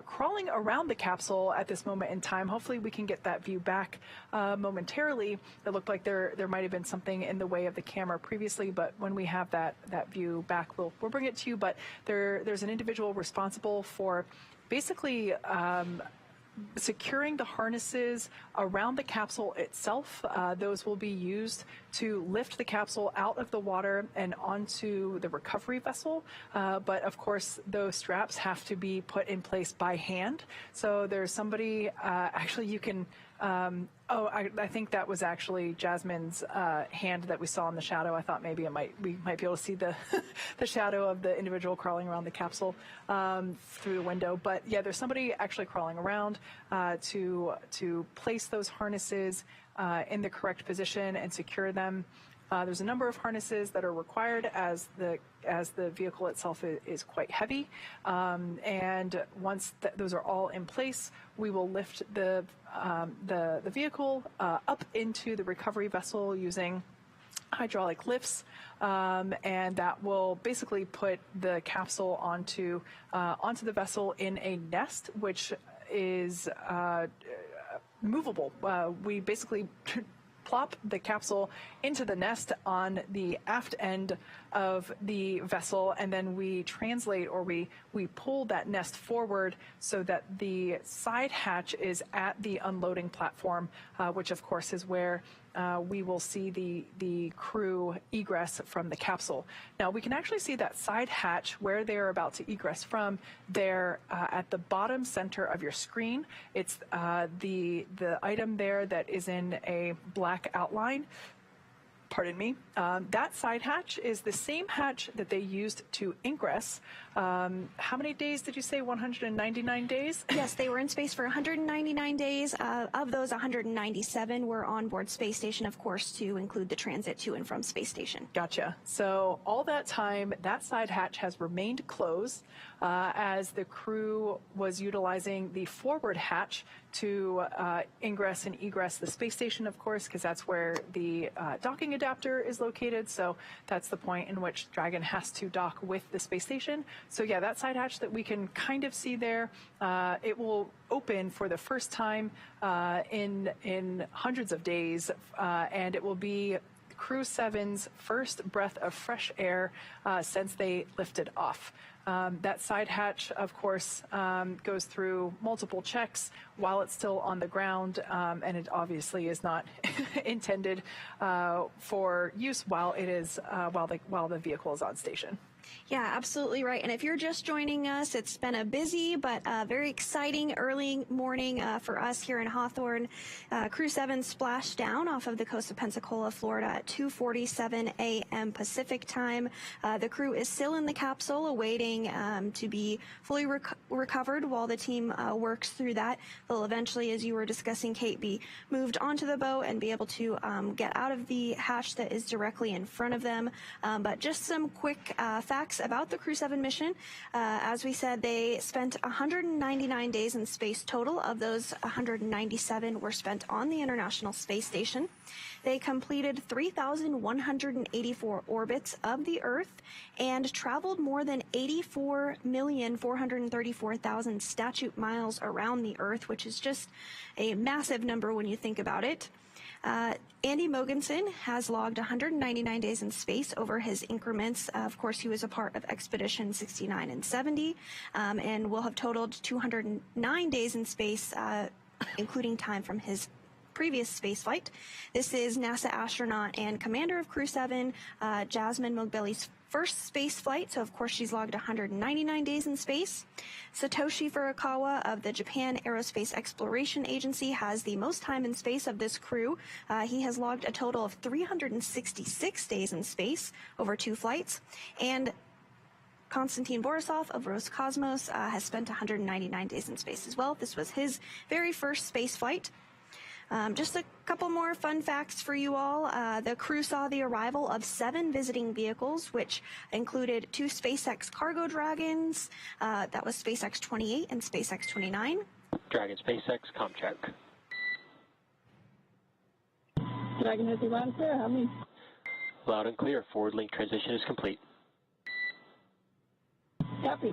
crawling around the capsule at this moment in time. Hopefully we can get that view back momentarily. It looked like there might have been something in the way of the camera previously, but when we have that view back, we'll bring it to you. But there's an individual responsible for basically securing the harnesses around the capsule itself. Those will be used to lift the capsule out of the water and onto the recovery vessel. But of course, those straps have to be put in place by hand. So there's somebody, actually you can, I think that was actually Jasmine's hand that we saw in the shadow. I thought maybe we might be able to see the the shadow of the individual crawling around the capsule through the window. But yeah, there's somebody actually crawling around to place those harnesses in the correct position and secure them. There's a number of harnesses that are required as the vehicle itself is quite heavy, and once those are all in place, we will lift the vehicle up into the recovery vessel using hydraulic lifts, and that will basically put the capsule onto the vessel in a nest, which is movable. We basically plop the capsule into the nest on the aft end of the vessel, and then we translate, or we pull that nest forward so that the side hatch is at the unloading platform, which of course is where we will see the crew egress from the capsule. Now we can actually see that side hatch where they're about to egress from there at the bottom center of your screen. It's the item there that is in a black outline. Pardon me. That side hatch is the same hatch that they used to ingress. How many days did you say? 199 days? Yes, they were in space for 199 days. Of those, 197 were on board Space Station, of course, to include the transit to and from Space Station. Gotcha. So all that time, that side hatch has remained closed as the crew was utilizing the forward hatch to ingress and egress the space station, of course, because that's where the docking adapter is located. So that's the point in which Dragon has to dock with the space station. So yeah, that side hatch that we can kind of see there, it will open for the first time in hundreds of days, and it will be Crew-7's first breath of fresh air since they lifted off. That side hatch, of course, goes through multiple checks while it's still on the ground, and it obviously is not intended for use while it is while the vehicle is on station. Yeah, absolutely right. And if you're just joining us, it's been a busy but very exciting early morning for us here in Hawthorne. Crew-7 splashed down off of the coast of Pensacola, Florida at 2:47 a.m. Pacific time. The crew is still in the capsule awaiting to be fully recovered while the team works through that. They'll eventually, as you were discussing, Kate, be moved onto the boat and be able to get out of the hatch that is directly in front of them. But just some quick facts facts about the Crew-7 mission. As we said, they spent 199 days in space total. Of those, 197 were spent on the International Space Station. They completed 3,184 orbits of the Earth and traveled more than 84,434,000 statute miles around the Earth, which is just a massive number when you think about it. Andy Mogensen has logged 199 days in space over his increments. Of course, he was a part of Expedition 69 and 70, and will have totaled 209 days in space, including time from his previous spaceflight. This is NASA astronaut and commander of Crew-7, Jasmine Mogbelli's first space flight, so of course she's logged 199 days in space. Satoshi Furukawa of the Japan Aerospace Exploration Agency has the most time in space of this crew. He has logged a total of 366 days in space over 2 flights. And Konstantin Borisov of Roscosmos has spent 199 days in space as well. This was his very first space flight. Just a couple more fun facts for you all. The crew saw the arrival of 7 visiting vehicles, which included 2 SpaceX cargo Dragons. That was SpaceX 28 and SpaceX 29. Dragon SpaceX, com check. Dragon has you loud and clear. How many? Loud and clear. Forward link transition is complete. Copy.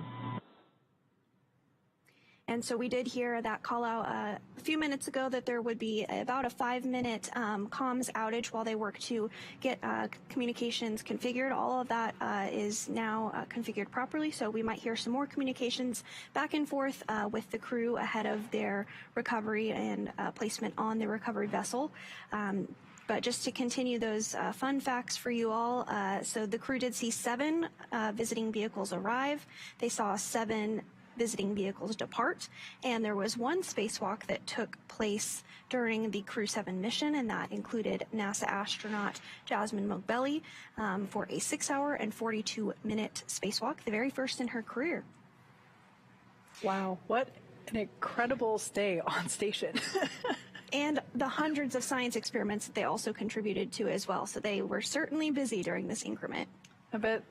And so we did hear that call out a few minutes ago that there would be about a 5-minute comms outage while they work to get communications configured. All of that is now configured properly, so we might hear some more communications back and forth with the crew ahead of their recovery and placement on the recovery vessel. But just to continue those fun facts for you all, so the crew did see 7 visiting vehicles arrive. They saw 7 visiting vehicles depart, and there was 1 spacewalk that took place during the Crew-7 mission, and that included NASA astronaut Jasmine Mogbelli for a 6-hour and 42-minute spacewalk, the very first in her career. Wow, what an incredible stay on station. And the hundreds of science experiments that they also contributed to as well, so they were certainly busy during this increment. I bet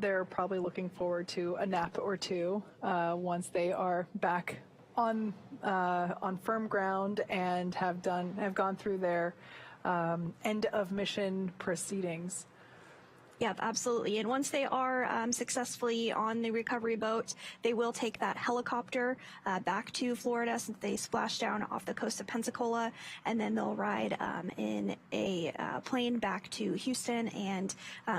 they're probably looking forward to a nap or two once they are back on firm ground and have gone through their end of mission proceedings. Yep, absolutely. And once they are successfully on the recovery boat, they will take that helicopter back to Florida since they splashed down off the coast of Pensacola, and then they'll ride in a plane back to Houston and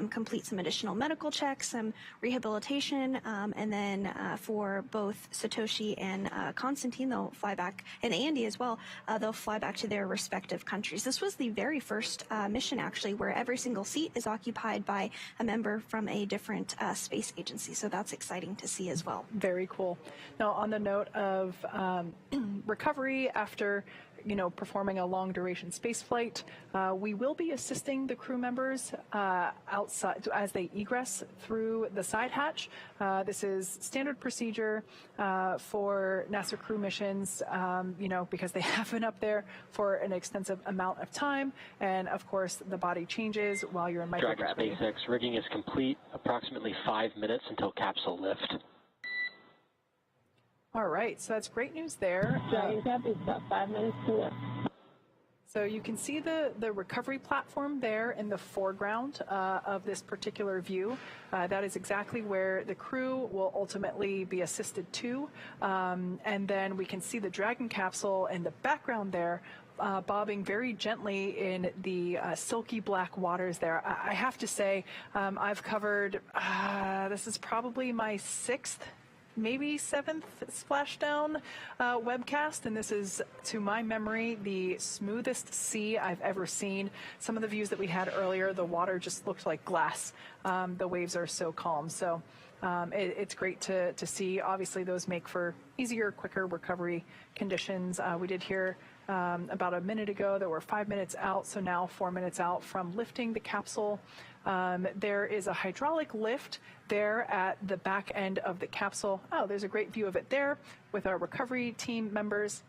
complete some additional medical checks, some rehabilitation, and then for both Satoshi and Konstantin, they'll fly back, and Andy as well, they'll fly back to their respective countries. This was the very first mission, actually, where every single seat is occupied by a member from a different space agency. So that's exciting to see as well. Very cool. Now, on the note of recovery after performing a long duration space flight, we will be assisting the crew members outside as they egress through the side hatch. This is standard procedure for NASA crew missions, because they have been up there for an extensive amount of time. And of course, the body changes while you're in microgravity. Dragon SpaceX rigging is complete. Approximately 5 minutes until capsule lift. All right, so that's great news there. Dragon copy, about 5 minutes to lift. So you can see the recovery platform there in the foreground of this particular view. That is exactly where the crew will ultimately be assisted to. And then we can see the Dragon capsule in the background there, bobbing very gently in the silky black waters there. I have to say, I've covered, this is probably my 6th, maybe 7th Splashdown webcast, and this is, to my memory, the smoothest sea I've ever seen. Some of the views that we had earlier, the water just looked like glass. The waves are so calm. So it's great to see. Obviously, those make for easier, quicker recovery conditions. We did hear about a minute ago that we're 5 minutes out, so now 4 minutes out from lifting the capsule. There is a hydraulic lift there at the back end of the capsule. Oh, there's a great view of it there with our recovery team members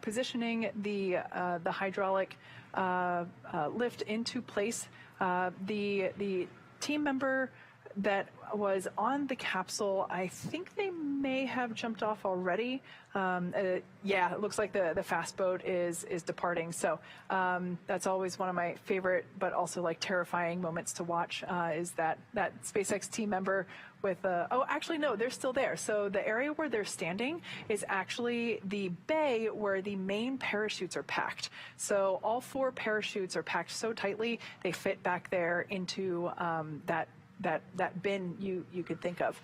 positioning the hydraulic lift into place. The team member that was on the capsule, I think they may have jumped off already. Yeah, it looks like the fast boat is departing. So that's always one of my favorite, but also like terrifying moments to watch, is that SpaceX team member with, oh, actually, no, they're still there. So the area where they're standing is actually the bay where the main parachutes are packed. So all 4 parachutes are packed so tightly, they fit back there into that bin you could think of.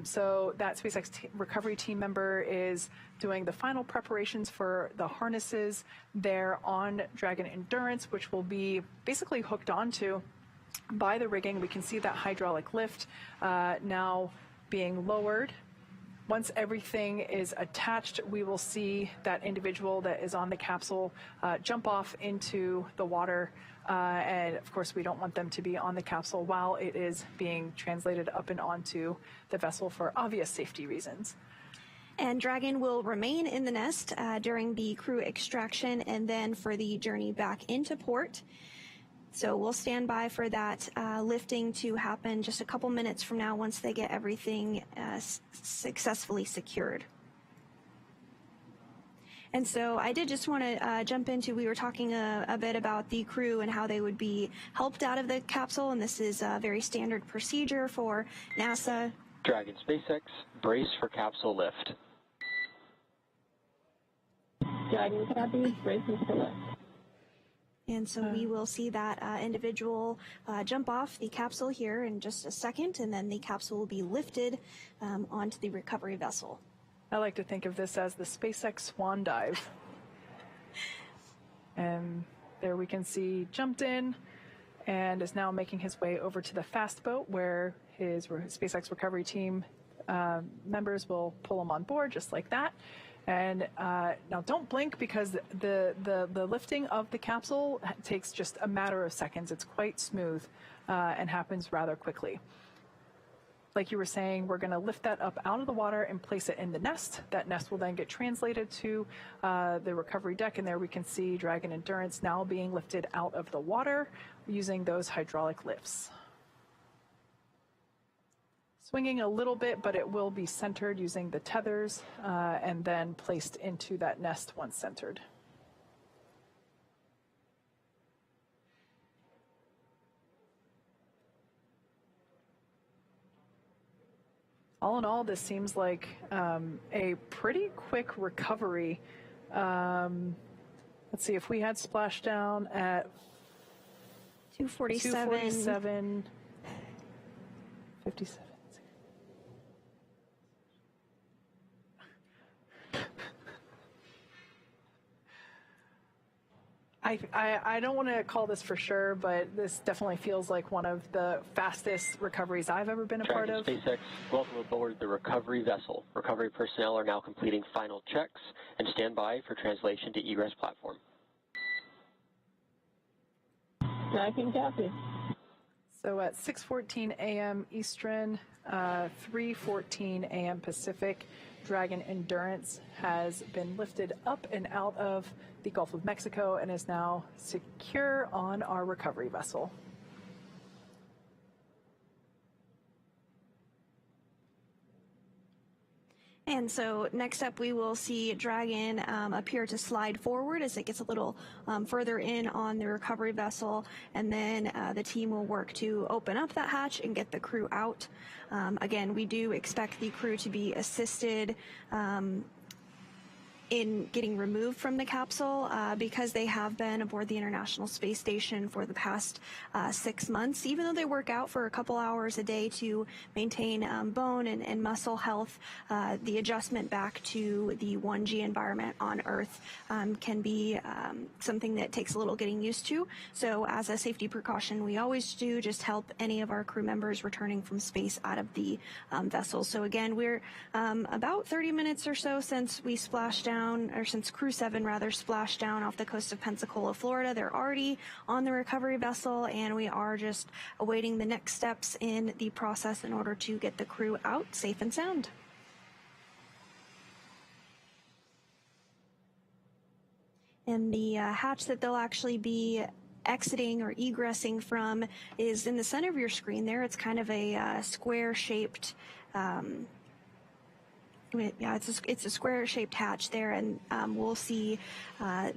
So that SpaceX recovery team member is doing the final preparations for the harnesses there on Dragon Endurance, which will be basically hooked onto by the rigging. We can see that hydraulic lift now being lowered. Once everything is attached, we will see that individual that is on the capsule jump off into the water. And of course, we don't want them to be on the capsule while it is being translated up and onto the vessel for obvious safety reasons. And Dragon will remain in the nest during the crew extraction and then for the journey back into port. So we'll stand by for that lifting to happen just a couple minutes from now once they get everything successfully secured. And so I did just want to jump into, we were talking a bit about the crew and how they would be helped out of the capsule, and this is a very standard procedure for NASA. Dragon SpaceX, brace for capsule lift. Dragon copy, braces for lift. And so we will see that individual jump off the capsule here in just a second, and then the capsule will be lifted onto the recovery vessel. I like to think of this as the SpaceX swan dive. And there we can see jumped in and is now making his way over to the fast boat where his SpaceX recovery team members will pull him on board just like that. And now don't blink because the lifting of the capsule takes just a matter of seconds. It's quite smooth and happens rather quickly. Like you were saying, we're going to lift that up out of the water and place it in the nest. That nest will then get translated to the recovery deck, and there we can see Dragon Endurance now being lifted out of the water using those hydraulic lifts. Swinging a little bit, but it will be centered using the tethers and then placed into that nest once centered. All in all, this seems like a pretty quick recovery. Let's see, if we had Splashdown at 247. 57. I don't want to call this for sure, but this definitely feels like one of the fastest recoveries I've ever been a part of. SpaceX, welcome aboard the recovery vessel. Recovery personnel are now completing final checks and stand by for translation to egress platform. Dragon copy. So at 6:14 a.m. Eastern, 3:14 a.m. Pacific, Dragon Endurance has been lifted up and out of the Gulf of Mexico and is now secure on our recovery vessel. And so next up we will see Dragon appear to slide forward as it gets a little further in on the recovery vessel, and then the team will work to open up that hatch and get the crew out. Again, we do expect the crew to be assisted in getting removed from the capsule because they have been aboard the International Space Station for the past 6 months. Even though they work out for a couple hours a day to maintain bone and muscle health, the adjustment back to the 1G environment on Earth can be something that takes a little getting used to. So as a safety precaution, we always do just help any of our crew members returning from space out of the vessel. So again, we're about 30 minutes or so since we splashed down, or since Crew-7 rather splashed down off the coast of Pensacola, Florida. They're already on the recovery vessel, and we are just awaiting the next steps in the process in order to get the crew out safe and sound. And the hatch that they'll actually be exiting or egressing from is in the center of your screen there. It's kind of a square-shaped it's a square-shaped hatch there, and we'll see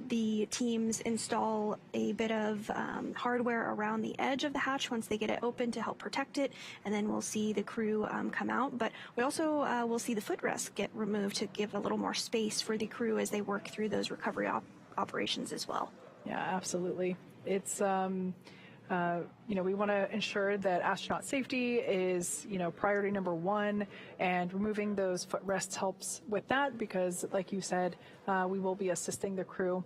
the teams install a bit of hardware around the edge of the hatch once they get it open to help protect it, and then we'll see the crew come out. But we also will see the footrest get removed to give a little more space for the crew as they work through those recovery operations as well. Yeah, absolutely. It's we want to ensure that astronaut safety is, priority number one, and removing those footrests helps with that because, like you said, we will be assisting the crew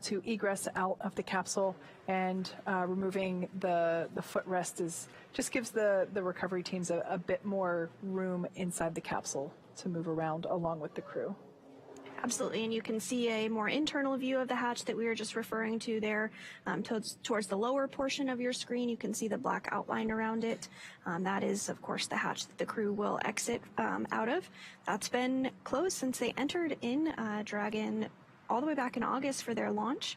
to egress out of the capsule, and removing the footrest just gives the recovery teams a bit more room inside the capsule to move around along with the crew. Absolutely, and you can see a more internal view of the hatch that we were just referring to there. Towards the lower portion of your screen, you can see the black outline around it. That is, of course, the hatch that the crew will exit out of. That's been closed since they entered in Dragon all the way back in August for their launch.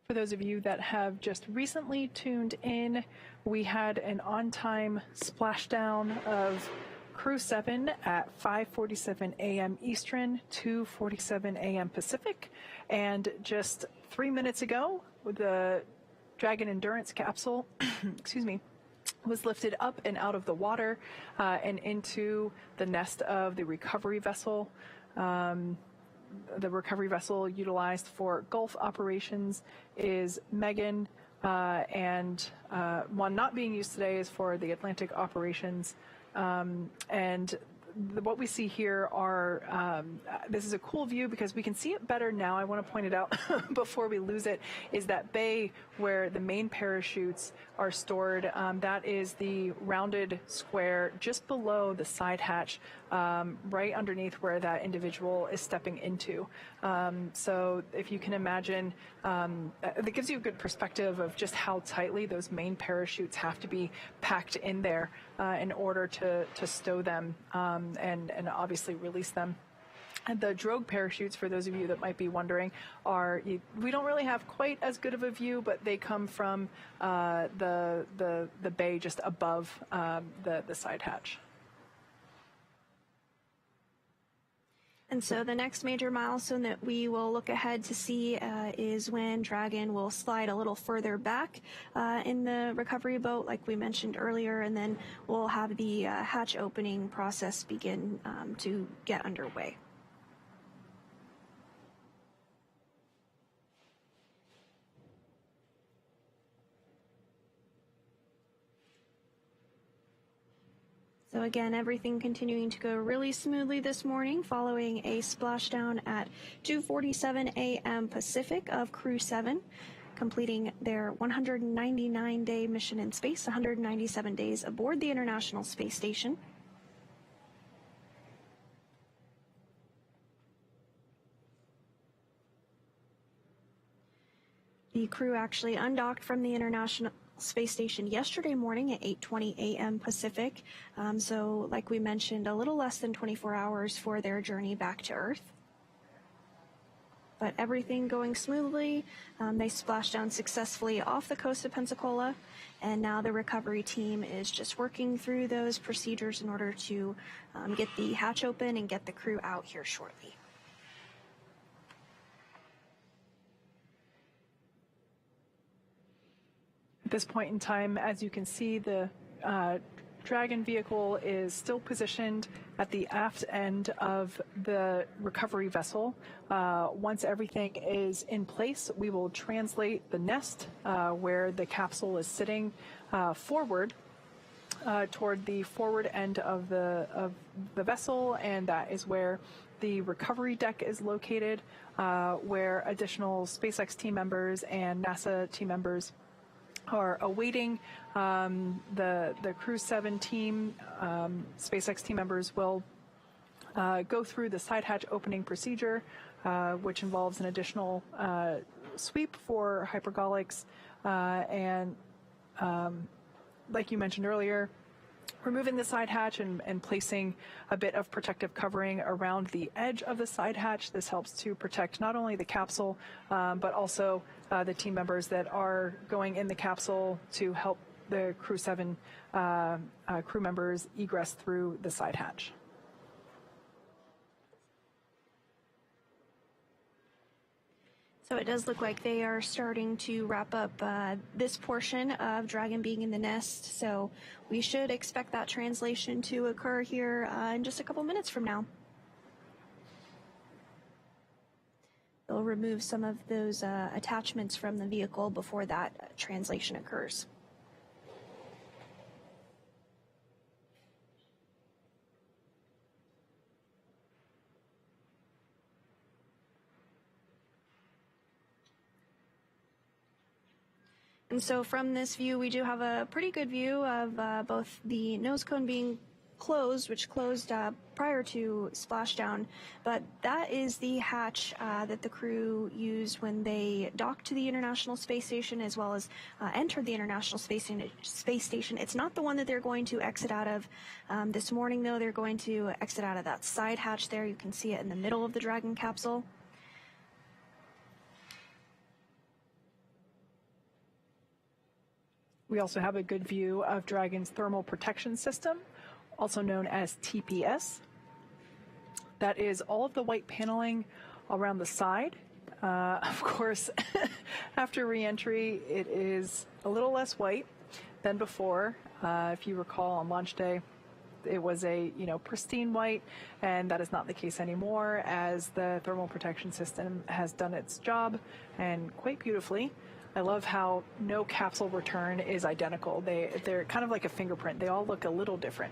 For those of you that have just recently tuned in, we had an on-time splashdown of Crew-7 at 5:47 a.m. Eastern, 2:47 a.m. Pacific, and just 3 minutes ago, the Dragon Endurance capsule, was lifted up and out of the water and into the nest of the recovery vessel. The recovery vessel utilized for Gulf operations is Megan, and one not being used today is for the Atlantic operations. What we see here are, this is a cool view because we can see it better now. I want to point it out before we lose it, is that bay where the main parachutes are stored. That is the rounded square just below the side hatch, right underneath where that individual is stepping into. So if you can imagine, that gives you a good perspective of just how tightly those main parachutes have to be packed in there in order to stow them and obviously release them. And the drogue parachutes, for those of you that might be wondering, we don't really have quite as good of a view, but they come from the bay just above the side hatch. And so the next major milestone that we will look ahead to see is when Dragon will slide a little further back in the recovery boat, like we mentioned earlier, and then we'll have the hatch opening process begin to get underway. So again, everything continuing to go really smoothly this morning following a splashdown at 2:47 a.m. Pacific of Crew-7, completing their 199-day mission in space, 197 days aboard the International Space Station. The crew actually undocked from the International Space Station yesterday morning at 8:20 a.m. Pacific. So like we mentioned, a little less than 24 hours for their journey back to Earth. But everything going smoothly. They splashed down successfully off the coast of Pensacola, and now the recovery team is just working through those procedures in order to get the hatch open and get the crew out here shortly. At this point in time, as you can see, the Dragon vehicle is still positioned at the aft end of the recovery vessel. Once everything is in place, we will translate the nest where the capsule is sitting forward toward the forward end of the vessel, and that is where the recovery deck is located, where additional SpaceX team members and NASA team members are awaiting. The Crew-7 team, SpaceX team members will go through the side hatch opening procedure, which involves an additional sweep for hypergolics, and like you mentioned earlier, removing the side hatch and placing a bit of protective covering around the edge of the side hatch. This helps to protect not only the capsule, but also the team members that are going in the capsule to help the Crew-7 crew members egress through the side hatch. So it does look like they are starting to wrap up this portion of Dragon being in the nest. So we should expect that translation to occur here in just a couple minutes from now. They'll remove some of those attachments from the vehicle before that translation occurs. And so from this view, we do have a pretty good view of both the nose cone being closed, which closed prior to splashdown, but that is the hatch that the crew used when they docked to the International Space Station as well as entered the International Space Station. It's not the one that they're going to exit out of this morning, though. They're going to exit out of that side hatch there. You can see it in the middle of the Dragon capsule. We also have a good view of Dragon's thermal protection system, also known as TPS. That is all of the white paneling around the side. Of course, after re-entry, it is a little less white than before. If you recall, on launch day, it was a pristine white, and that is not the case anymore, as the thermal protection system has done its job, and quite beautifully. I love how no capsule return is identical. They're kind of like a fingerprint. They all look a little different.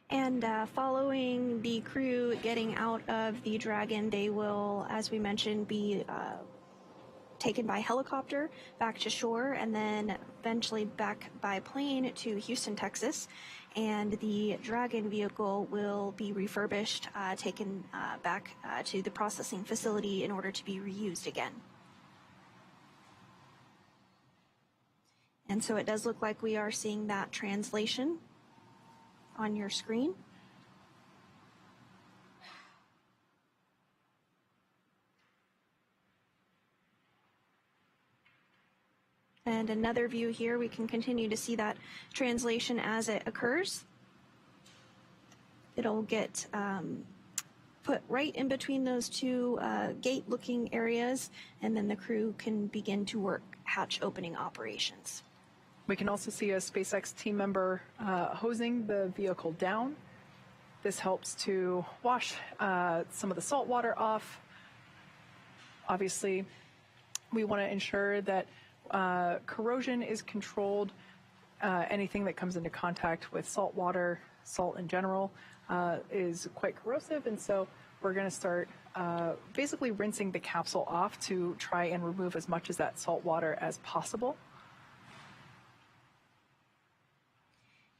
And following the crew getting out of the Dragon, they will, as we mentioned, be taken by helicopter back to shore and then eventually back by plane to Houston, Texas. And the Dragon vehicle will be refurbished, taken back to the processing facility in order to be reused again. And so it does look like we are seeing that translation on your screen. And another view here, we can continue to see that translation as it occurs. It'll get put right in between those two gate-looking areas, and then the crew can begin to work hatch opening operations. We can also see a SpaceX team member hosing the vehicle down. This helps to wash some of the salt water off. Obviously, we want to ensure that corrosion is controlled. Anything that comes into contact with salt water, salt in general, is quite corrosive, and so we're going to start basically rinsing the capsule off to try and remove as much of that salt water as possible.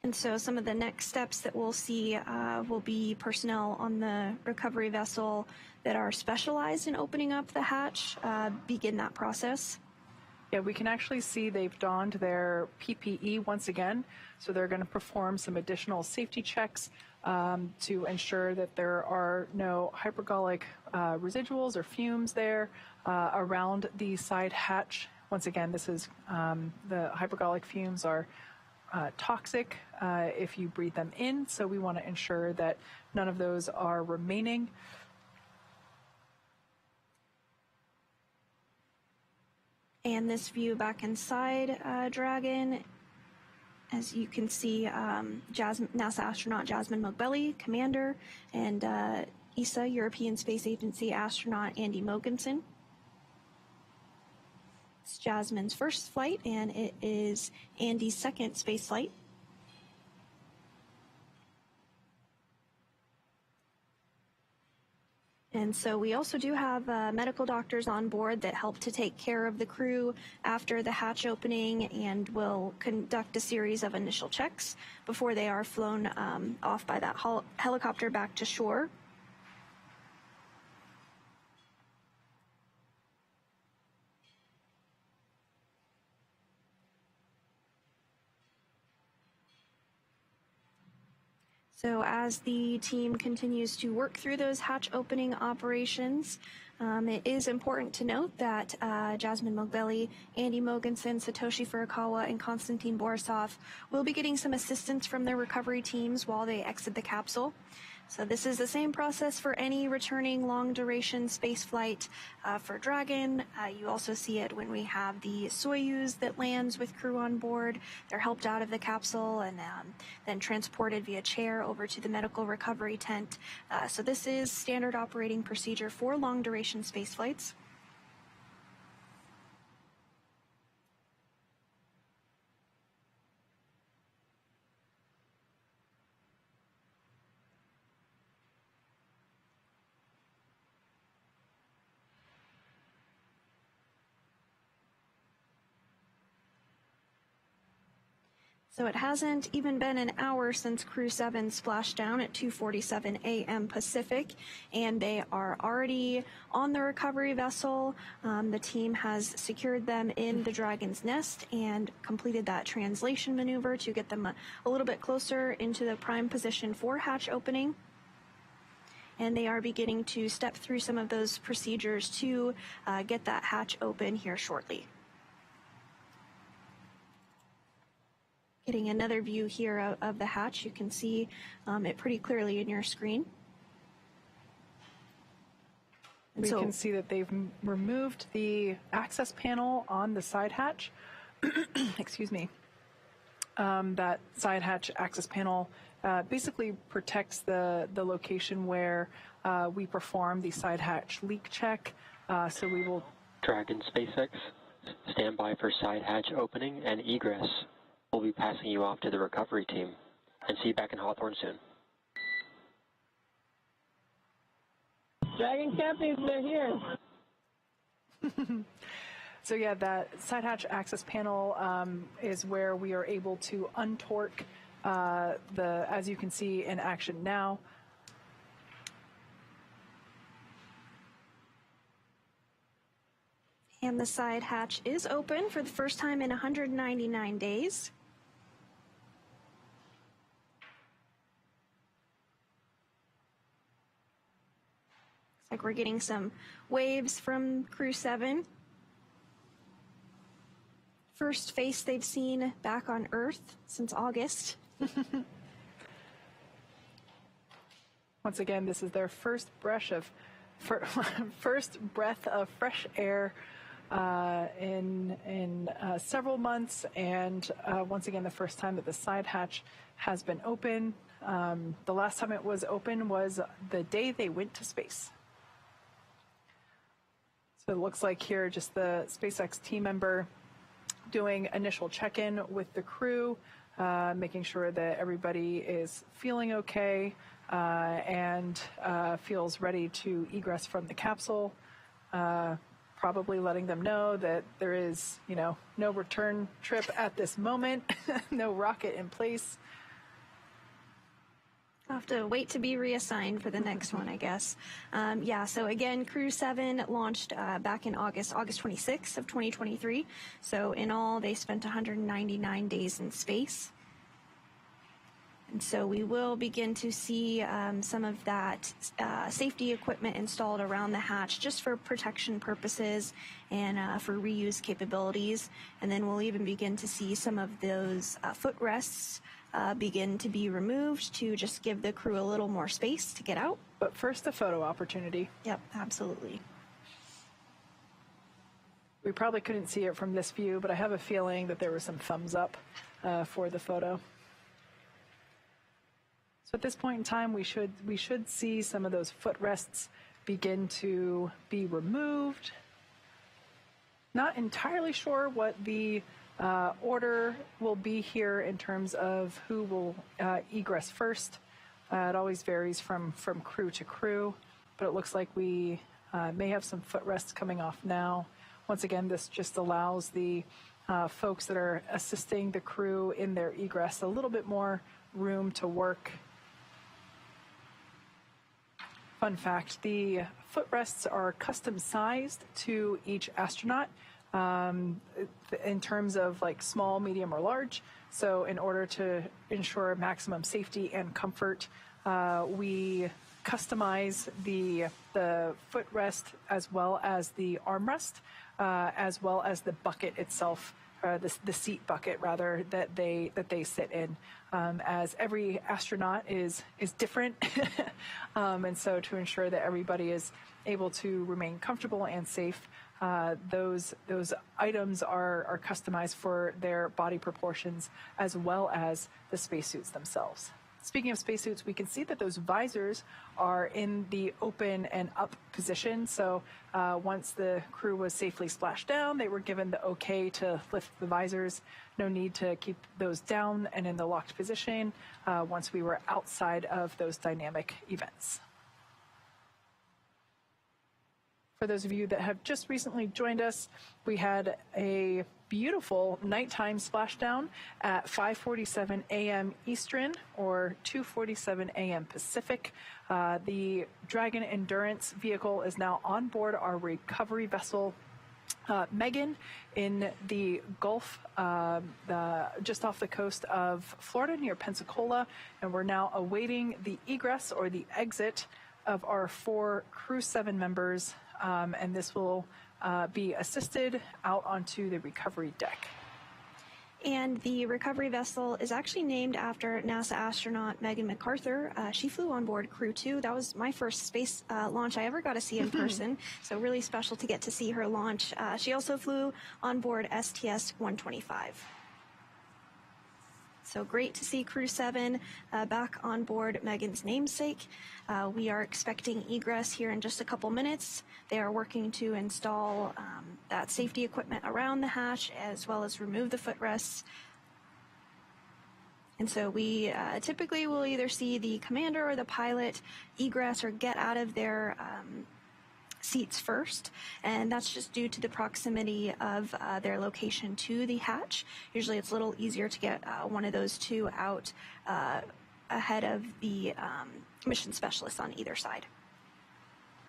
And so some of the next steps that we'll see will be personnel on the recovery vessel that are specialized in opening up the hatch begin that process. Yeah, we can actually see they've donned their PPE once again, so they're going to perform some additional safety checks to ensure that there are no hypergolic residuals or fumes there around the side hatch. Once again, this is the hypergolic fumes are toxic if you breathe them in, so we want to ensure that none of those are remaining. And this view back inside Dragon, as you can see, NASA astronaut Jasmine Mogbelli, commander, and ESA, European Space Agency astronaut Andy Mogensen. It's Jasmine's first flight, and it is Andy's second space flight. And so we also do have medical doctors on board that help to take care of the crew after the hatch opening and will conduct a series of initial checks before they are flown off by that helicopter back to shore. So as the team continues to work through those hatch opening operations, it is important to note that Jasmine Mogbelli, Andy Mogensen, Satoshi Furukawa, and Konstantin Borisov will be getting some assistance from their recovery teams while they exit the capsule. So this is the same process for any returning long-duration space flight for Dragon. You also see it when we have the Soyuz that lands with crew on board. They're helped out of the capsule and then transported via chair over to the medical recovery tent. So this is standard operating procedure for long-duration space flights. So it hasn't even been an hour since Crew-7 splashed down at 2:47 a.m. Pacific, and they are already on the recovery vessel. The team has secured them in the Dragon's nest and completed that translation maneuver to get them a little bit closer into the prime position for hatch opening. And they are beginning to step through some of those procedures to get that hatch open here shortly. Getting another view here of the hatch. You can see it pretty clearly in your screen. We can see that they've removed the access panel on the side hatch. Excuse me. That side hatch access panel basically protects the location where we perform the side hatch leak check. So we will... Dragon SpaceX, stand by for side hatch opening and egress. We'll be passing you off to the recovery team, and see you back in Hawthorne soon. Dragon Captains, they're here. So yeah, that side hatch access panel is where we are able to untorque as you can see in action now. And the side hatch is open for the first time in 199 days. Looks like we're getting some waves from Crew-7. First face they've seen back on Earth since August. Once again, this is their first breath of fresh air in several months, and once again, the first time that the side hatch has been open. The last time it was open was the day they went to space. So it looks like here just the SpaceX team member doing initial check-in with the crew, making sure that everybody is feeling okay and feels ready to egress from the capsule. Probably letting them know that there is, no return trip at this moment, no rocket in place. I'll have to wait to be reassigned for the next one, I guess. Yeah, so again, Crew-7 launched back in August 26th of 2023. So in all, they spent 199 days in space. And so we will begin to see some of that safety equipment installed around the hatch just for protection purposes and for reuse capabilities. And then we'll even begin to see some of those footrests begin to be removed to just give the crew a little more space to get out. But first, a photo opportunity. Yep, absolutely. We probably couldn't see it from this view, but I have a feeling that there was some thumbs up for the photo. So at this point in time, we should see some of those footrests begin to be removed. Not entirely sure what the order will be here in terms of who will egress first. It always varies from crew to crew, but it looks like we may have some footrests coming off now. Once again, this just allows the folks that are assisting the crew in their egress a little bit more room to work. Fun fact, the footrests are custom sized to each astronaut. in terms of like small, medium, or large. So in order to ensure maximum safety and comfort, we customize the footrest as well as the armrest, as well as the bucket itself, the seat bucket rather, that they sit in. As every astronaut is different, and so to ensure that everybody is able to remain comfortable and safe, those items are customized for their body proportions as well as the spacesuits themselves. Speaking of spacesuits, we can see that those visors are in the open and up position. So once the crew was safely splashed down, they were given the okay to lift the visors. No need to keep those down and in the locked position once we were outside of those dynamic events. For those of you that have just recently joined us, we had a beautiful nighttime splashdown at 5:47 a.m. Eastern or 2:47 a.m. Pacific. The Dragon Endurance vehicle is now on board our recovery vessel Megan in the Gulf, just off the coast of Florida near Pensacola, and we're now awaiting the egress or the exit of our 4 Crew-7 members, and this will be assisted out onto the recovery deck. And the recovery vessel is actually named after NASA astronaut Megan McArthur. She flew on board Crew-2. That was my first space launch I ever got to see in person, so really special to get to see her launch. She also flew on board STS-125. So great to see Crew-7 back on board Megan's namesake. We are expecting egress here in just a couple minutes. They are working to install that safety equipment around the hatch as well as remove the footrests. And so we typically will either see the commander or the pilot egress or get out of their seats first, and that's just due to the proximity of their location to the hatch. Usually it's a little easier to get one of those two out ahead of the mission specialists on either side.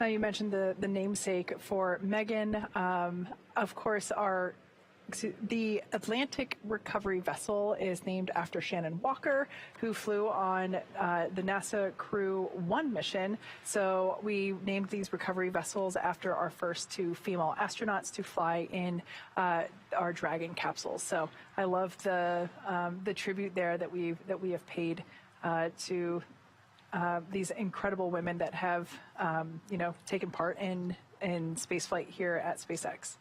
Now you mentioned the namesake for Megan. Of course, the Atlantic recovery vessel is named after Shannon Walker, who flew on the NASA Crew-1 mission. So we named these recovery vessels after our first 2 female astronauts to fly in our Dragon capsules. So I love the tribute there that we have paid to these incredible women that have taken part in spaceflight here at SpaceX.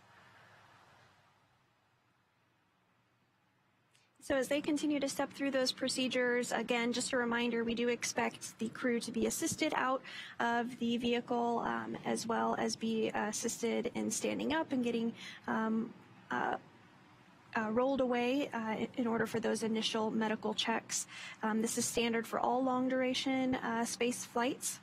So as they continue to step through those procedures, again, just a reminder, we do expect the crew to be assisted out of the vehicle as well as be assisted in standing up and getting rolled away in order for those initial medical checks. This is standard for all long-duration space flights.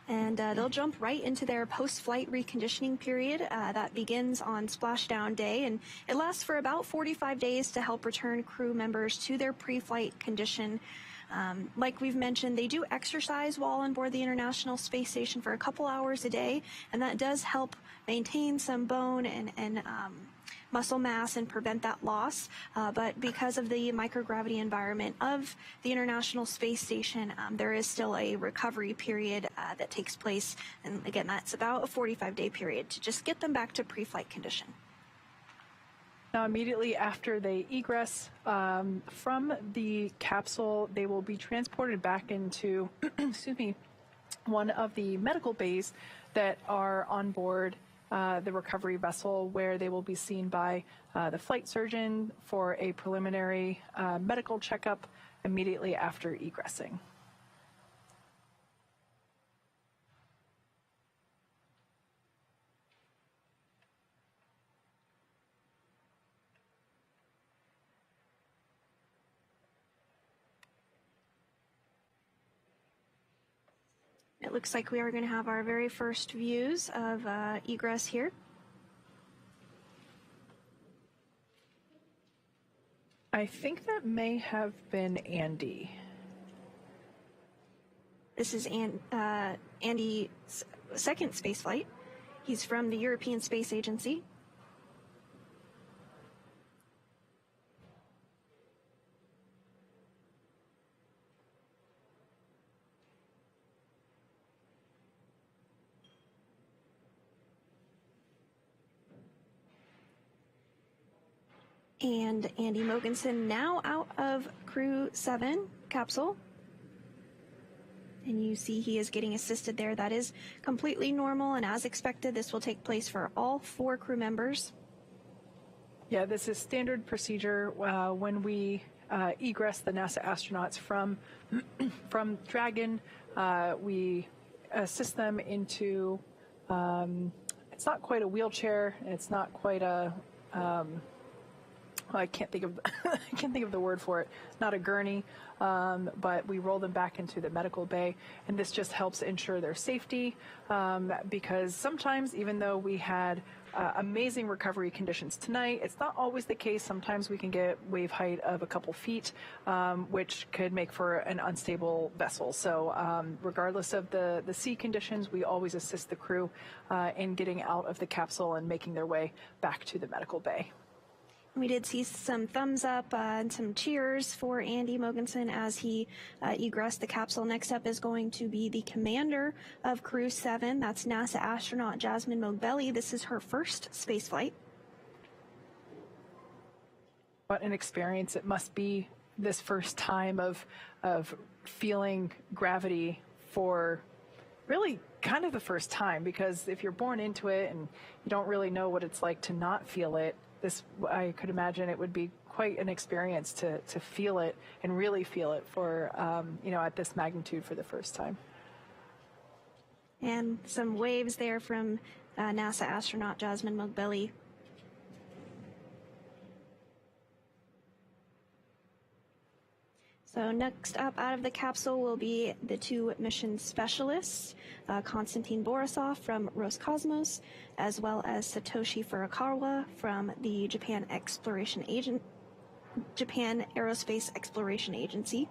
And they'll jump right into their post-flight reconditioning period that begins on splashdown day, and it lasts for about 45 days to help return crew members to their pre-flight condition. Like we've mentioned, they do exercise while on board the International Space Station for a couple hours a day, and that does help maintain some bone and muscle mass and prevent that loss. But because of the microgravity environment of the International Space Station, there is still a recovery period that takes place. And again, that's about a 45-day period to just get them back to pre-flight condition. Now, immediately after they egress from the capsule, they will be transported back into, excuse me, one of the medical bays that are on board the recovery vessel, where they will be seen by the flight surgeon for a preliminary medical checkup immediately after egressing. It looks like we are going to have our very first views of egress here. I think that may have been Andy. This is Andy's second spaceflight. He's from the European Space Agency. And Andy Mogensen now out of Crew-7 capsule. And you see he is getting assisted there. That is completely normal, and as expected, this will take place for all 4 crew members. Yeah, this is standard procedure when we egress the NASA astronauts from Dragon. We assist them into, it's not quite a wheelchair, it's not quite a, I can't think of the word for it. Not a gurney, but we roll them back into the medical bay, and this just helps ensure their safety. Because sometimes, even though we had amazing recovery conditions tonight, it's not always the case. Sometimes we can get wave height of a couple feet, which could make for an unstable vessel. So, regardless of the sea conditions, we always assist the crew in getting out of the capsule and making their way back to the medical bay. We did see some thumbs up and some cheers for Andy Mogensen as he egressed the capsule. Next up is going to be the commander of Crew-7. That's NASA astronaut Jasmine Mogbelli. This is her first space flight. What an experience it must be, this first time of feeling gravity for really kind of the first time, because if you're born into it and you don't really know what it's like to not feel it, this, I could imagine it would be quite an experience to feel it and really feel it for, at this magnitude for the first time. And some waves there from NASA astronaut Jasmine Mogbelli. So next up out of the capsule will be the 2 mission specialists, Konstantin Borisov from Roscosmos, as well as Satoshi Furukawa from the Japan Aerospace Exploration Agency.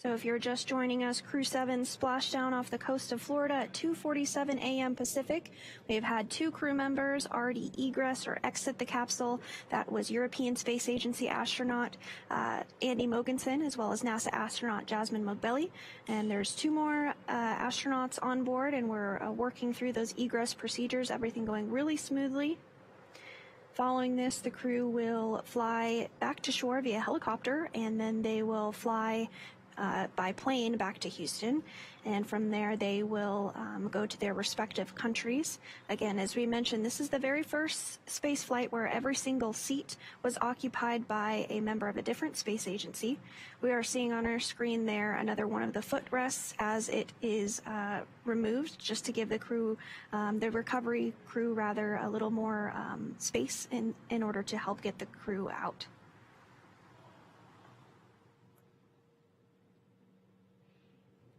So if you're just joining us, Crew-7 splashdown off the coast of Florida at 2:47 a.m. Pacific. We've had 2 crew members already egress or exit the capsule. That was European Space Agency astronaut Andy Mogensen, as well as NASA astronaut Jasmine Mogbelli. And there's 2 more astronauts on board, and we're working through those egress procedures, everything going really smoothly. Following this, the crew will fly back to shore via helicopter, and then they will fly by plane back to Houston, and from there they will go to their respective countries. Again, as we mentioned, this is the very first space flight where every single seat was occupied by a member of a different space agency. We are seeing on our screen there another one of the footrests as it is removed, just to give the crew, the recovery crew rather, a little more space in order to help get the crew out.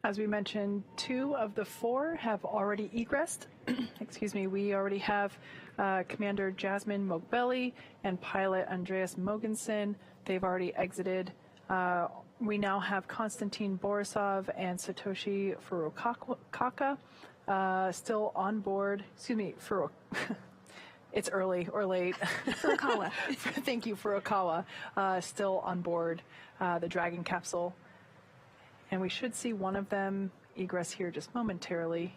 As we mentioned, 2 of the 4 have already egressed. Excuse me, we already have Commander Jasmine Mogbelli and pilot Andreas Mogensen. They've already exited. We now have Konstantin Borisov and Satoshi Furukawa still on board. Excuse me, it's early or late. Furukawa. Thank you, Furukawa. Still on board the Dragon capsule. And we should see one of them egress here just momentarily.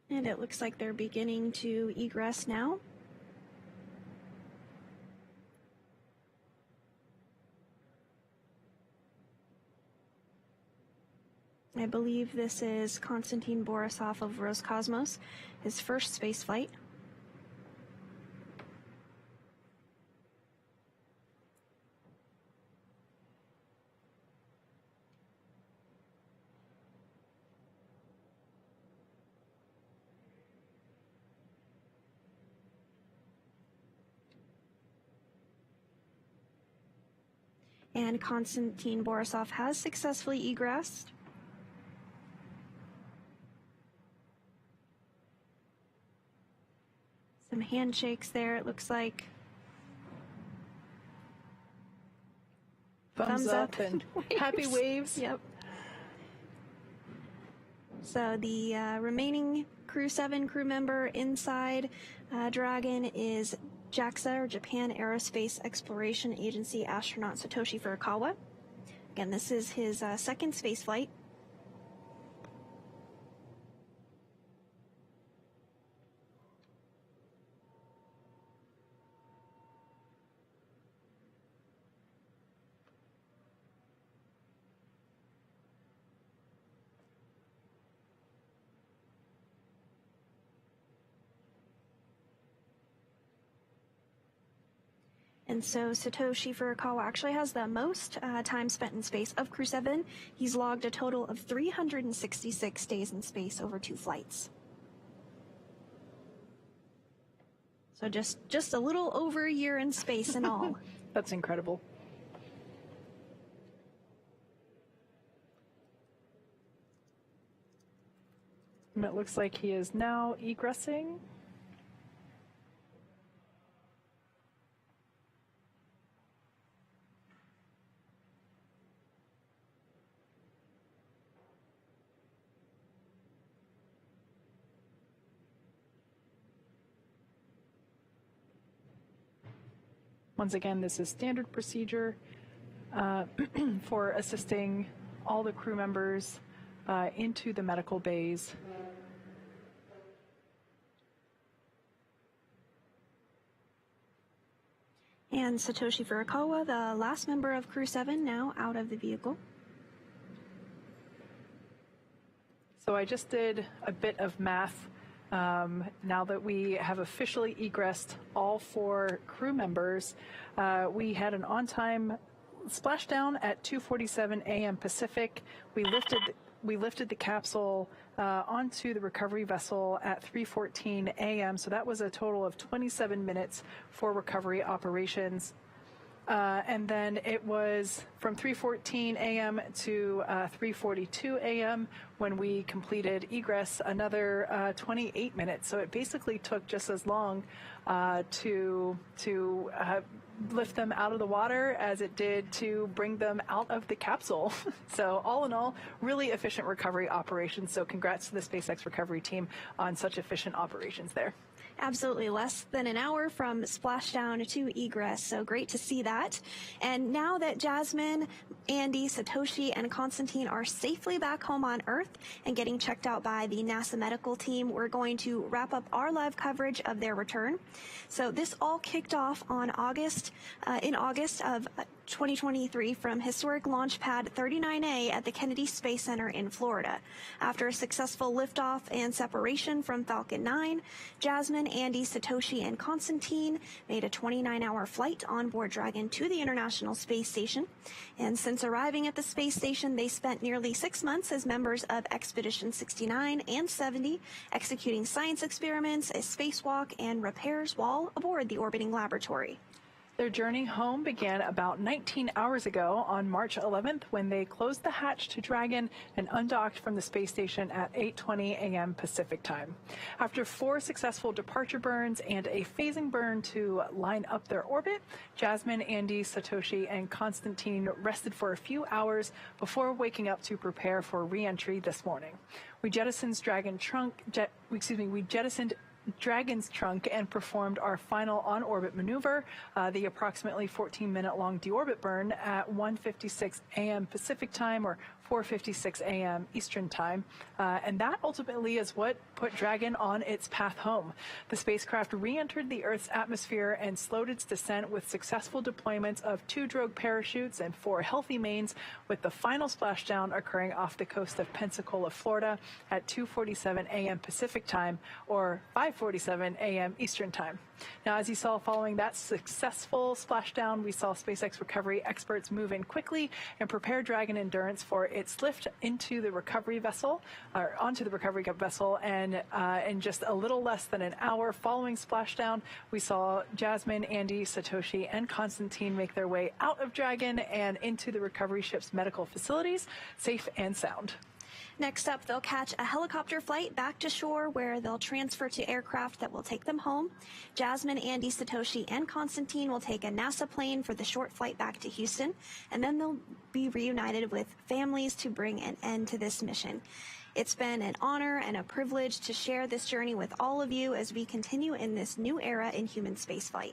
And it looks like they're beginning to egress now. I believe this is Konstantin Borisov of Roscosmos, his first space flight. And Konstantin Borisov has successfully egressed. Some handshakes there, it looks like. Thumbs up and happy waves. Yep. So the remaining Crew-7 crew member inside Dragon is JAXA, or Japan Aerospace Exploration Agency astronaut Satoshi Furukawa. Again, this is his second space flight. And so Satoshi Furukawa actually has the most time spent in space of Crew-7. He's logged a total of 366 days in space over 2 flights. So just a little over a year in space in all. That's incredible. And it looks like he is now egressing. Once again, this is standard procedure for assisting all the crew members into the medical bays. And Satoshi Furukawa, the last member of Crew-7, now out of the vehicle. So I just did a bit of math. Now that we have officially egressed all 4 crew members, we had an on-time splashdown at 2:47 a.m. Pacific. We lifted the capsule onto the recovery vessel at 3:14 a.m. So that was a total of 27 minutes for recovery operations. And then it was from 3:14 a.m. to 3:42 a.m. when we completed egress, another 28 minutes. So it basically took just as long to lift them out of the water as it did to bring them out of the capsule. So all in all, really efficient recovery operations. So congrats to the SpaceX recovery team on such efficient operations there. Absolutely, less than an hour from splashdown to egress, so great to see that. And now that Jasmine, Andy, Satoshi, and Constantine are safely back home on Earth and getting checked out by the NASA medical team, we're going to wrap up our live coverage of their return. So this all kicked off on in August of 2023 from historic launch pad 39A at the Kennedy Space Center in Florida. After a successful liftoff and separation from Falcon 9, Jasmine, Andy, Satoshi, and Constantine made a 29-hour flight on board Dragon to the International Space Station. And since arriving at the space station, they spent nearly 6 months as members of Expedition 69 and 70, executing science experiments, a spacewalk, and repairs while aboard the orbiting laboratory. Their journey home began about 19 hours ago on March 11th when they closed the hatch to Dragon and undocked from the space station at 8:20 a.m. Pacific time. After 4 successful departure burns and a phasing burn to line up their orbit, Jasmine, Andy, Satoshi, and Constantine rested for a few hours before waking up to prepare for re-entry this morning. We jettisoned Dragon's trunk and performed our final on-orbit maneuver, the approximately 14-minute-long deorbit burn at 1:56 a.m. Pacific time, or 4:56 a.m. Eastern time, and that ultimately is what put Dragon on its path home. The spacecraft re-entered the Earth's atmosphere and slowed its descent with successful deployments of 2 drogue parachutes and 4 healthy mains, with the final splashdown occurring off the coast of Pensacola, Florida at 2:47 a.m. Pacific time, or 5:47 a.m. Eastern time. Now, as you saw following that successful splashdown, we saw SpaceX recovery experts move in quickly and prepare Dragon Endurance for its lift into the recovery vessel, or onto the recovery vessel, and in just a little less than an hour following splashdown, we saw Jasmine, Andy, Satoshi, and Constantine make their way out of Dragon and into the recovery ship's medical facilities, safe and sound. Next up, they'll catch a helicopter flight back to shore where they'll transfer to aircraft that will take them home. Jasmine, Andy, Satoshi, and Constantine will take a NASA plane for the short flight back to Houston, and then they'll be reunited with families to bring an end to this mission. It's been an honor and a privilege to share this journey with all of you as we continue in this new era in human spaceflight.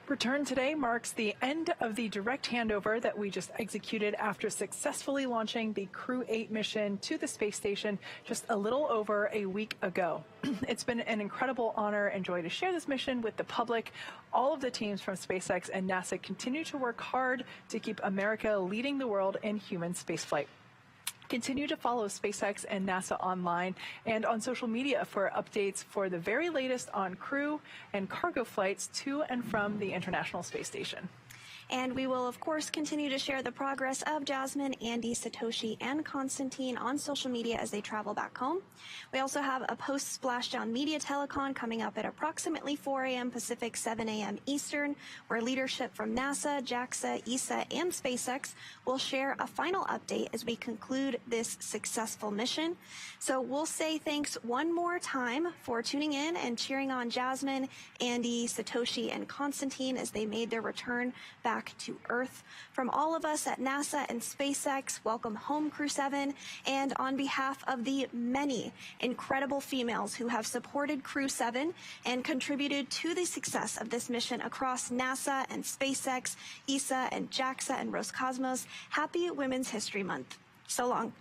Return today marks the end of the direct handover that we just executed after successfully launching the Crew-7 mission to the space station just a little over a week ago. It's been an incredible honor and joy to share this mission with the public. All of the teams from SpaceX and NASA continue to work hard to keep America leading the world in human spaceflight. Continue to follow SpaceX and NASA online and on social media for updates for the very latest on crew and cargo flights to and from the International Space Station. And we will, of course, continue to share the progress of Jasmine, Andy, Satoshi, and Constantine on social media as they travel back home. We also have a post-Splashdown media telecon coming up at approximately 4 a.m. Pacific, 7 a.m. Eastern, where leadership from NASA, JAXA, ESA, and SpaceX will share a final update as we conclude this successful mission. So we'll say thanks one more time for tuning in and cheering on Jasmine, Andy, Satoshi, and Constantine as they made their return back to Earth. From all of us at NASA and SpaceX, welcome home, Crew-7, and on behalf of the many incredible females who have supported Crew-7 and contributed to the success of this mission across NASA and SpaceX, ESA and JAXA and Roscosmos, happy Women's History Month. So long.